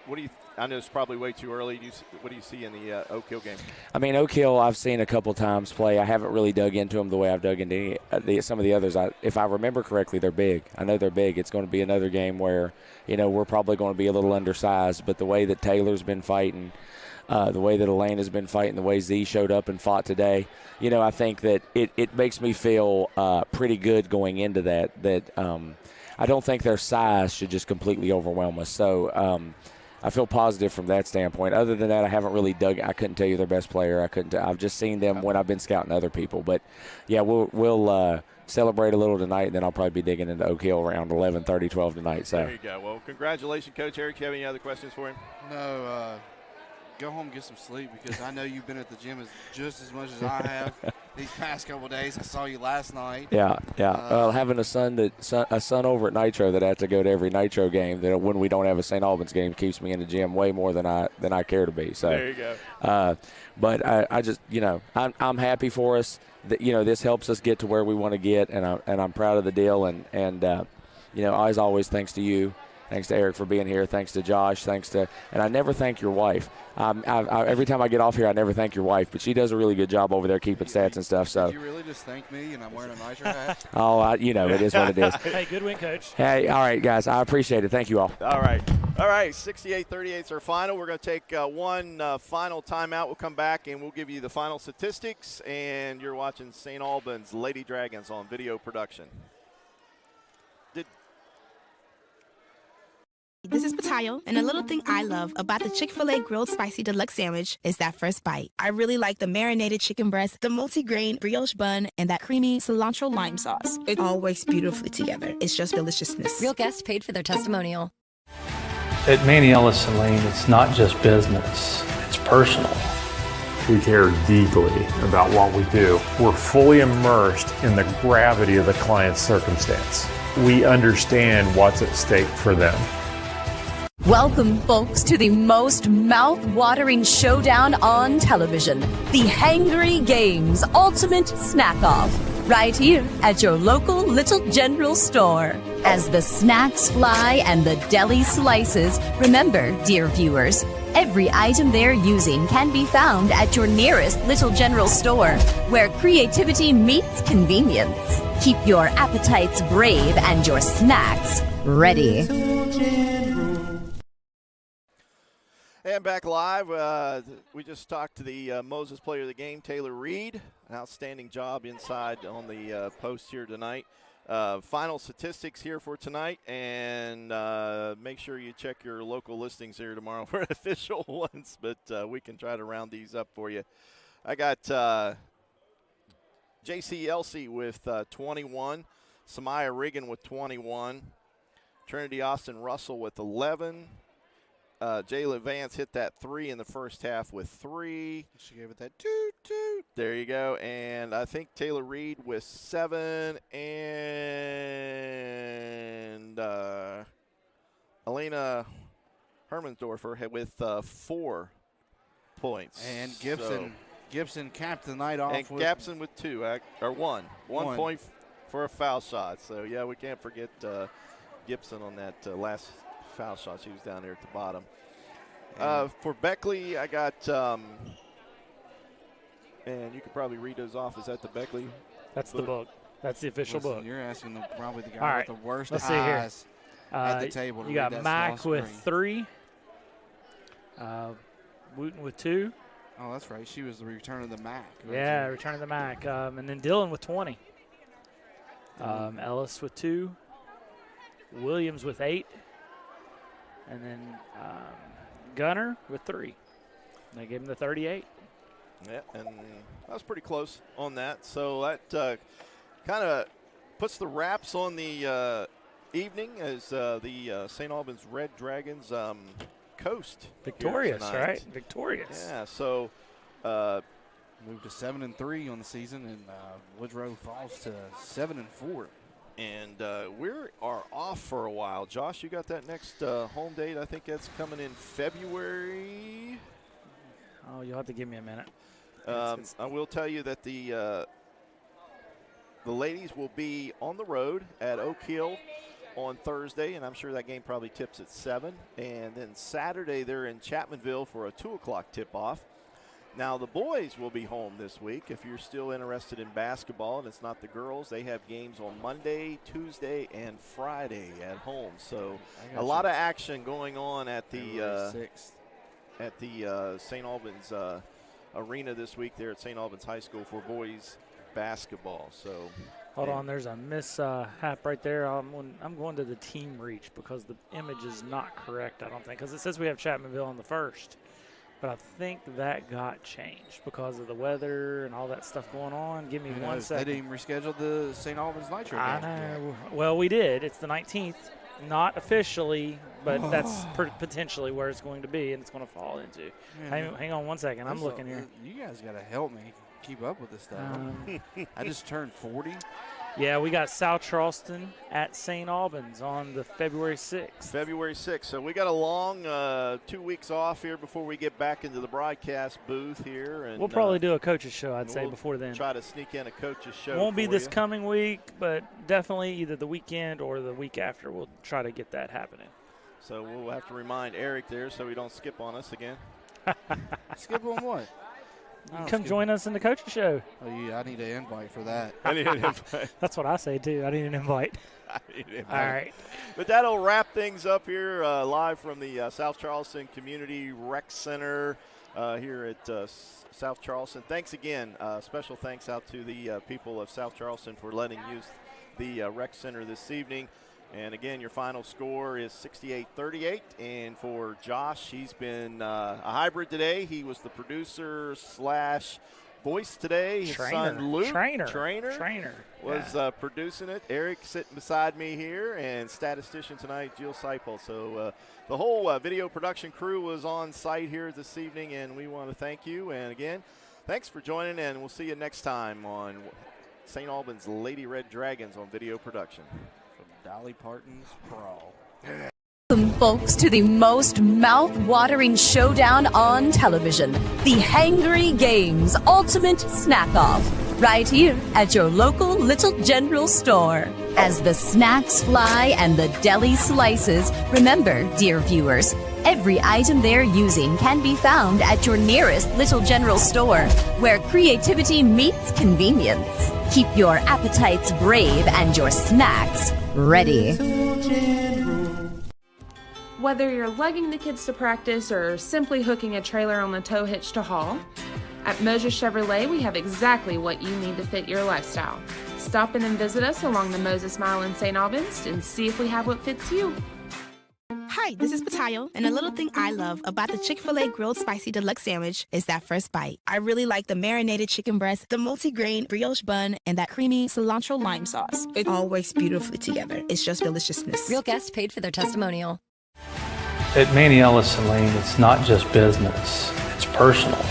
What do you? I know it's probably way too early. What do you see in the Oak Hill game? Oak Hill I've seen a couple times play. I haven't really dug into them the way I've dug into some of the others. If I remember correctly, they're big. I know they're big. It's going to be another game where, we're probably going to be a little undersized. But the way that Taylor's been fighting, the way that Elaine has been fighting, the way Z showed up and fought today, I think that it makes me feel pretty good going into that I don't think their size should just completely overwhelm us. So I feel positive from that standpoint. Other than that, I haven't really dug. I couldn't tell you their best player. I've just seen them when I've been scouting other people. But yeah, we'll celebrate a little tonight, and then I'll probably be digging into Oak Hill around 11:30, 12 tonight. So there you go. Well, congratulations, Coach Eric. Do you have any other questions for him? No. Go home and get some sleep, because I know you've been at the gym just as much as I have these past couple of days. I saw you last night. Yeah. Having a son over at Nitro that I have to go to every Nitro game, that when we don't have a St. Albans game, keeps me in the gym way more than I care to be. So there you go. But I just I'm happy for us that this helps us get to where we want to get, and I'm proud of the deal, and as always, thanks to you. Thanks to Eric for being here. Thanks to Josh. And I never thank your wife. Every time I get off here, I never thank your wife, but she does a really good job over there keeping stats and stuff. So did you really just thank me, and I'm wearing a Nitro hat? Oh, it is what it is. Hey, good win, Coach. Hey, all right, guys. I appreciate it. Thank you all. All right. 68-38 is our final. We're going to take one final timeout. We'll come back, and we'll give you the final statistics, and you're watching St. Albans Lady Dragons on video production. This is Patayo, and a little thing I love about the Chick-fil-A Grilled Spicy Deluxe Sandwich is that first bite. I really like the marinated chicken breast, the multi-grain brioche bun, and that creamy cilantro lime sauce. It all works beautifully together. It's just deliciousness. Real guests paid for their testimonial. At Manny Ellis & Lane, it's not just business, it's personal. We care deeply about what we do. We're fully immersed in the gravity of the client's circumstance. We understand what's at stake for them. Welcome, folks, to the most mouth-watering showdown on television, the Hangry Games Ultimate Snack-Off, right here at your local Little General store. As the snacks fly and the deli slices, remember, dear viewers, every item they're using can be found at your nearest Little General store, where creativity meets convenience. Keep your appetites brave and your snacks ready. And back live, we just talked to the Moses player of the game, Taylor Reed. An outstanding job inside on the post here tonight. Final statistics here for tonight, and make sure you check your local listings here tomorrow for official ones, but we can try to round these up for you. I got J.C. Elsey with 21, Samaya Riggin with 21, Trinity Austin Russell with 11, Jayla Vance hit that 3 in the first half with 3. She gave it that toot. There you go. And I think Taylor Reed with 7. And Elena Hermansdorfer with 4 points. And Gibson capped the night off. And Gibson with 2, or 1. 1 point for a foul shot. So, yeah, we can't forget Gibson on that last foul shot. She was down there at the bottom. For Beckley, I got, and you could probably read those off. Is that the Beckley? That's the book. That's the official book. You're asking probably the guy with the worst let's eyes see here. at the table. You got Mac with 3, Wooten with 2. Oh, that's right. She was the return of the Mac. Yeah, return of the Mac. And then Dylan with 20. Ellis with 2. Williams with 8. And then Gunner with 3. They gave him the 38. Yeah, and that was pretty close on that. So that kind of puts the wraps on the evening as the St. Albans Red Dragons coast. Victorious, right? Victorious. Yeah, so moved to 7-3 on the season, and Woodrow falls to 7-4. And we are off for a while. Josh, you got that next home date? I think that's coming in February. Oh, you'll have to give me a minute. I will tell you that the ladies will be on the road at Oak Hill on Thursday, and I'm sure that game probably tips at 7. And then Saturday they're in Chapmanville for a 2 o'clock tip-off. Now, the boys will be home this week. If you're still interested in basketball, and it's not the girls, they have games on Monday, Tuesday, and Friday at home. So a lot of action going on at the St. Albans arena this week there at St. Albans High School for boys basketball. So hold on, there's a mishap right there. I'm going to the team reach because the image is not correct, I don't think, because it says we have Chapmanville on the 1st. But I think that got changed because of the weather and all that stuff going on. Give me 1 second. They didn't reschedule the St. Albans Nitro game. I know. Well, we did. It's the 19th. Not officially, but that's potentially where it's going to be, and it's going to fall into. Hang on 1 second. I'm looking here. You guys got to help me keep up with this stuff. I just turned 40. Yeah, we got South Charleston at St. Albans on the February 6th. February 6th. So we got a long 2 weeks off here before we get back into the broadcast booth here. And we'll probably do a coach's show, I'd say, before then. Try to sneak in a coach's show. Won't be this coming week, but definitely either the weekend or the week after. We'll try to get that happening. So we'll have to remind Eric there so he don't skip on us again. Skip on what? Come join us in the coaching show. Oh, yeah, I need an invite for that. I need an invite. That's what I say, too. I need an invite. All right. But that'll wrap things up here live from the South Charleston Community Rec Center here at South Charleston. Thanks again. Special thanks out to the people of South Charleston for letting use the Rec Center this evening. And again, your final score is 68-38. And for Josh, he's been a hybrid today. He was the producer / voice today. His son Luke, trainer was producing it. Eric sitting beside me here, and statistician tonight, Jill Seipel. So the whole video production crew was on site here this evening, and we want to thank you. And again, thanks for joining, and we'll see you next time on St. Albans Lady Red Dragons on video production. Dolly Parton's Pro. Welcome, folks, to the most mouth-watering showdown on television, the Hangry Games Ultimate Snack-Off, right here at your local Little General store. As the snacks fly and the deli slices, remember, dear viewers, every item they're using can be found at your nearest Little General store, where creativity meets convenience. Keep your appetites brave and your snacks ready. Whether you're lugging the kids to practice or simply hooking a trailer on the tow hitch to haul, at Moses Chevrolet we have exactly what you need to fit your lifestyle. Stop in and visit us along the Moses Mile in St. Albans and see if we have what fits you. Hi, this is Patayo, and a little thing I love about the Chick-fil-A Grilled Spicy Deluxe Sandwich is that first bite. I really like the marinated chicken breast, the multi-grain brioche bun, and that creamy cilantro lime sauce. It all works beautifully together. It's just deliciousness. Real guests paid for their testimonial. At Manny Ellis and Lane, it's not just business, it's personal.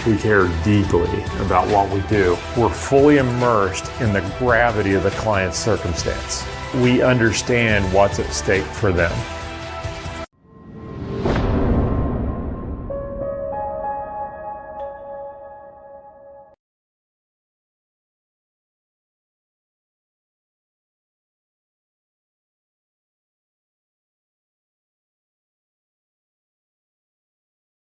We care deeply about what we do. We're fully immersed in the gravity of the client's circumstance. We understand what's at stake for them.